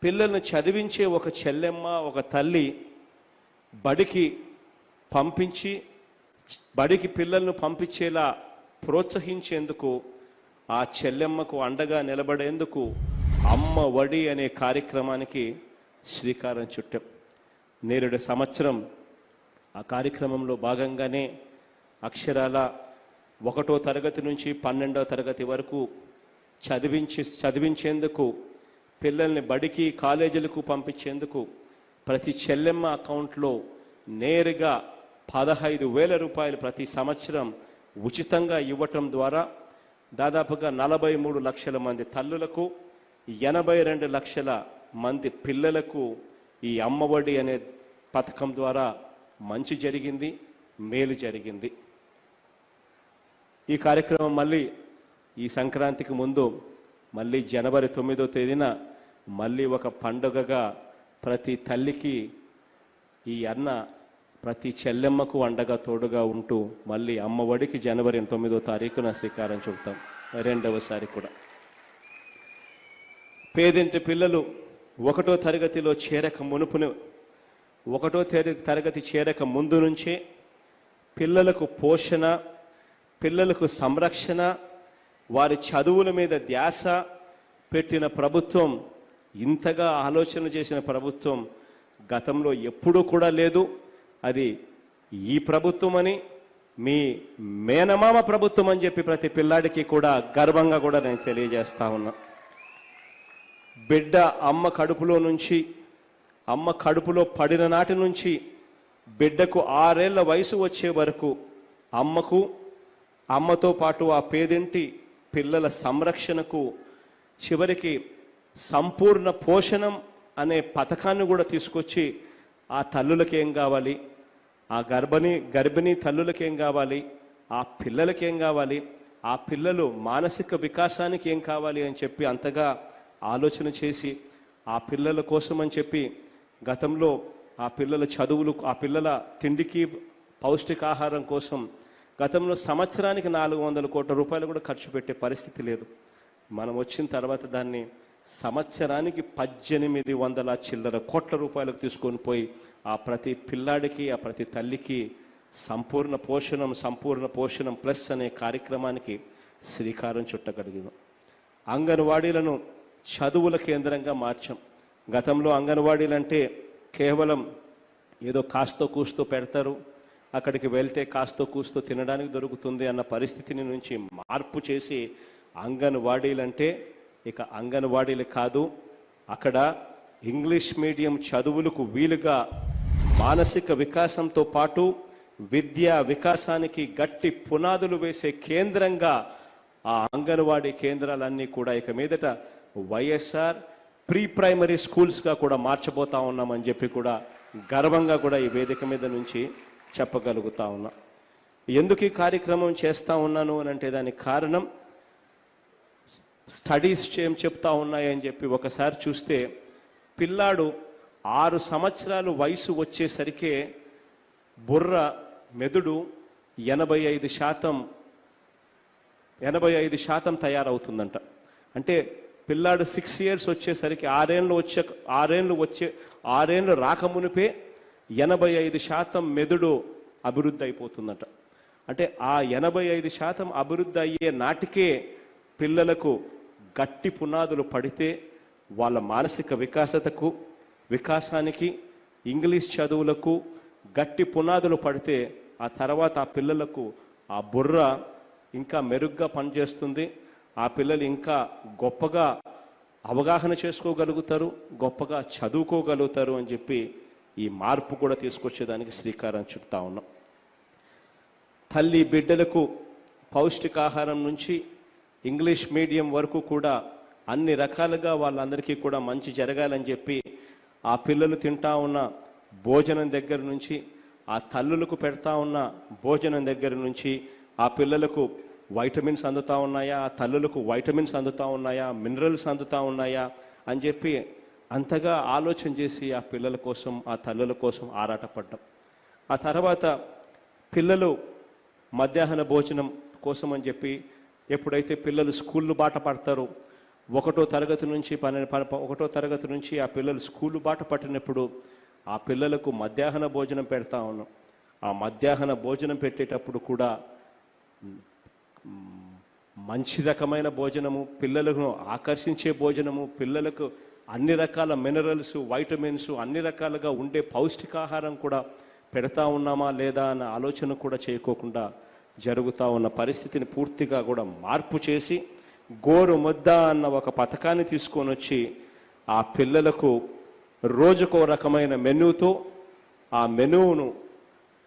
B: పిల్లల్ని చదివించే ఒక చెల్లెమ్మ, ఒక తల్లి బడికి పిల్లలను పంపించేలా ప్రోత్సహించేందుకు, ఆ చెల్లెమ్మకు అండగా నిలబడేందుకు అమ్మ ఒడి అనే కార్యక్రమానికి శ్రీకారం చుట్టాం. నేరుడు సంవత్సరం ఆ కార్యక్రమంలో భాగంగానే అక్షరాల 1వ తరగతి నుంచి 12వ తరగతి వరకు చదివించేందుకు, పిల్లల్ని బడికి కాలేజీలకు పంపించేందుకు ప్రతి చెల్లెమ్మ అకౌంట్లో నేరుగా 15,000 రూపాయలు ప్రతి సంవత్సరం ఉచితంగా ఇవ్వటం ద్వారా దాదాపుగా 43 లక్షల మంది తల్లులకు, 82 లక్షల మంది పిల్లలకు ఈ అమ్మఒడి అనే పథకం ద్వారా మంచి జరిగింది, మేలు జరిగింది. ఈ కార్యక్రమం మళ్ళీ ఈ సంక్రాంతికి ముందు మళ్ళీ జనవరి 9వ తేదీన మళ్ళీ ఒక పండుగగా ప్రతి తల్లికి ఈ అన్న ప్రతి చెల్లెమ్మకు అండగా తోడుగా ఉంటూ మళ్ళీ అమ్మఒడికి జనవరి 9వ తారీఖున శ్రీకారం చుడతాం. 2వసారి కూడా పేదింటి పిల్లలు 1వ తరగతిలో చేరక మునుపును ఒకటో తరగతి చేరక ముందు నుంచే పిల్లలకు పోషణ, పిల్లలకు సంరక్షణ, వారి చదువుల మీద ధ్యాస పెట్టిన ప్రభుత్వం, ఇంతగా ఆలోచన చేసిన ప్రభుత్వం గతంలో ఎప్పుడూ కూడా లేదు. అది ఈ ప్రభుత్వం అని, మీ మేనమామ ప్రభుత్వం అని చెప్పి ప్రతి పిల్లాడికి కూడా గర్వంగా కూడా నేను తెలియజేస్తా ఉన్నా. బిడ్డ అమ్మ కడుపులో పడిన నాటి నుంచి బిడ్డకు 6 ఏళ్ల వయసు వచ్చే వరకు అమ్మతో పాటు ఆ పేదింటి పిల్లల సంరక్షణకు, చివరికి సంపూర్ణ పోషణం అనే పథకాన్ని కూడా తీసుకొచ్చి ఆ తల్లులకి ఏం కావాలి, ఆ గర్భిణీ తల్లులకి ఏం కావాలి, ఆ పిల్లలకి ఏం కావాలి, ఆ పిల్లలు మానసిక వికాసానికి ఏం కావాలి అని చెప్పి అంతగా ఆలోచన చేసి ఆ పిల్లల కోసం అని చెప్పి గతంలో ఆ పిల్లల చదువులు, ఆ పిల్లల తిండికి పౌష్టికాహారం కోసం గతంలో సంవత్సరానికి 400 కోట్ల రూపాయలు కూడా ఖర్చు పెట్టే పరిస్థితి లేదు. మనం వచ్చిన తర్వాత దాన్ని సంవత్సరానికి 1800 చిల్లర కోట్ల రూపాయలకు తీసుకొని పోయి ఆ ప్రతి పిల్లాడికి, ఆ ప్రతి తల్లికి సంపూర్ణ పోషణం ప్లస్ అనే కార్యక్రమానికి శ్రీకారం చుట్టగలిగాం. అంగన్వాడీలను చదువుల కేంద్రంగా మార్చాం. గతంలో అంగన్వాడీలంటే కేవలం ఏదో కాస్తో కూస్తో పెడతారు, అక్కడికి వెళ్తే కాస్తో కూస్తో తినడానికి దొరుకుతుంది అన్న పరిస్థితిని నుంచి మార్పు చేసి అంగన్వాడీలంటే ఇక అంగన్వాడీలు కాదు, అక్కడ ఇంగ్లీష్ మీడియం చదువులకు వీలుగా మానసిక వికాసంతో పాటు విద్యా వికాసానికి గట్టి పునాదులు వేసే కేంద్రంగా ఆ అంగన్వాడీ కేంద్రాలన్నీ కూడా ఇక మీదట వైఎస్ఆర్ ప్రీ ప్రైమరీ స్కూల్స్గా కూడా మార్చబోతా ఉన్నామని చెప్పి కూడా గర్వంగా కూడా ఈ వేదిక మీద నుంచి చెప్పగలుగుతా ఉన్నా. ఎందుకు ఈ కార్యక్రమం చేస్తూ ఉన్నాను అని అంటే దానికి కారణం స్టడీస్ ఏం చెప్తా ఉన్నాయని చెప్పి ఒకసారి చూస్తే పిల్లాడు 6 సంవత్సరాలు వయసు వచ్చేసరికే మెదడు 85% తయారవుతుందంట. అంటే పిల్లాడు 6 years వచ్చేసరికి 6 ఏళ్ళు రాకమునిపే 85% మెదడు అభివృద్ధి అయిపోతుందట. అంటే ఆ 85% అభివృద్ధి అయ్యే నాటికే పిల్లలకు గట్టి పునాదులు పడితే వాళ్ళ మానసిక వికాసానికి ఇంగ్లీష్ చదువులకు గట్టి పునాదులు పడితే ఆ తర్వాత ఆ పిల్లలకు ఆ బుర్ర ఇంకా మెరుగ్గా పనిచేస్తుంది, ఆ పిల్లలు ఇంకా గొప్పగా అవగాహన చేసుకోగలుగుతారు, గొప్పగా చదువుకోగలుగుతారు అని చెప్పి ఈ మార్పు కూడా తీసుకొచ్చేదానికి శ్రీకారం చుడతా ఉన్నాం. తల్లి బిడ్డలకు పౌష్టికాహారం నుంచి ఇంగ్లీష్ మీడియం వరకు కూడా అన్ని రకాలుగా వాళ్ళందరికీ కూడా మంచి జరగాలని చెప్పి ఆ పిల్లలు తింటా ఉన్న భోజనం దగ్గర నుంచి, ఆ తల్లులకు పెడతా ఉన్న భోజనం దగ్గర నుంచి, ఆ పిల్లలకు వైటమిన్స్ అందుతూ ఉన్నాయా, ఆ తల్లులకు వైటమిన్స్ అందుతూ ఉన్నాయా, మినరల్స్ అందుతూ ఉన్నాయా అని చెప్పి అంతగా ఆలోచన చేసి ఆ పిల్లల కోసం, ఆ తల్లుల కోసం ఆరాటపడ్డాం. ఆ తర్వాత పిల్లలు మధ్యాహ్న భోజనం కోసం అని చెప్పి ఎప్పుడైతే పిల్లలు స్కూళ్ళు బాట పడతారో 1వ తరగతి నుంచి ఆ పిల్లలు స్కూళ్ళు బాట పట్టినప్పుడు ఆ పిల్లలకు మధ్యాహ్న భోజనం పెడతా ఉన్నాం. ఆ మధ్యాహ్న భోజనం పెట్టేటప్పుడు కూడా మంచి రకమైన భోజనము, పిల్లలను ఆకర్షించే భోజనము, పిల్లలకు అన్ని రకాల మినరల్స్, వైటమిన్స్ అన్ని రకాలుగా ఉండే పౌష్టికాహారం కూడా పెడతా ఉన్నామా లేదా అన్న ఆలోచన కూడా చేయకోకుండా జరుగుతూ ఉన్న పరిస్థితిని పూర్తిగా కూడా మార్పు చేసి గోరు ముద్ద అన్న ఒక పథకాన్ని తీసుకొని వచ్చి ఆ పిల్లలకు రోజుకో రకమైన మెనూతో ఆ మెనూను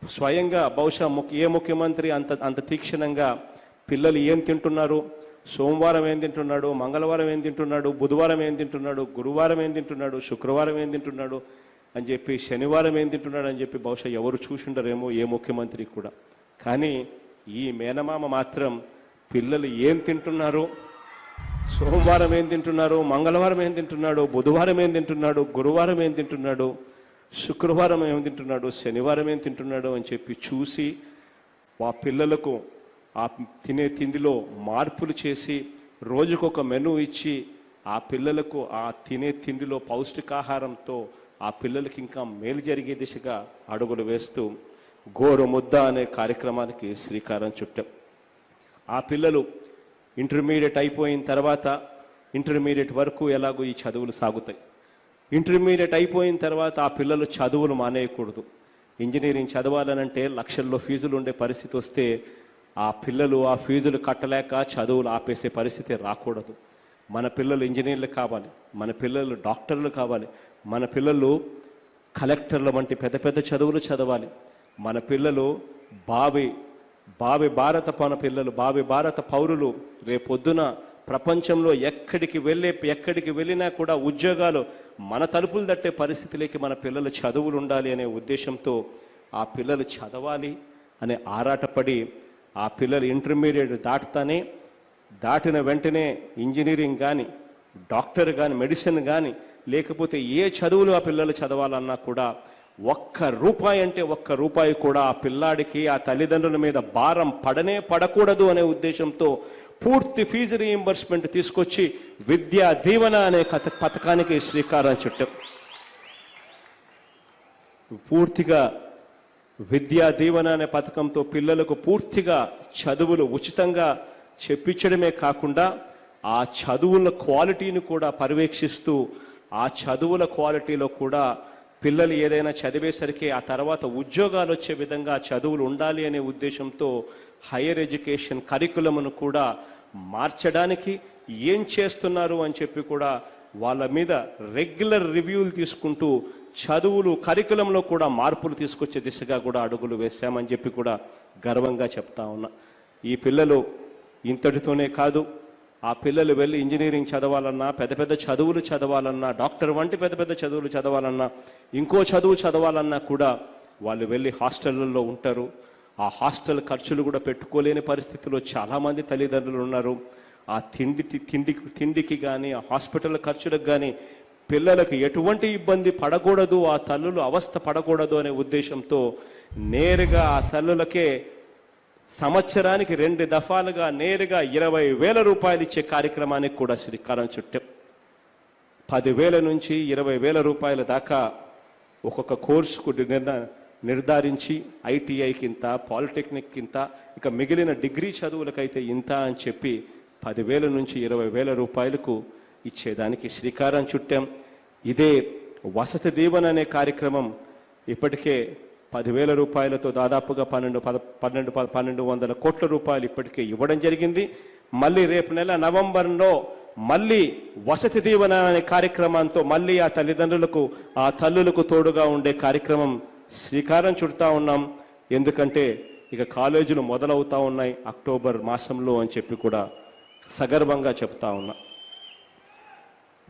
B: స్వయంగా బహుశా ఏ ముఖ్యమంత్రి అంత తీక్షణంగా పిల్లలు ఏం తింటున్నారు, సోమవారం ఏం తింటున్నాడు, మంగళవారం ఏం తింటున్నాడు, బుధవారం ఏం తింటున్నాడు, గురువారం ఏం తింటున్నాడు, శుక్రవారం ఏం తింటున్నాడు అని చెప్పి, శనివారం ఏం తింటున్నాడు అని చెప్పి బహుశా ఎవరు చూసిండరేమో ఏ ముఖ్యమంత్రి కూడా. కానీ ఈ మేనమామ మాత్రం పిల్లలు ఏం తింటున్నారు, సోమవారం ఏం తింటున్నారు, మంగళవారం ఏం తింటున్నాడు, బుధవారం ఏం తింటున్నాడు, గురువారం ఏం తింటున్నాడు, శుక్రవారం ఏం తింటున్నాడు, శనివారం ఏం తింటున్నాడు అని చెప్పి చూసి ఆ పిల్లలకు ఆ తినే తిండిలో మార్పులు చేసి రోజుకొక మెనూ ఇచ్చి ఆ పిల్లలకు ఆ తినే తిండిలో పౌష్టికాహారంతో ఆ పిల్లలకి ఇంకా మేలు జరిగే దిశగా అడుగులు వేస్తూ గోరు ముద్ద అనే కార్యక్రమానికి శ్రీకారం చుట్టాం. ఆ పిల్లలు ఇంటర్మీడియట్ అయిపోయిన తర్వాత ఇంటర్మీడియట్ వరకు ఎలాగో ఈ చదువులు సాగుతాయి. ఇంటర్మీడియట్ అయిపోయిన తర్వాత ఆ పిల్లలు చదువులు మానేయకూడదు. ఇంజనీరింగ్ చదవాలనంటే లక్షల్లో ఫీజులు ఉండే పరిస్థితి వస్తే ఆ పిల్లలు ఆ ఫీజులు కట్టలేక చదువులు ఆపేసే పరిస్థితి రాకూడదు. మన పిల్లలు ఇంజనీర్లు కావాలి, మన పిల్లలు డాక్టర్లు కావాలి, మన పిల్లలు కలెక్టర్ల వంటి పెద్ద పెద్ద చదువులు చదవాలి. మన పిల్లలు భావి భారత పౌరులు రేపొద్దున ప్రపంచంలో ఎక్కడికి వెళ్ళినా కూడా ఉద్యోగాలు మన తలుపులు తట్టే పరిస్థితిలోకి మన పిల్లలు చదువులు ఉండాలి అనే ఉద్దేశంతో ఆ పిల్లలు చదవాలి అనే ఆరాటపడి ఆ పిల్లలు ఇంటర్మీడియట్ దాటిన వెంటనే ఇంజనీరింగ్ కానీ డాక్టర్ కానీ మెడిసిన్ కానీ లేకపోతే ఏ చదువులు ఆ పిల్లలు చదవాలన్నా కూడా ఒక్క రూపాయి కూడా ఆ పిల్లాడికి ఆ తల్లిదండ్రుల మీద భారం పడకూడదు అనే ఉద్దేశంతో పూర్తి ఫీజు రీయింబర్స్మెంట్ తీసుకొచ్చి విద్యా దీవెన అనే పథకానికి శ్రీకారం చుట్టాం. పూర్తిగా విద్యా దీవెన అనే పథకంతో పిల్లలకు పూర్తిగా చదువులు ఉచితంగా చెప్పించడమే కాకుండా ఆ చదువుల క్వాలిటీని కూడా పర్యవేక్షిస్తూ ఆ చదువుల క్వాలిటీలో కూడా పిల్లలు ఏదైనా చదివేసరికి ఆ తర్వాత ఉద్యోగాలు వచ్చే విధంగా చదువులు ఉండాలి అనే ఉద్దేశంతో హైయర్ ఎడ్యుకేషన్ కరికులమును కూడా మార్చడానికి ఏం చేస్తున్నారు అని చెప్పి కూడా వాళ్ళ మీద రెగ్యులర్ రివ్యూలు తీసుకుంటూ చదువులు కరికులంలో కూడా మార్పులు తీసుకొచ్చే దిశగా కూడా అడుగులు వేశామని చెప్పి కూడా గర్వంగా చెప్తా ఉన్నా. ఈ పిల్లలు ఇంతటితోనే కాదు, ఆ పిల్లలు వెళ్ళి ఇంజనీరింగ్ చదవాలన్నా పెద్ద పెద్ద చదువులు చదవాలన్నా డాక్టర్ వంటి పెద్ద పెద్ద చదువులు చదవాలన్నా ఇంకో చదువు చదవాలన్నా కూడా వాళ్ళు వెళ్ళి హాస్టళ్ళల్లో ఉంటారు. ఆ హాస్టల్ ఖర్చులు కూడా పెట్టుకోలేని పరిస్థితిలో చాలామంది తల్లిదండ్రులు ఉన్నారు. ఆ తిండికి కానీ ఆ హాస్పిటల్ ఖర్చులకు కానీ పిల్లలకు ఎటువంటి ఇబ్బంది పడకూడదు, ఆ తల్లులు అవస్థ పడకూడదు అనే ఉద్దేశంతో నేరుగా ఆ తల్లులకే సంవత్సరానికి 2 దఫాలుగా నేరుగా 20,000 రూపాయలు ఇచ్చే కార్యక్రమానికి కూడా శ్రీకారం చుట్టాం. 10,000 నుంచి 20,000 రూపాయల దాకా ఒక్కొక్క కోర్సుకు నిర్ధారించి ఐటీఐకి ఇంత, పాలిటెక్నిక్ ఇంత, ఇక మిగిలిన డిగ్రీ చదువులకైతే ఇంత అని చెప్పి 10,000 నుంచి 20,000 రూపాయలకు ఇచ్చేదానికి శ్రీకారం చుట్టాం. ఇదే వసతి దీవెన అనే కార్యక్రమం ఇప్పటికే 10,000 రూపాయలతో దాదాపుగా 1,200 కోట్ల రూపాయలు ఇప్పటికే ఇవ్వడం జరిగింది. మళ్ళీ రేపు నెల నవంబర్లో మళ్ళీ వసతి దీవెన అనే కార్యక్రమంతో మళ్ళీ ఆ తల్లిదండ్రులకు ఆ తల్లులకు తోడుగా ఉండే కార్యక్రమం శ్రీకారం చుడతా ఉన్నాం. ఎందుకంటే ఇక కాలేజీలు మొదలవుతా ఉన్నాయి అక్టోబర్ మాసంలో అని చెప్పి కూడా సగర్వంగా చెప్తా ఉన్నా.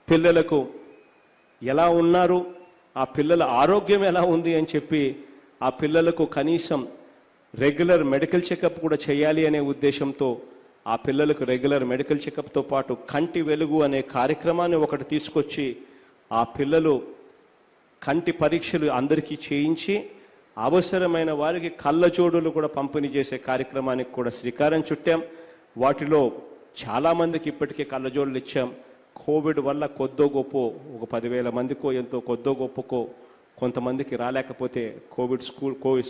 B: పిల్లలకు ఎలా ఉన్నారు, ఆ పిల్లల ఆరోగ్యం ఎలా ఉంది అని చెప్పి ఆ పిల్లలకు కనీసం రెగ్యులర్ మెడికల్ చెకప్ కూడా చేయాలి అనే ఉద్దేశంతో ఆ పిల్లలకు రెగ్యులర్ మెడికల్ చెకప్తో పాటు కంటి వెలుగు అనే కార్యక్రమాన్ని ఒకటి తీసుకొచ్చి ఆ పిల్లలు కంటి పరీక్షలు అందరికీ చేయించి అవసరమైన వారికి కళ్ళజోడులు కూడా పంపిణీ చేసే కార్యక్రమానికి కూడా శ్రీకారం చుట్టాం. వాటిలో చాలామందికి ఇప్పటికే కళ్ళజోడులు ఇచ్చాం. కోవిడ్ వల్ల కొద్దో గొప్ప ఒక 10,000 మందికో ఎంతో కొద్దో గొప్పకో కొంతమందికి రాలేకపోతే కోవిడ్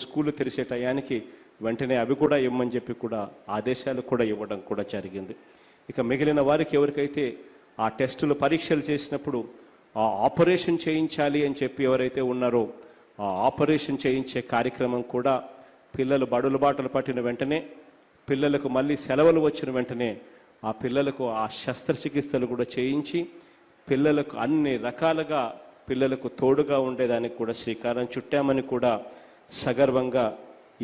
B: స్కూళ్ళు తెరిచే టయానికి వెంటనే అవి కూడా ఇవ్వమని చెప్పి కూడా ఆదేశాలు కూడా ఇవ్వడం కూడా జరిగింది. ఇక మిగిలిన వారికి ఎవరికైతే ఆ టెస్టులు పరీక్షలు చేసినప్పుడు ఆ ఆపరేషన్ చేయించాలి అని చెప్పి ఎవరైతే ఉన్నారో ఆ ఆపరేషన్ చేయించే కార్యక్రమం కూడా పిల్లలు బడులు బాటలు పట్టిన వెంటనే పిల్లలకు మళ్ళీ సెలవులు వచ్చిన వెంటనే ఆ పిల్లలకు ఆ శస్త్రచికిత్సలు కూడా చేయించి పిల్లలకు అన్ని రకాలుగా పిల్లలకు తోడుగా ఉండేదానికి కూడా శ్రీకారం చుట్టామని కూడా సగర్వంగా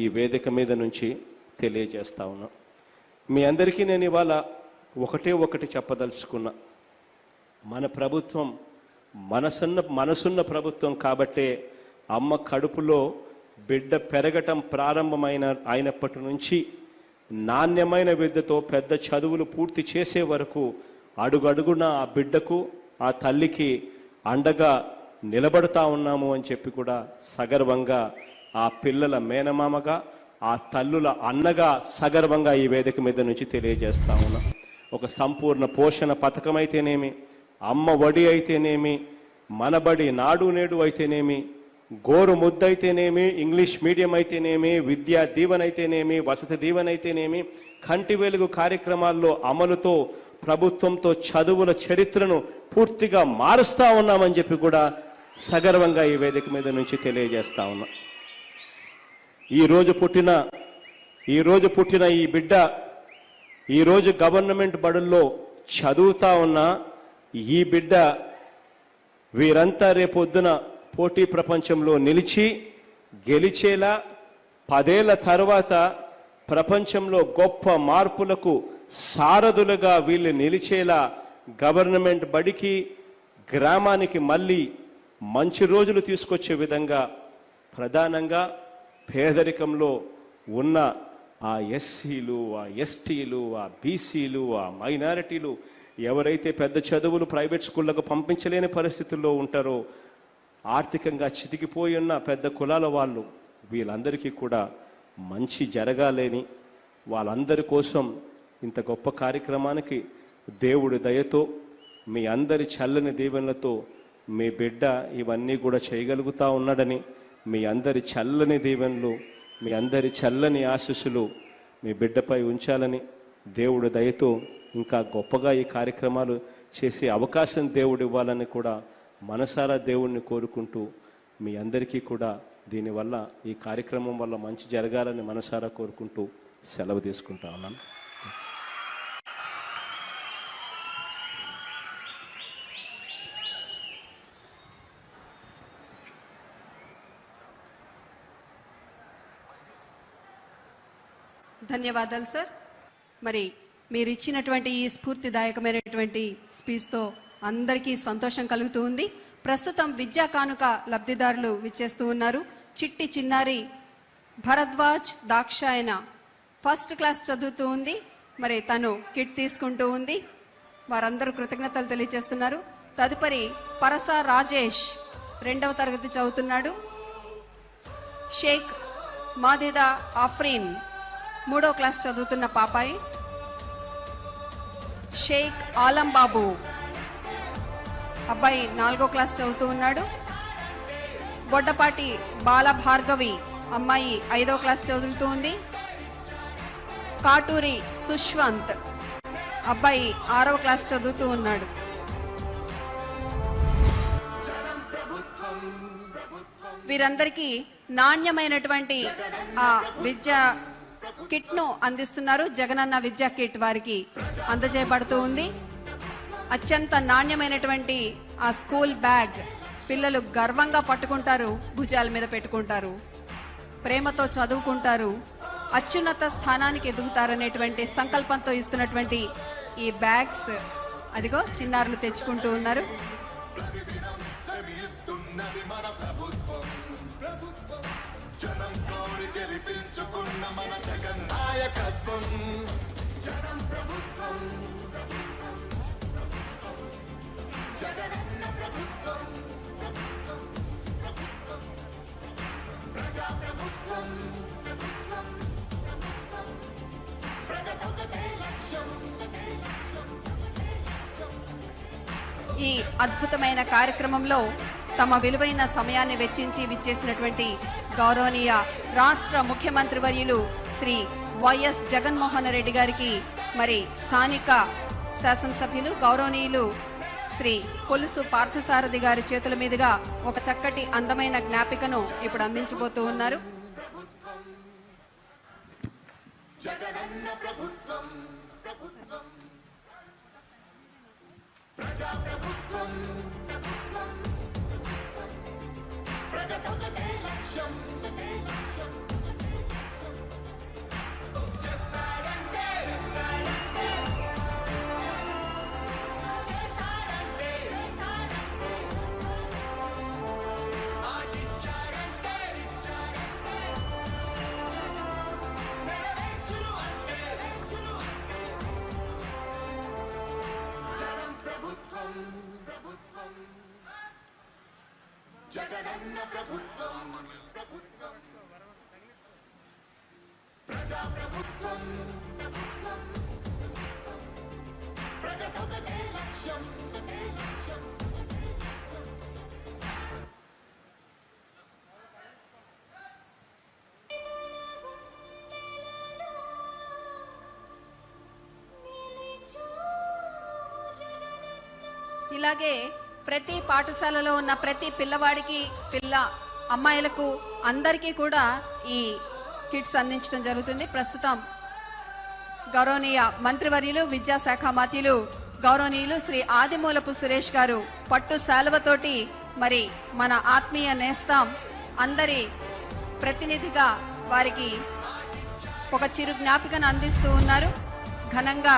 B: ఈ వేదిక మీద నుంచి తెలియజేస్తా ఉన్నా. మీ అందరికీ నేను ఇవాళ ఒకటి చెప్పదలుచుకున్నా. మన ప్రభుత్వం మనసున్న ప్రభుత్వం కాబట్టే అమ్మ కడుపులో బిడ్డ పెరగటం అయినప్పటి నుంచి నాణ్యమైన విద్యతో పెద్ద చదువులు పూర్తి చేసే వరకు అడుగడుగున ఆ బిడ్డకు ఆ తల్లికి అండగా నిలబడతా ఉన్నాము అని చెప్పి కూడా సగర్వంగా ఆ పిల్లల మేనమామగా ఆ తల్లుల అన్నగా సగర్వంగా ఈ వేదిక మీద నుంచి తెలియజేస్తా ఉన్నాం. ఒక సంపూర్ణ పోషణ పథకం అయితేనేమి, అమ్మ ఒడి అయితేనేమి, మనబడి నాడు నేడు అయితేనేమి, గోరు ముద్దయితేనేమి, ఇంగ్లీష్ మీడియం అయితేనేమి, విద్యా దీవెన అయితేనేమి, వసతి దీవెన అయితేనేమి, కంటి వెలుగు కార్యక్రమాల్లో అమలుతో ప్రభుత్వంతో చదువుల చరిత్రను పూర్తిగా మారుస్తా ఉన్నామని చెప్పి కూడా సగర్వంగా ఈ వేదిక మీద నుంచి తెలియజేస్తా ఉన్నా. ఈరోజు పుట్టిన ఈ బిడ్డ ఈరోజు గవర్నమెంట్ బడుల్లో చదువుతా ఉన్న ఈ బిడ్డ వీరంతా రేపొద్దున పోటీ ప్రపంచంలో నిలిచి గెలిచేలా 10 ఏళ్ల తర్వాత ప్రపంచంలో గొప్ప మార్పులకు సారథులుగా వీళ్ళు నిలిచేలా గవర్నమెంట్ బడికి గ్రామానికి మళ్ళీ మంచి రోజులు తీసుకొచ్చే విధంగా ప్రధానంగా పేదరికంలో ఉన్న ఆ ఎస్సీలు, ఆ ఎస్టీలు, ఆ బీసీలు, ఆ మైనారిటీలు ఎవరైతే పెద్ద చదువులు ప్రైవేట్ స్కూళ్లకు పంపించలేని పరిస్థితుల్లో ఉంటారో, ఆర్థికంగా చితికిపోయి ఉన్న పెద్ద కులాల వాళ్ళు, వీళ్ళందరికీ కూడా మంచి జరగాలని, వాళ్ళందరి కోసం ఇంత గొప్ప కార్యక్రమానికి దేవుడి దయతో మీ అందరి చల్లని దీవెనలతో మీ బిడ్డ ఇవన్నీ కూడా చేయగలుగుతా ఉన్నాడని, మీ అందరి చల్లని దీవెనలు, మీ అందరి చల్లని ఆశీస్సులు మీ బిడ్డపై ఉంచాలని, దేవుడి దయతో ఇంకా గొప్పగా ఈ కార్యక్రమాలు చేసే అవకాశం దేవుడు ఇవ్వాలని కూడా మనసారా దేవుణ్ణి కోరుకుంటూ, మీ అందరికీ కూడా దీనివల్ల ఈ కార్యక్రమం వల్ల మంచి జరగాలని మనసారా కోరుకుంటూ సెలవు తీసుకుంటా ఉన్నాను.
A: ధన్యవాదాలు సార్. మరి మీరు ఇచ్చినటువంటి ఈ స్ఫూర్తిదాయకమైనటువంటి స్పీచ్తో అందరికీ సంతోషం కలుగుతూ ఉంది. ప్రస్తుతం విద్యా కానుక లబ్ధిదారులు విచ్చేస్తూ ఉన్నారు. చిట్టి చిన్నారి భరద్వాజ్ దాక్షాయన ఫస్ట్ క్లాస్ చదువుతూ ఉంది. మరి తను కిట్ తీసుకుంటూ ఉంది. వారందరూ కృతజ్ఞతలు తెలియజేస్తున్నారు. తదుపరి పరస రాజేష్ 2వ తరగతి చదువుతున్నాడు. షేక్ మాదిదా ఆఫ్రీన్ 3వ క్లాస్ చదువుతున్న పాపాయి. షేక్ ఆలం బాబు అబ్బాయి 4వ క్లాస్ చదువుతూ ఉన్నాడు. బొడ్డపాటి బాల భార్గవి అమ్మాయి 5వ క్లాస్ చదువుతూ ఉంది. కాటూరి సుష్వంత్ అబ్బాయి 6వ క్లాస్ చదువుతూ ఉన్నాడు. వీరందరికీ నాణ్యమైనటువంటి ఆ విద్యా కిట్ ను అందిస్తున్నారు. జగనన్న విద్యా కిట్ వారికి అందజేయబడుతూ ఉంది. అత్యంత నాణ్యమైనటువంటి ఆ స్కూల్ బ్యాగ్ పిల్లలు గర్వంగా పట్టుకుంటారు, భుజాల మీద పెట్టుకుంటారు, ప్రేమతో చదువుకుంటారు, అత్యున్నత స్థానానికి ఎదుగుతారనేటువంటి సంకల్పంతో ఇస్తున్నటువంటి ఈ బ్యాగ్స్ అదిగో చిన్నారులు తెచ్చుకుంటూ ఉన్నారు.
D: జనం కోరి గెలిపించుకున్న మన జగన్ నాయకత్వం. జనం ప్రభుత్వం, జగనన్న ప్రభుత్వం, ప్రజా ప్రభుత్వం, ప్రగతొకటే లక్ష్యం.
A: ఈ అద్భుతమైన కార్యక్రమంలో తమ విలువైన సమయాన్ని వెచ్చించి విచ్చేసినటువంటి గౌరవనీయ రాష్ట్ర ముఖ్యమంత్రి వర్యులు శ్రీ వైఎస్ జగన్మోహన్ రెడ్డి గారికి, మరి స్థానిక శాసనసభ్యులు గౌరవనీయులు శ్రీ కొలుసు పార్థసారథి గారి చేతుల మీదుగా ఒక చక్కటి అందమైన జ్ఞాపికను ఇప్పుడు అందించబోతూ ఉన్నారు.
D: జగనన్న ప్రభుత్వం, ప్రజా ప్రభుత్వం, ప్రగతొకటే లక్ష్యం. చెప్పాడంటే చేస్తాడంటే, మాటిచ్చాడంటే నెరవేర్చును అంటే. జనం ప్రభుత్వం, జగనన్న ప్రభుత్వం, ప్రజా ప్రభుత్వం, ప్రగతొకటే లక్ష్యం.
A: ఇలాగే ప్రతి పాఠశాలలో ఉన్న ప్రతి పిల్లవాడికి అమ్మాయిలకు అందరికీ కూడా ఈ కిట్స్ అందించడం జరుగుతుంది. ప్రస్తుతం గౌరవనీయ మంత్రివర్యులు విద్యాశాఖ మంత్రులు గౌరవనీయులు శ్రీ ఆదిమూలపు సురేష్ గారు పట్టు శాలువతోటి మరి మన ఆత్మీయ నేస్తం అందరి ప్రతినిధిగా వారికి ఒక చిరు జ్ఞాపికను అందిస్తూ ఉన్నారు. ఘనంగా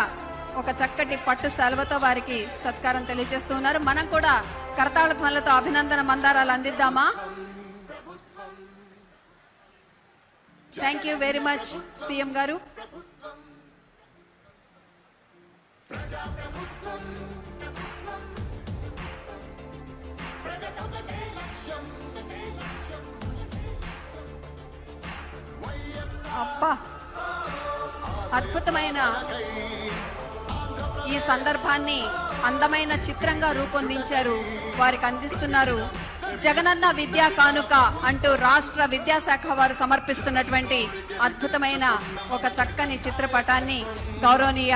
A: ఒక చక్కటి పట్టు శాలువతో వారికి సత్కారం తెలియజేస్తూ ఉన్నారు. మనం కూడా కరతాళ ధ్వనులతో అభినందన మందారాలు అందిద్దామా? Thank you very much CM గారు. అబ్బా, అద్భుతమైన ఈ సందర్భాన్ని అందమైన చిత్రంగా రూపొందించారు. వారికి అందిస్తున్నారు జగనన్న విద్యా కానుక అంటూ రాష్ట్ర విద్యాశాఖ వారు సమర్పిస్తున్నటువంటి అద్భుతమైన ఒక చక్కని చిత్రపటాన్ని గౌరవనీయ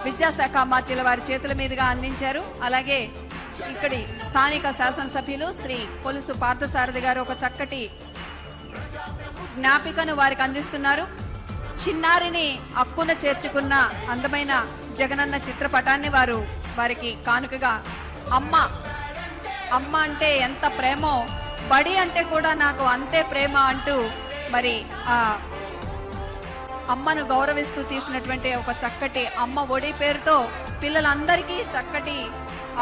A: విద్యాశాఖ మంత్రుల వారి చేతుల మీదుగా అందించారు. అలాగే ఇక్కడి స్థానిక శాసనసభ్యులు శ్రీ కొలుసు పార్థసారథి గారు ఒక చక్కటి జ్ఞాపికను వారికి అందిస్తున్నారు. చిన్నారిని అక్కున చేర్చుకున్న అందమైన జగనన్న చిత్రపటాన్ని వారికి కానుకగా అమ్మ అంటే ఎంత ప్రేమో, బడి అంటే కూడా నాకు అంతే ప్రేమ అంటూ మరి ఆ అమ్మను గౌరవిస్తూ తీసినటువంటి ఒక చక్కటి అమ్మ ఒడి పేరుతో పిల్లలందరికీ చక్కటి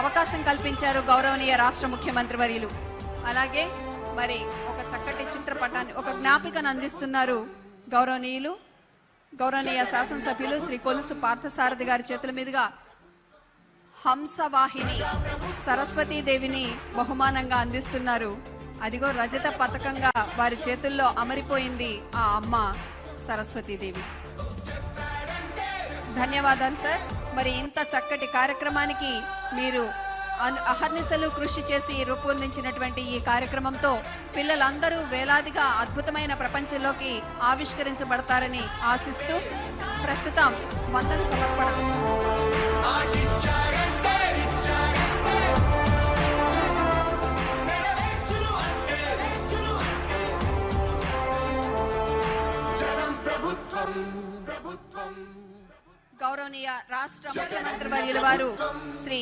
A: అవకాశం కల్పించారు గౌరవనీయ రాష్ట్ర ముఖ్యమంత్రి వర్యులు. అలాగే మరి ఒక చక్కటి చిత్రపటాన్ని ఒక జ్ఞాపికను అందిస్తున్నారు గౌరవనీయ శాసనసభ్యులు శ్రీ కొలుసు పార్థసారథి గారి చేతుల మీదుగా హంసవాహిని సరస్వతీదేవిని బహుమానంగా అందిస్తున్నారు. అదిగో రజత పథకంగా వారి చేతుల్లో అమరిపోయింది ఆ అమ్మ సరస్వతీదేవి. ధన్యవాదాలు సార్. మరి ఇంత చక్కటి కార్యక్రమానికి మీరు అహర్నిశలు కృషి చేసి రూపొందించినటువంటి ఈ కార్యక్రమంతో పిల్లలందరూ వేలాదిగా అద్భుతమైన ప్రపంచంలోకి ఆవిష్కరించబడతారని ఆశిస్తూ ప్రస్తుతం వందన సమర్పణ గౌరవనీయ రాష్ట్ర ముఖ్యమంత్రి వర్యుల వారు శ్రీ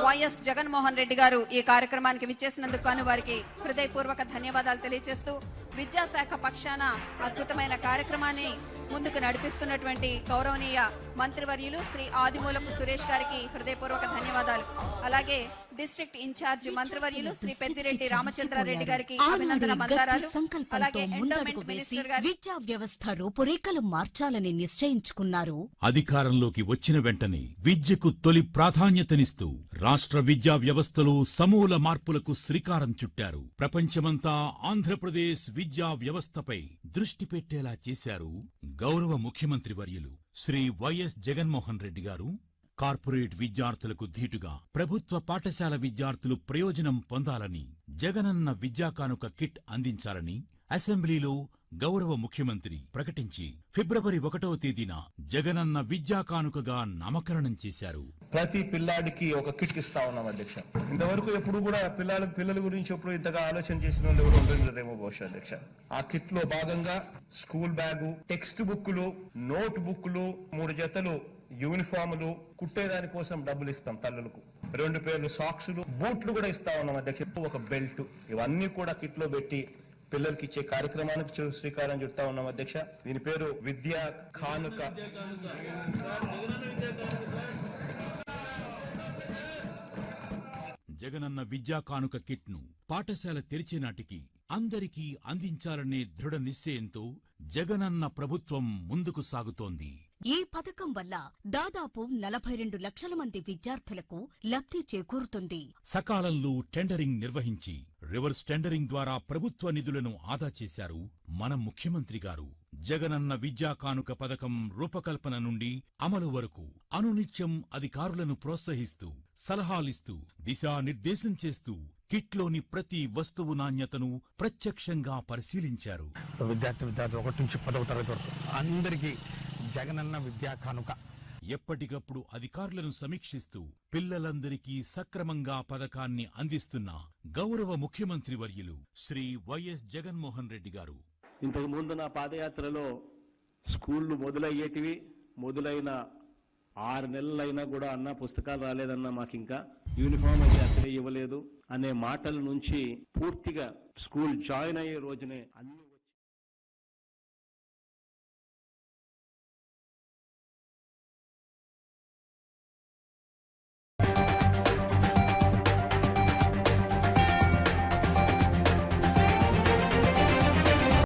A: వైఎస్ జగన్మోహన్ రెడ్డి గారు ఈ కార్యక్రమానికి విచ్చేసినందుకు గాను వారికి హృదయపూర్వక ధన్యవాదాలు తెలియజేస్తూ విద్యాశాఖ పక్షాన అద్భుతమైన కార్యక్రమాన్ని ముందుకు నడిపిస్తున్నటువంటి గౌరవనీయ మంత్రివర్యులు శ్రీ ఆదిమూలపు సురేష్ గారికి హృదయపూర్వక ధన్యవాదాలు. అలాగే డిస్ట్రిక్ట్ ఇన్ఛార్జ్ మంత్రివర్యులు శ్రీ పెద్దిరెడ్డి రామచంద్రారెడ్డి గారికి అభినందన మందారాలు. అలాగే ఎండోమెంట్ మినిస్టర్ గారు
J: విద్యా వ్యవస్థ రూపురేఖలు మార్చాలని నిశ్చయించుకున్నారు.
K: అధికారంలోకి వచ్చిన వెంటనే విద్యకు తొలి ప్రాధాన్యతనిస్తూ రాష్ట్ర విద్యా వ్యవస్థలో సమూల మార్పులకు శ్రీకారం చుట్టారు. ప్రపంచమంతా ఆంధ్రప్రదేశ్ విద్యా వ్యవస్థపై దృష్టి పెట్టేలా చేశారు గౌరవ ముఖ్యమంత్రి వర్యులు శ్రీ వైఎస్ జగన్మోహన్ రెడ్డి గారు. కార్పొరేట్ విద్యార్థులకు ధీటుగా ప్రభుత్వ పాఠశాల విద్యార్థులు ప్రయోజనం పొందాలని జగనన్న విద్యా కానుక కిట్ అందించాలని అసెంబ్లీలో గౌరవ ముఖ్యమంత్రి ప్రకటించి ఫిబ్రవరి 1వ తేదీన జగనన్న విద్యా కానుకగా నామకరణం చేశారు.
L: ప్రతి పిల్లాడికి ఒక కిట్ ఇస్తా ఉన్నాం అధ్యక్ష. ఇంతవరకు ఎప్పుడు కూడా పిల్లల గురించి ఎప్పుడు ఇంతగా ఆలోచన చేసిన వాళ్ళు ఎవరు ఉండలేరేమో బహుశా అధ్యక్ష. ఆ కిట్ లో భాగంగా స్కూల్ బ్యాగు, టెక్స్ట్ బుక్లు, నోట్ బుక్లు, 3 జతలు యూనిఫాములు, కుట్టేదాని కోసం డబ్బులు ఇస్తాం తల్లులకు, 2 పేర్లు సాక్సులు, బూట్లు కూడా ఇస్తా ఉన్నాం అధ్యక్ష. ఒక బెల్ట్, ఇవన్నీ కూడా కిట్ లో పెట్టి పిల్లలకి ఇచ్చే కార్యక్రమానికి శ్రీకారం చుడతా ఉన్నాం అధ్యక్ష. దీని పేరు విద్యా కానుక.
K: జగనన్న విద్యా కానుక కిట్ ను పాఠశాల తెరిచే నాటికి అందరికీ అందించాలనే దృఢ నిశ్చయంతో జగనన్న ప్రభుత్వం ముందుకు సాగుతోంది.
J: ఈ పథకం వల్ల దాదాపు 42 లక్షల మంది విద్యార్థులకు లబ్ధి చేకూరుతుంది.
K: సకాలంలో టెండరింగ్ నిర్వహించి రివర్స్ టెండరింగ్ ద్వారా ప్రభుత్వ నిధులను ఆదా చేశారు మన ముఖ్యమంత్రి గారు. జగనన్న విద్యా కానుక పథకం రూపకల్పన నుండి అమలు వరకు అనునిత్యం అధికారులను ప్రోత్సహిస్తూ, సలహాలిస్తూ, దిశానిర్దేశం చేస్తూ కిట్లోని ప్రతి వస్తువు నాణ్యతను ప్రత్యక్షంగా పరిశీలించారు.
M: విద్యార్థులు 1 నుంచి 10వ తరగతి వరకు అందరికీ జగనన్న విద్యా కానుక
K: ఎప్పటికప్పుడు అధికారులను సమీక్షిస్తూ పిల్లలందరికీ సక్రమంగా పథకాన్ని అందిస్తున్న గౌరవ ముఖ్యమంత్రి వర్యులు శ్రీ వైఎస్ జగన్మోహన్ రెడ్డి గారు.
B: ఇంతకు ముందు నా పాదయాత్రలో స్కూళ్లు మొదలైన 6 నెలలైనా కూడా అన్న పుస్తకాలు రాలేదన్నా, మాకు ఇంకా యూనిఫామ్ అయితే అసలే ఇవ్వలేదు అనే మాటల నుంచి పూర్తిగా స్కూల్ జాయిన్ అయ్యే రోజునే అన్ని